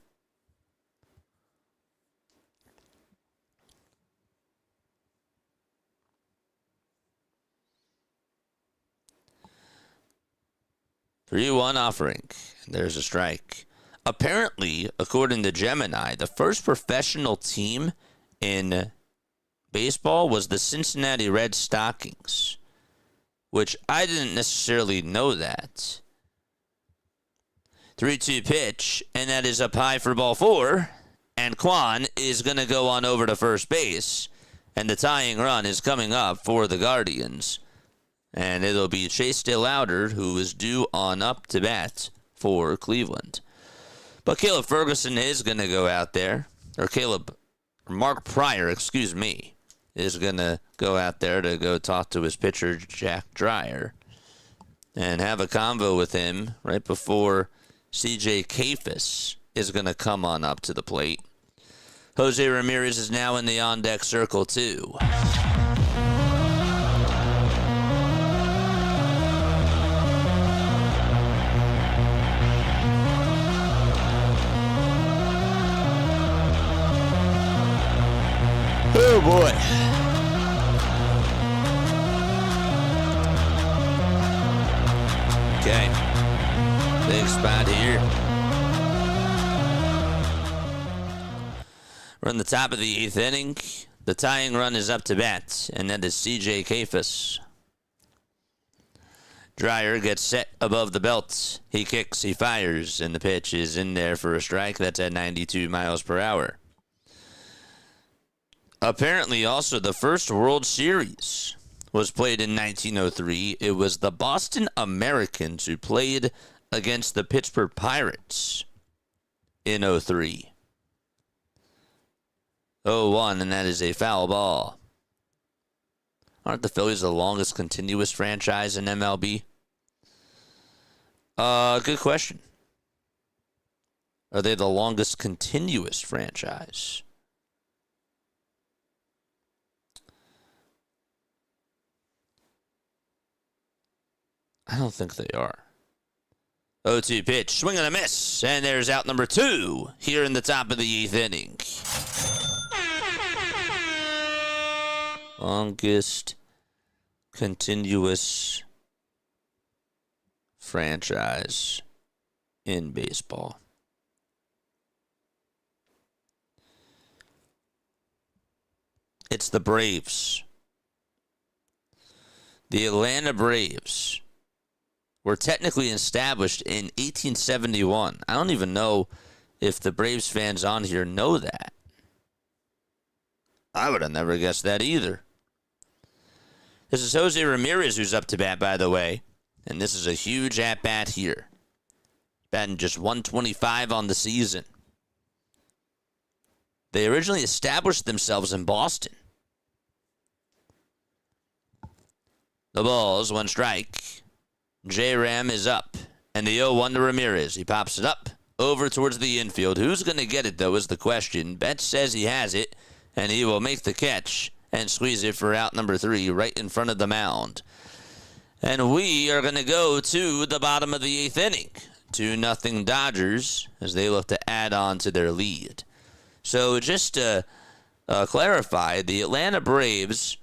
Three-one offering. There's a strike. Apparently, according to Gemini, the first professional team in baseball was the Cincinnati Red Stockings, which I didn't necessarily know that. 3-2 pitch, and that is up high for ball 4, and Kwan is going to go on over to first base, and the tying run is coming up for the Guardians, and it'll be Chase DeLauder, who is due on up to bat for Cleveland. But Caleb Ferguson is going to go out there, or Mark Pryor, is going to go out there to go talk to his pitcher, Jack Dreyer, and have a convo with him right before C.J. Kafis is going to come on up to the plate. Jose Ramirez is now in the on-deck circle, too. Oh, boy. Okay. Big spot here. We're in the top of the 8th inning. The tying run is up to bat, and that is C.J. Kafis. Dreyer gets set above the belt. He kicks, he fires, and the pitch is in there for a strike. That's at 92 miles per hour. Apparently, also, the first World Series was played in 1903. It was the Boston Americans who played against the Pittsburgh Pirates in 03. 0-1, and that is a foul ball. Aren't the Phillies the longest continuous franchise in MLB? Good question. Are they the longest continuous franchise? I don't think they are. 0-2 pitch, swing and a miss, and there's out number 2 here in the top of the 8th inning. Longest continuous franchise in baseball. It's the Braves. The Atlanta Braves were technically established in 1871. I don't even know if the Braves fans on here know that. I would have never guessed that either. This is Jose Ramirez who's up to bat, by the way. And this is a huge at-bat here. Batting just 125 on the season. They originally established themselves in Boston. The ball's 1 strike. J-Ram is up. And the 0-1 to Ramirez. He pops it up over towards the infield. Who's going to get it, though, is the question. Betts says he has it. And he will make the catch and squeeze it for out number 3 right in front of the mound. And we are going to go to the bottom of the 8th inning. 2-0 Dodgers as they look to add on to their lead. So just to clarify, the Atlanta Braves,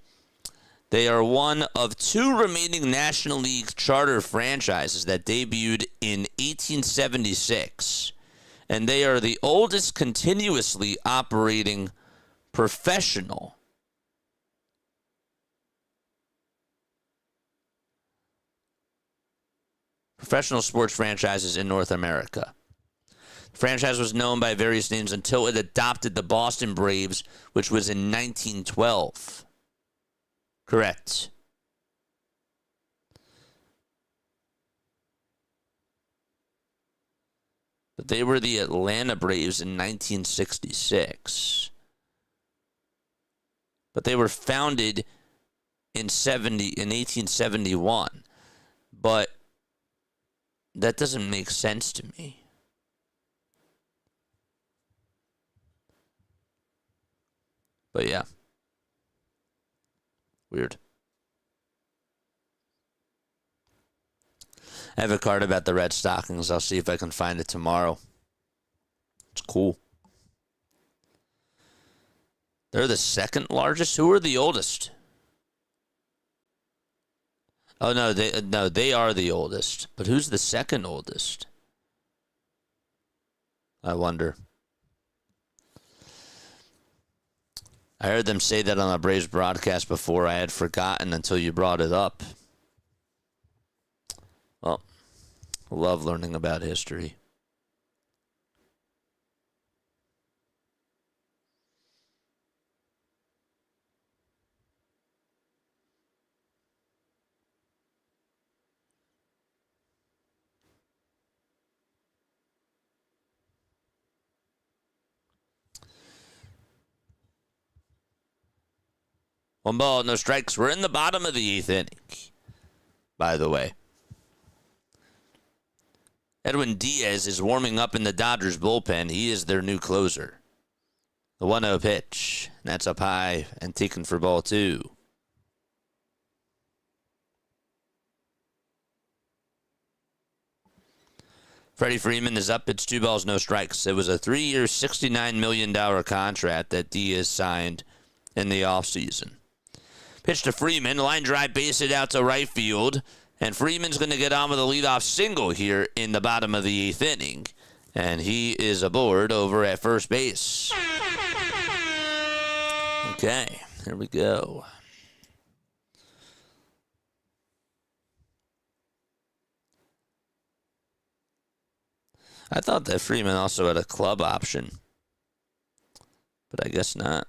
they are one of 2 remaining National League charter franchises that debuted in 1876. And they are the oldest continuously operating professional sports franchises in North America. The franchise was known by various names until it adopted the Boston Braves, which was in 1912. Correct. But they were the Atlanta Braves in 1966. But they were founded in 1871, but that doesn't make sense to me. But yeah, weird. I have a card about the Red Stockings. I'll see if I can find it tomorrow. It's cool. They're the second largest. Who are the oldest? Oh no, they are the oldest. But who's the second oldest? I wonder. I heard them say that on a Braves broadcast before. I had forgotten until you brought it up. Well, I love learning about history. One ball, no strikes. We're in the bottom of the 8th inning, by the way. Edwin Diaz is warming up in the Dodgers bullpen. He is their new closer. The 1-0 pitch. And that's up high and taken for ball 2. Freddie Freeman is up. It's 2 balls, no strikes. It was a 3-year, $69 million contract that Diaz signed in the offseason. Pitch to Freeman. Line drive, base it out to right field. And Freeman's going to get on with a leadoff single here in the bottom of the 8th inning. And he is aboard over at first base. Okay, here we go. I thought that Freeman also had a club option, but I guess not.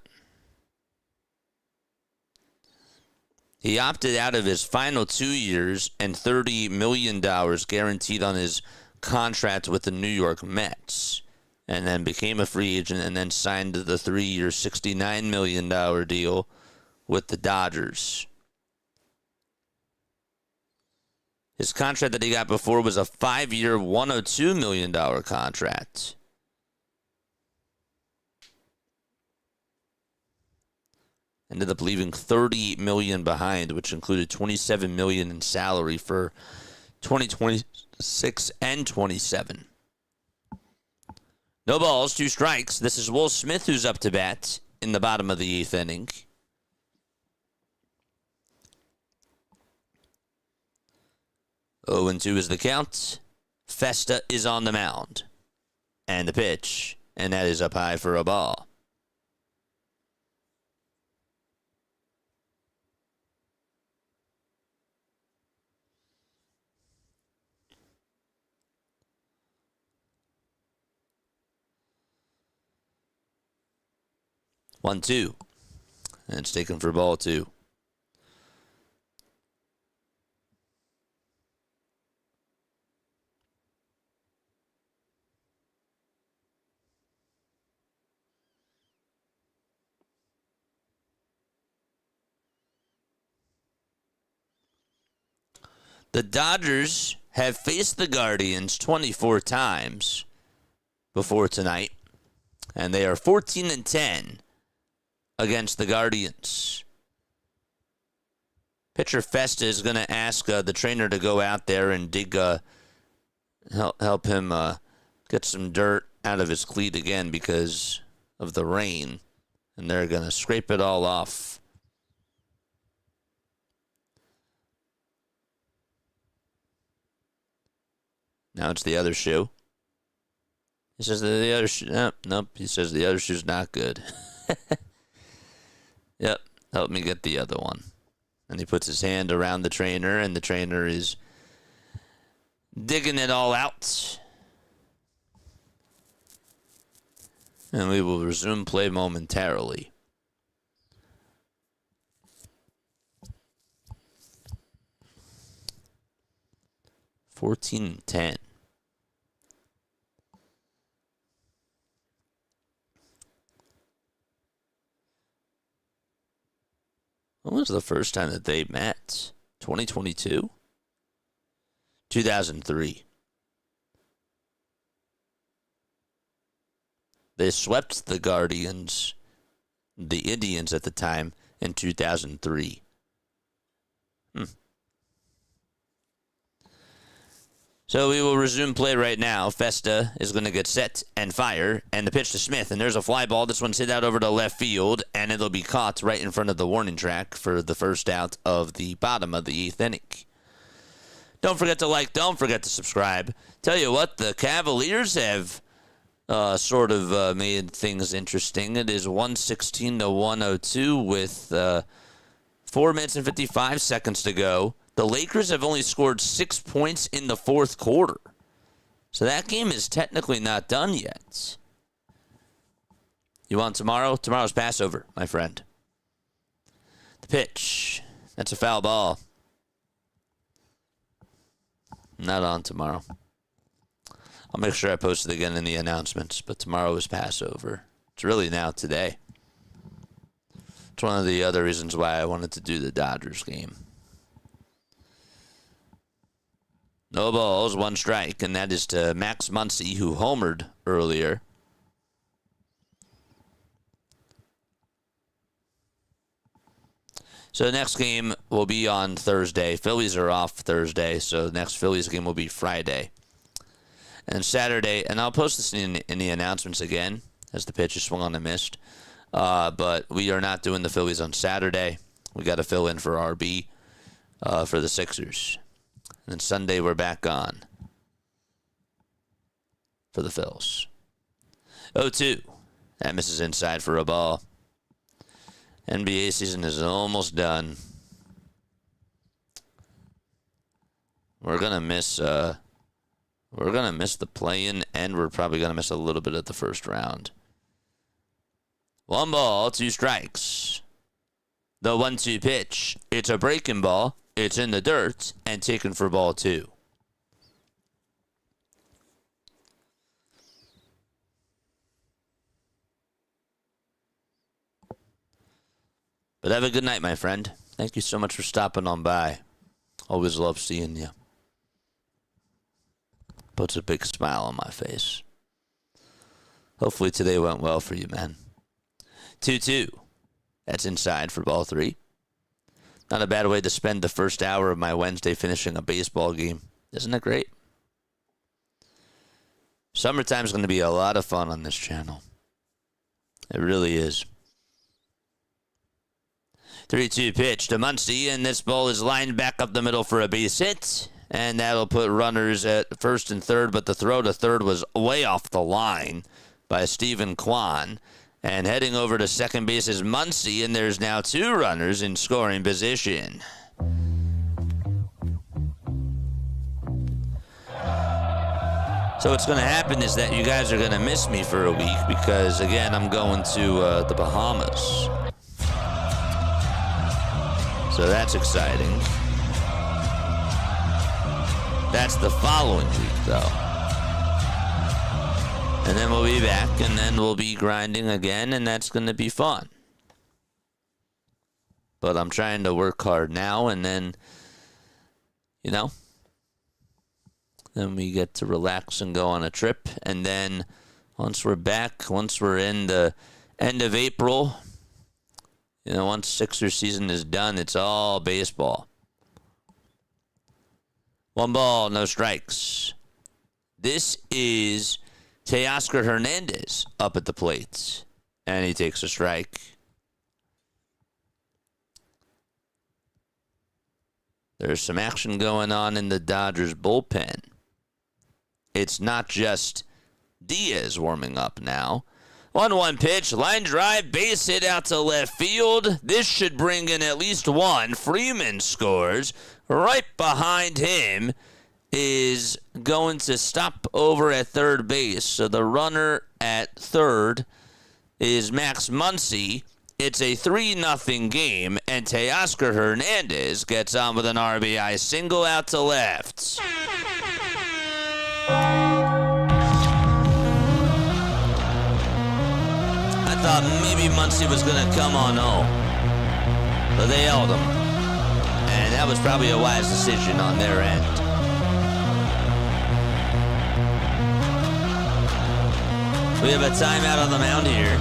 He opted out of his final 2 years and $30 million guaranteed on his contract with the New York Mets, and then became a free agent and then signed the 3-year, $69 million deal with the Dodgers. His contract that he got before was a 5-year, $102 million contract. Ended up leaving $30 million behind, which included $27 million in salary for 2026 and 27. No balls, 2 strikes. This is Will Smith who's up to bat in the bottom of the 8th inning. Oh, and 2 is the count. Festa is on the mound. And the pitch. And that is up high for a ball. One, 2. And it's taken for ball 2. The Dodgers have faced the Guardians 24 times before tonight, and they are 14-10 against the Guardians. Pitcher Festa is going to ask the trainer to go out there and help him get some dirt out of his cleat again because of the rain, and they're going to scrape it all off. Now it's the other shoe. He says that the other shoe. Nope. He says the other shoe's not good. Yep. Help me get the other one. And he puts his hand around the trainer, and the trainer is digging it all out. And we will resume play momentarily. $14-10. When was the first time that they met? 2022? 2003. They swept the Indians at the time in 2003. So we will resume play right now. Festa is going to get set and fire, and the pitch to Smith, and there's a fly ball. This one's hit out over to left field, and it'll be caught right in front of the warning track for the first out of the bottom of the 8th inning. Don't forget to like, don't forget to subscribe. Tell you what, the Cavaliers have sort of made things interesting. It is 116 to 102 with 4 minutes and 55 seconds to go. The Lakers have only scored 6 points in the fourth quarter. So that game is technically not done yet. You want tomorrow? Tomorrow's Passover, my friend. The pitch. That's a foul ball. Not on tomorrow. I'll make sure I post it again in the announcements, but tomorrow is Passover. It's really now today. It's one of the other reasons why I wanted to do the Dodgers game. No balls, 1 strike, and that is to Max Muncy, who homered earlier. So the next game will be on Thursday. Phillies are off Thursday, so the next Phillies game will be Friday. And Saturday, and I'll post this in the announcements again, as the pitch is swung on and missed. But we are not doing the Phillies on Saturday. We got to fill in for RB for the Sixers. And then Sunday, we're back on for the Phils. 0-2. That misses inside for a ball. NBA season is almost done. We're gonna miss the play-in, and we're probably gonna miss a little bit of the first round. 1 ball, 2 strikes. The 1-2 pitch. It's a breaking ball. It's in the dirt and taken for ball 2. But have a good night, my friend. Thank you so much for stopping on by. Always love seeing you. Puts a big smile on my face. Hopefully today went well for you, man. 2-2. That's inside for ball 3. Not a bad way to spend the first hour of my Wednesday finishing a baseball game. Isn't it great? Summertime's going to be a lot of fun on this channel. It really is. 3-2 pitch to Muncy, and this ball is lined back up the middle for a base hit. And that'll put runners at first and third, but the throw to third was way off the line by Stephen Kwan. And heading over to second base is Muncy, and there's now 2 runners in scoring position. So what's going to happen is that you guys are going to miss me for a week because, again, I'm going to the Bahamas. So that's exciting. That's the following week, though. And then we'll be back, and then we'll be grinding again, and that's going to be fun. But I'm trying to work hard now, and then, then we get to relax and go on a trip. And then once we're back, once we're in the end of April, once Sixers season is done, it's all baseball. 1 ball, no strikes. This is Teoscar Hernandez up at the plate, and he takes a strike. There's some action going on in the Dodgers bullpen. It's not just Diaz warming up now. 1-1 pitch, line drive, base hit out to left field. This should bring in at least 1. Freeman scores. Right behind him is going to stop over at third base. So the runner at third is Max Muncy. It's a 3-0 game, and Teoscar Hernandez gets on with an RBI single out to left. I thought maybe Muncy was going to come on home. but they held him. And that was probably a wise decision on their end. We have a timeout on the mound here.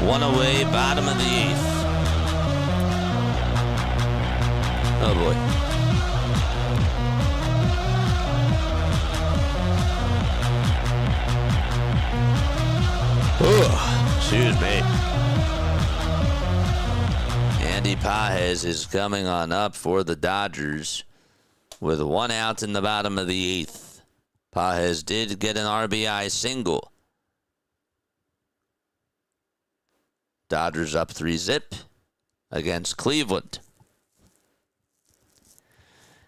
One away, bottom of the 8th. Oh boy. Excuse me. Andy Pages is coming on up for the Dodgers with 1 out in the bottom of the 8th. Pages did get an RBI single. Dodgers up 3-zip against Cleveland.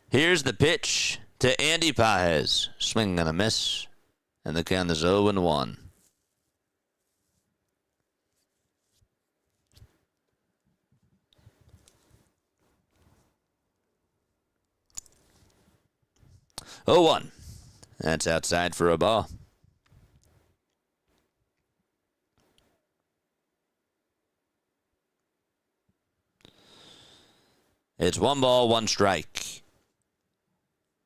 Here's the pitch to Andy Pages. Swing and a miss. And the count is 0-1. Oh, 1. That's outside for a ball. It's 1 ball, 1 strike.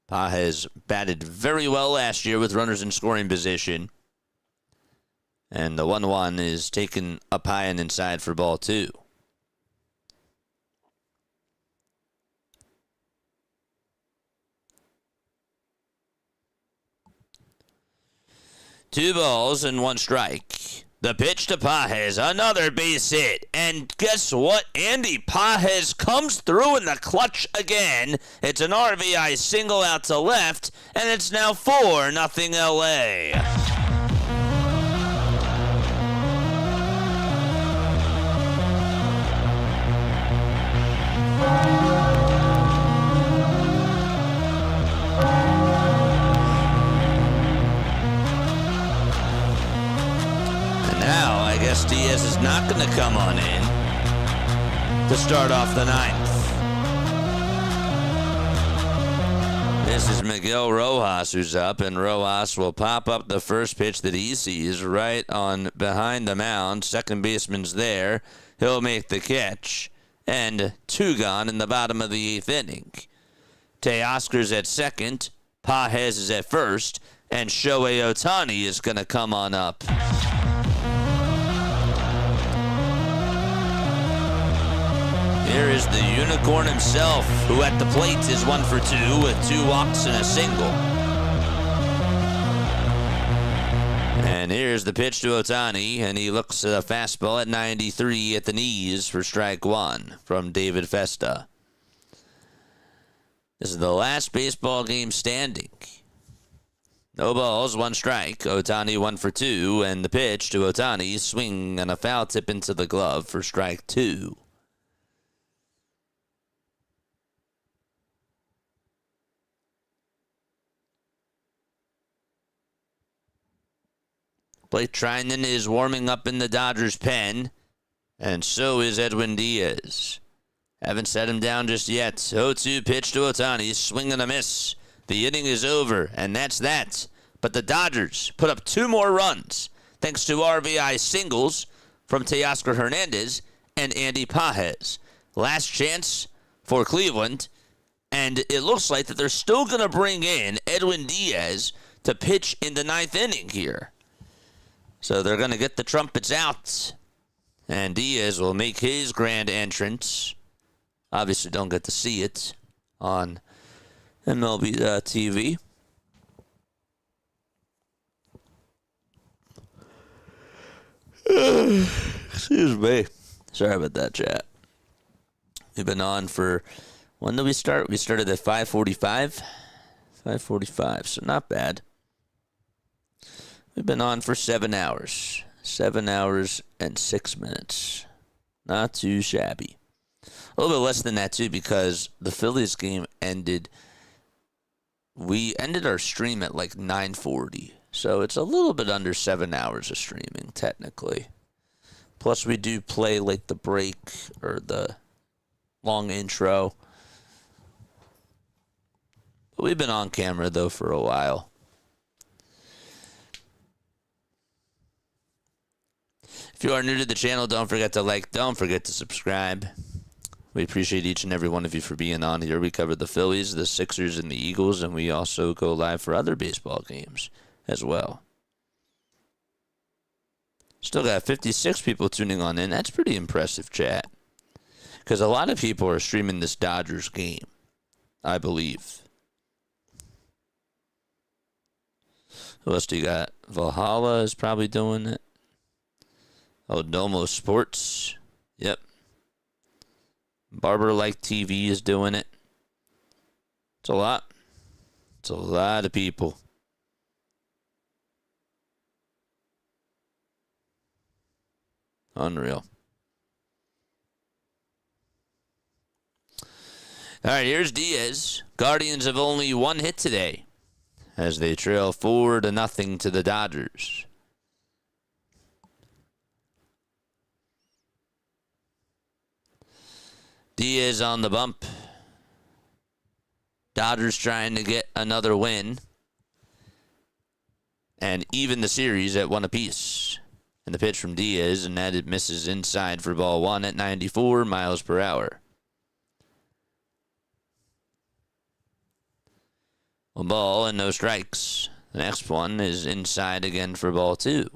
Pages batted very well last year with runners in scoring position. And the 1-1 is taken up high and inside for ball 2. Two balls and 1 strike. The pitch to Pages, another base hit. And guess what? Andy Pages comes through in the clutch again. It's an RBI single out to left, and it's now 4-0 LA. Now, I guess Diaz is not going to come on in to start off the 9th. This is Miguel Rojas who's up, and Rojas will pop up the first pitch that he sees right on behind the mound. Second baseman's there. He'll make the catch. And 2 gone in the bottom of the 8th inning. Teoscar's at second. Pages is at first. And Shohei Ohtani is going to come on up. Here is the unicorn himself, who at the plate is 1 for 2 with 2 walks and a single. And here's the pitch to Ohtani, and he looks at a fastball at 93 at the knees for strike 1 from David Festa. This is the last baseball game standing. No balls, 1 strike. Ohtani 1 for 2, and the pitch to Ohtani, swing and a foul tip into the glove for strike 2. Blake Trinan is warming up in the Dodgers pen, and so is Edwin Diaz. Haven't set him down just yet. 0-2 pitch to Ohtani, swing and a miss. The inning is over, and that's that. But the Dodgers put up 2 more runs, thanks to RBI singles from Teoscar Hernandez and Andy Pages. Last chance for Cleveland, and it looks like that they're still going to bring in Edwin Diaz to pitch in the 9th inning here. So they're going to get the trumpets out, and Diaz will make his grand entrance. Obviously don't get to see it on MLB TV. Excuse me. Sorry about that, chat. We've been on for, when did we start? We started at 5:45. 5:45, so not bad. We've been on for 7 hours. 7 hours and 6 minutes. Not too shabby. A little bit less than that, too, because the Phillies game ended. We ended our stream at like 9:40. So it's a little bit under 7 hours of streaming, technically. Plus, we do play like the break or the long intro. But we've been on camera, though, for a while. If If you are new to the channel, don't forget to like, don't forget to subscribe. We appreciate each and every one of you for being on here. We cover the Phillies, the Sixers, and the Eagles, and we also go live for other baseball games as well. Still got 56 people tuning on in. That's pretty impressive, chat. Because a lot of people are streaming this Dodgers game, I believe. Who else do you got? Valhalla is probably doing it. Oh, Domo Sports. Yep. Barber Like TV is doing it. It's a lot. It's a lot of people. Unreal. All right, here's Diaz. Guardians have only one hit today as they trail 4-0 to the Dodgers. Diaz on the bump. Dodgers trying to get another win and even the series at 1 apiece. And the pitch from Diaz, and that it misses inside for ball 1 at 94 miles per hour. 1 ball and no strikes. The next one is inside again for ball 2.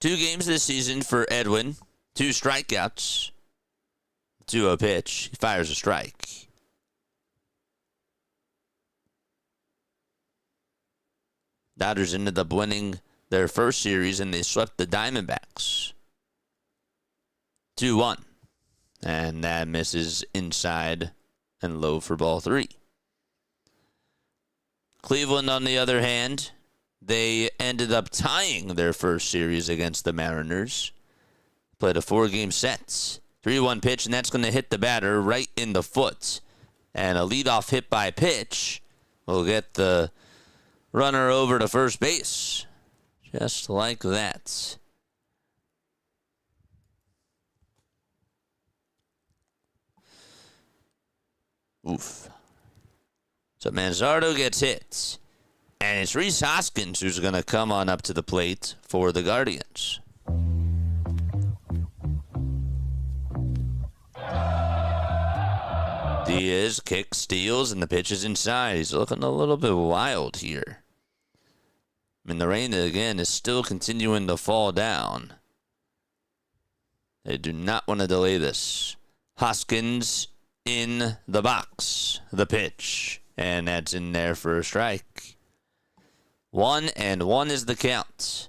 Two games this season for Edwin. 2 strikeouts. 2-0 pitch. He fires a strike. Dodgers ended up winning their first series, and they swept the Diamondbacks. 2-1. And that misses inside and low for ball 3. Cleveland, on the other hand, they ended up tying their first series against the Mariners. Played a 4-game set. 3-1 pitch, and that's going to hit the batter right in the foot. And a leadoff hit by pitch will get the runner over to first base. Just like that. Oof. So Manzardo gets hit. And it's Rhys Hoskins who's going to come on up to the plate for the Guardians. Diaz kicks, steals, and the pitch is inside. He's looking a little bit wild here. I mean, the rain, again, is still continuing to fall down. They do not want to delay this. Hoskins in the box. The pitch. And that's in there for a strike. 1-1 is the count.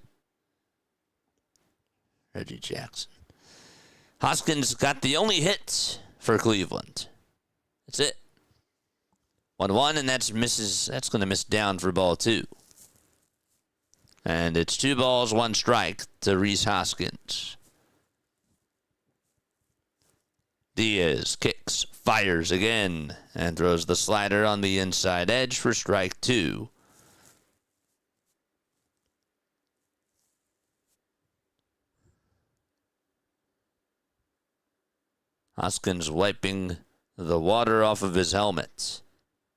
Reggie Jackson. Hoskins got the only hit for Cleveland. That's it. 1-1, and that's going to miss down for ball 2. And it's 2 balls, 1 strike to Rhys Hoskins. Diaz kicks, fires again, and throws the slider on the inside edge for strike 2. Hoskins wiping the water off of his helmet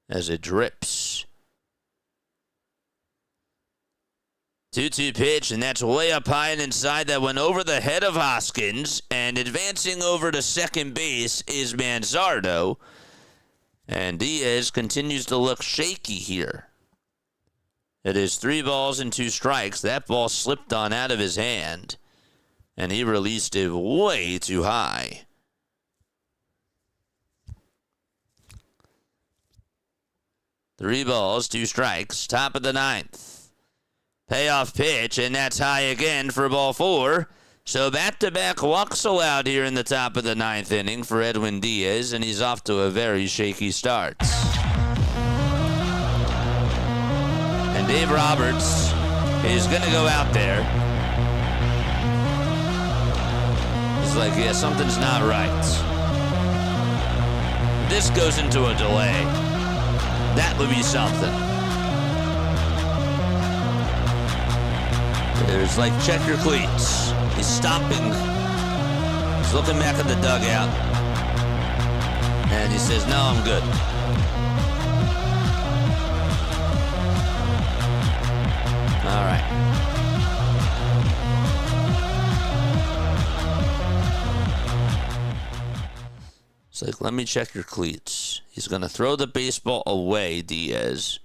as it drips. 2-2 pitch, and that's way up high and inside. That went over the head of Hoskins, and advancing over to second base is Manzardo. And Diaz continues to look shaky here. It is 3 balls and 2 strikes. That ball slipped on out of his hand, and he released it way too high. Three balls, 2 strikes, top of the 9th. Payoff pitch, and that's high again for ball 4. So back-to-back walks allowed here in the top of the 9th inning for Edwin Diaz, and he's off to a very shaky start. And Dave Roberts is going to go out there. He's like, yeah, something's not right. This goes into a delay. That would be something. There's like, check your cleats. He's stopping. He's looking back at the dugout. And he says, no, I'm good. All right. It's like, let me check your cleats. He's going to throw the baseball away, Diaz.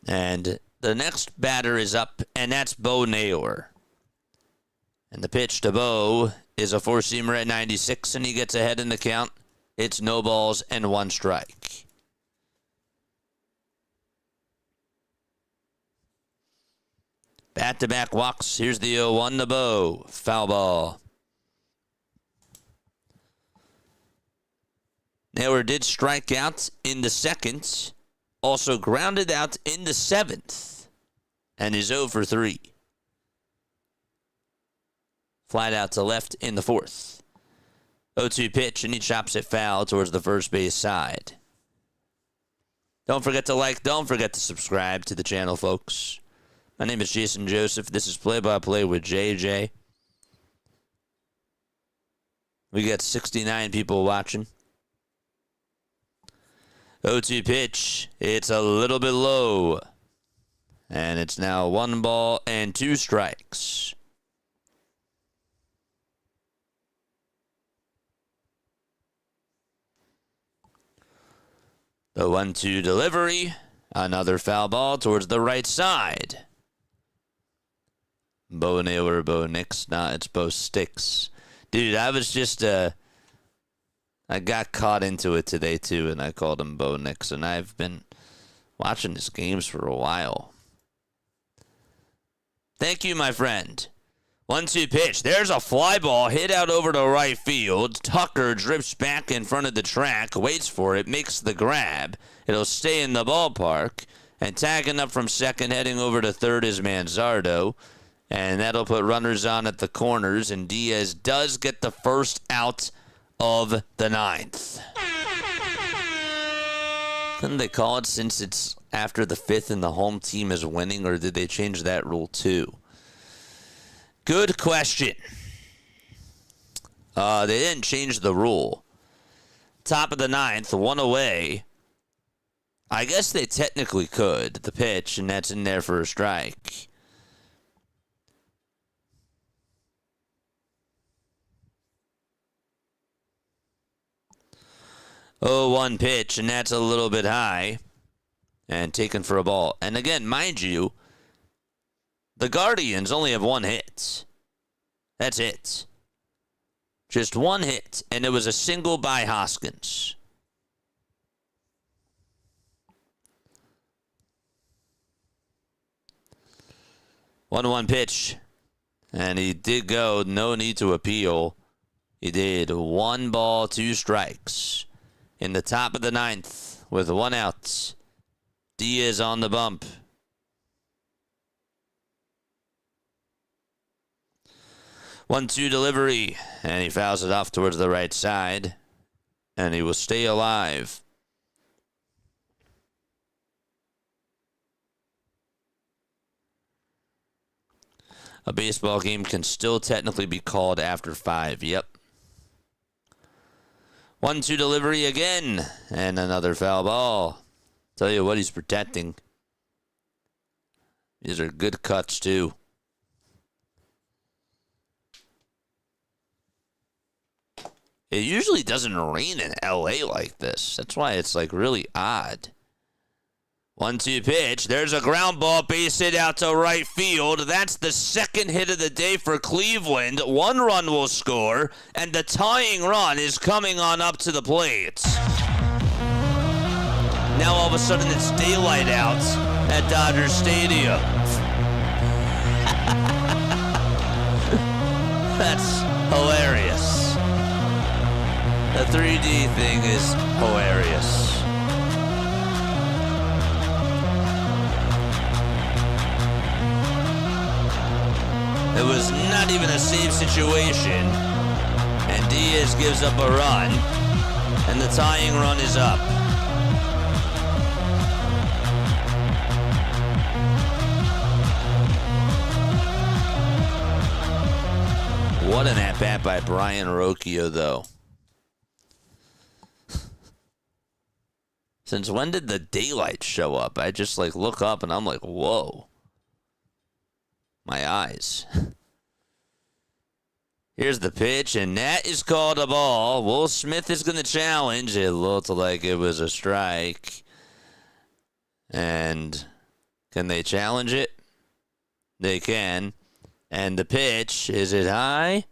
And the next batter is up, and that's Bo Naylor. And the pitch to Bo is a four-seamer at 96, and he gets ahead in the count. It's no balls and one strike. Back-to-back walks. Here's the 0-1 to Bo. Foul ball. Naylor did strike out in the second, also grounded out in the seventh, and is 0 for 3. Flat out to left in the fourth. 0-2 pitch, and he chops it foul towards the first base side. Don't forget to like, don't forget to subscribe to the channel, folks. My name is Jason Joseph. This is Play-by-Play with JJ. We got 69 people watching. 0-2 pitch. It's a little bit low. And it's now 1 ball and 2 strikes. The 1-2 delivery. Another foul ball towards the right side. Bo Naylor, Bo Nix. Nah, it's Bo Sticks. Dude, I was just... I got caught into it today, too, and I called him Bo Nix, and I've been watching his games for a while. Thank you, my friend. 1-2 pitch. There's a fly ball hit out over to right field. Tucker drifts back in front of the track, waits for it, makes the grab. It'll stay in the ballpark, and tagging up from second, heading over to third is Manzardo, and that'll put runners on at the corners, and Diaz does get the first out of the ninth. Couldn't they call it since it's after the fifth and the home team is winning, or did they change that rule too? Good question. They didn't change the rule. Top of the ninth, 1 away. I guess they technically could. The pitch, and that's in there for a strike. Oh, 1 pitch, and that's a little bit high. And taken for a ball. And again, mind you, the Guardians only have 1 hit. That's it. Just 1 hit, and it was a single by Hoskins. One pitch, and he did go. No need to appeal. He did 1 ball, 2 strikes. In the top of the ninth, with 1 out. Diaz on the bump. One-two delivery, and he fouls it off towards the right side, and he will stay alive. A baseball game can still technically be called after 5. Yep. 1-2 delivery again, and another foul ball. Tell you what, he's protecting. These are good cuts, too. It usually doesn't rain in LA like this. That's why it's like really odd. 1-2 pitch. There's a ground ball, base hit out to right field. That's the second hit of the day for Cleveland. 1 run will score, and the tying run is coming on up to the plate. Now all of a sudden it's daylight out at Dodger Stadium. That's hilarious. The 3D thing is hilarious. It was not even a save situation, and Diaz gives up a run, and the tying run is up. What an at-bat by Brian Rocchio, though. Since when did the daylight show up? I just look up and I'm like, whoa. My eyes. Here's the pitch, and that is called a ball. Will Smith is going to challenge. It looked like it was a strike. And can they challenge it? They can. And the pitch, is it high?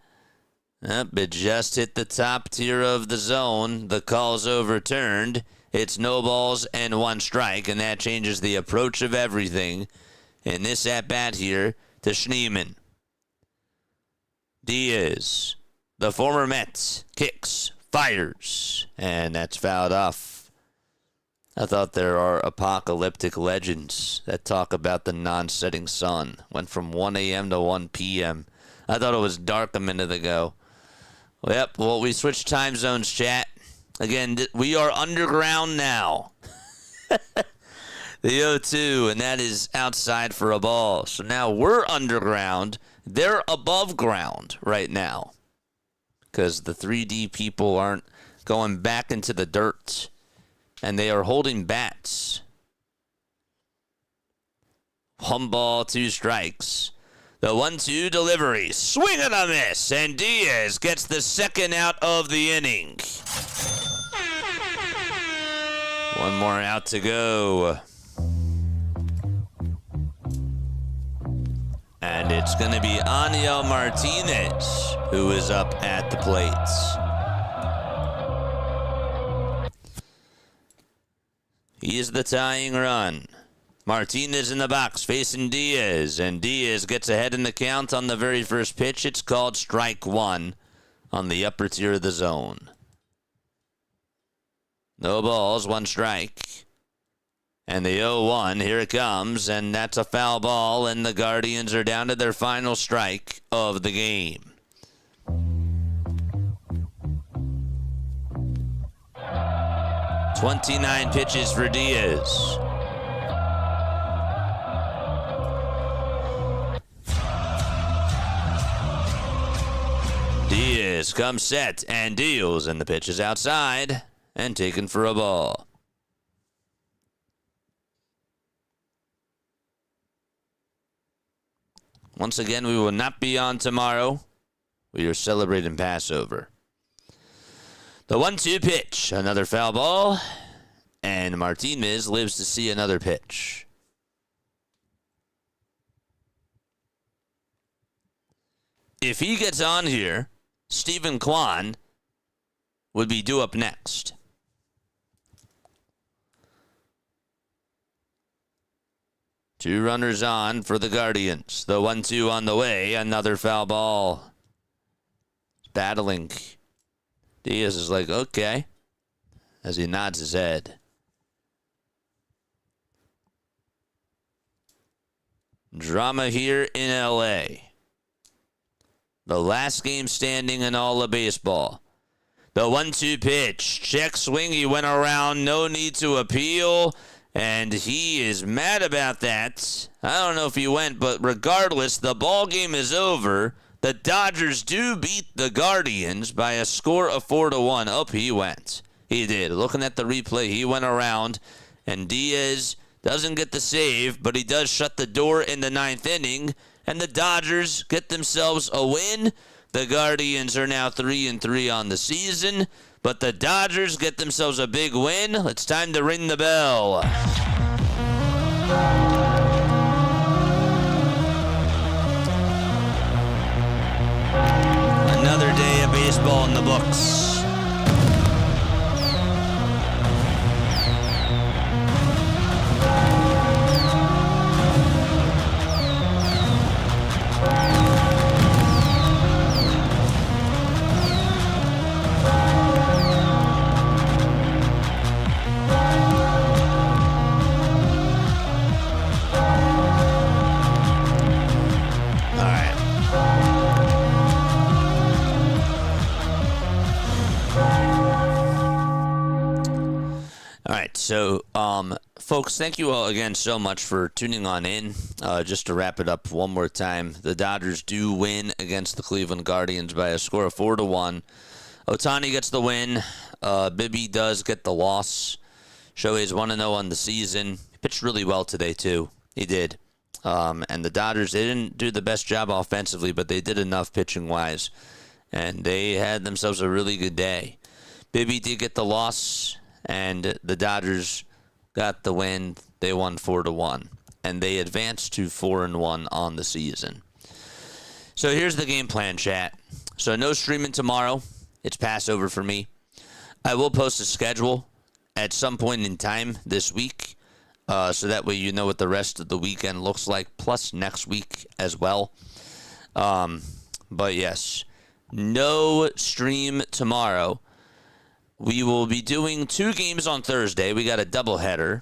Yep, it just hit the top tier of the zone. The call's overturned. It's no balls and 1 strike, and that changes the approach of everything in this at-bat here to Schneemann. Diaz, the former Met, kicks, fires, and that's fouled off. I thought there are apocalyptic legends that talk about the non-setting sun. Went from 1 a.m. to 1 p.m. I thought it was dark a minute ago. Yep, well, we switched time zones, chat. Again, we are underground now. The 0-2, and that is outside for a ball. So now we're underground. They're above ground right now because the 3D people aren't going back into the dirt, and they are holding bats. 1 ball, 2 strikes. The 1-2 delivery. Swing and a miss, and Diaz gets the second out of the inning. 1 more out to go. And it's going to be Aniel Martinez who is up at the plate. He is the tying run. Martinez in the box facing Diaz, and Diaz gets ahead in the count on the very first pitch. It's called strike 1 on the upper tier of the zone. No balls, 1 strike. And the 0-1, here it comes, and that's a foul ball, and the Guardians are down to their final strike of the game. "29 pitches for Diaz. Diaz comes set and deals, and the pitch is outside and taken for a ball. Once again, we will not be on tomorrow. We are celebrating Passover. The 1-2 pitch, another foul ball, and Martinez lives to see another pitch. If he gets on here, Stephen Kwan would be due up next. Two runners on for the Guardians. The 1-2 on the way. Another foul ball. Battling. Diaz is like, okay, as he nods his head. Drama here in L.A. The last game standing in all of baseball. The 1-2 pitch. Check swing. He went around. No need to appeal. And he is mad about that. I don't know if he went, but regardless, the ball game is over. The Dodgers do beat the Guardians by a score of 4-1. Up he went. He did. Looking at the replay, he went around, and Diaz doesn't get the save, but he does shut the door in the 9th inning, and the Dodgers get themselves a win. The Guardians are now 3-3 on the season, but the Dodgers get themselves a big win. It's time to ring the bell. Another day of baseball in the books. So, folks, thank you all again so much for tuning on in. Just to wrap it up one more time, the Dodgers do win against the Cleveland Guardians by a score of 4-1. Ohtani gets the win. Bibby does get the loss. Shohei's 1-0 on the season. He pitched really well today, too. He did. And the Dodgers, they didn't do the best job offensively, but they did enough pitching-wise. And they had themselves a really good day. Bibby did get the loss, and the Dodgers got the win. They won 4-1. And they advanced to 4-1 on the season. So here's the game plan, chat. So no streaming tomorrow. It's Passover for me. I will post a schedule at some point in time this week, so that way you know what the rest of the weekend looks like, plus next week as well. But yes, no stream tomorrow. We will be doing 2 games on Thursday. We got a doubleheader.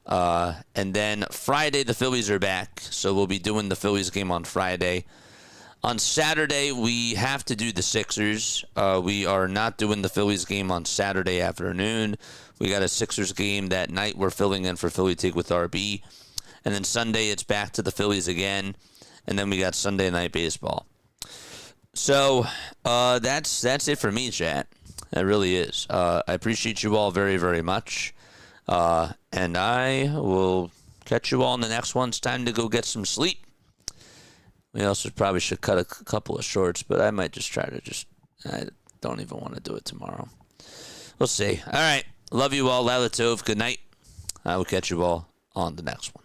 And then Friday, the Phillies are back, so we'll be doing the Phillies game on Friday. On Saturday, we have to do the Sixers. We are not doing the Phillies game on Saturday afternoon. We got a Sixers game that night. We're filling in for Philly Take with RB. And then Sunday, it's back to the Phillies again. And then we got Sunday Night Baseball. So that's it for me, chat. That really is. I appreciate you all very, very much. And I will catch you all in the next one. It's time to go get some sleep. We also probably should cut a couple of shorts, but I might just try to I don't even want to do it tomorrow. We'll see. All right. Love you all. Laila Tov. Good night. I will catch you all on the next one.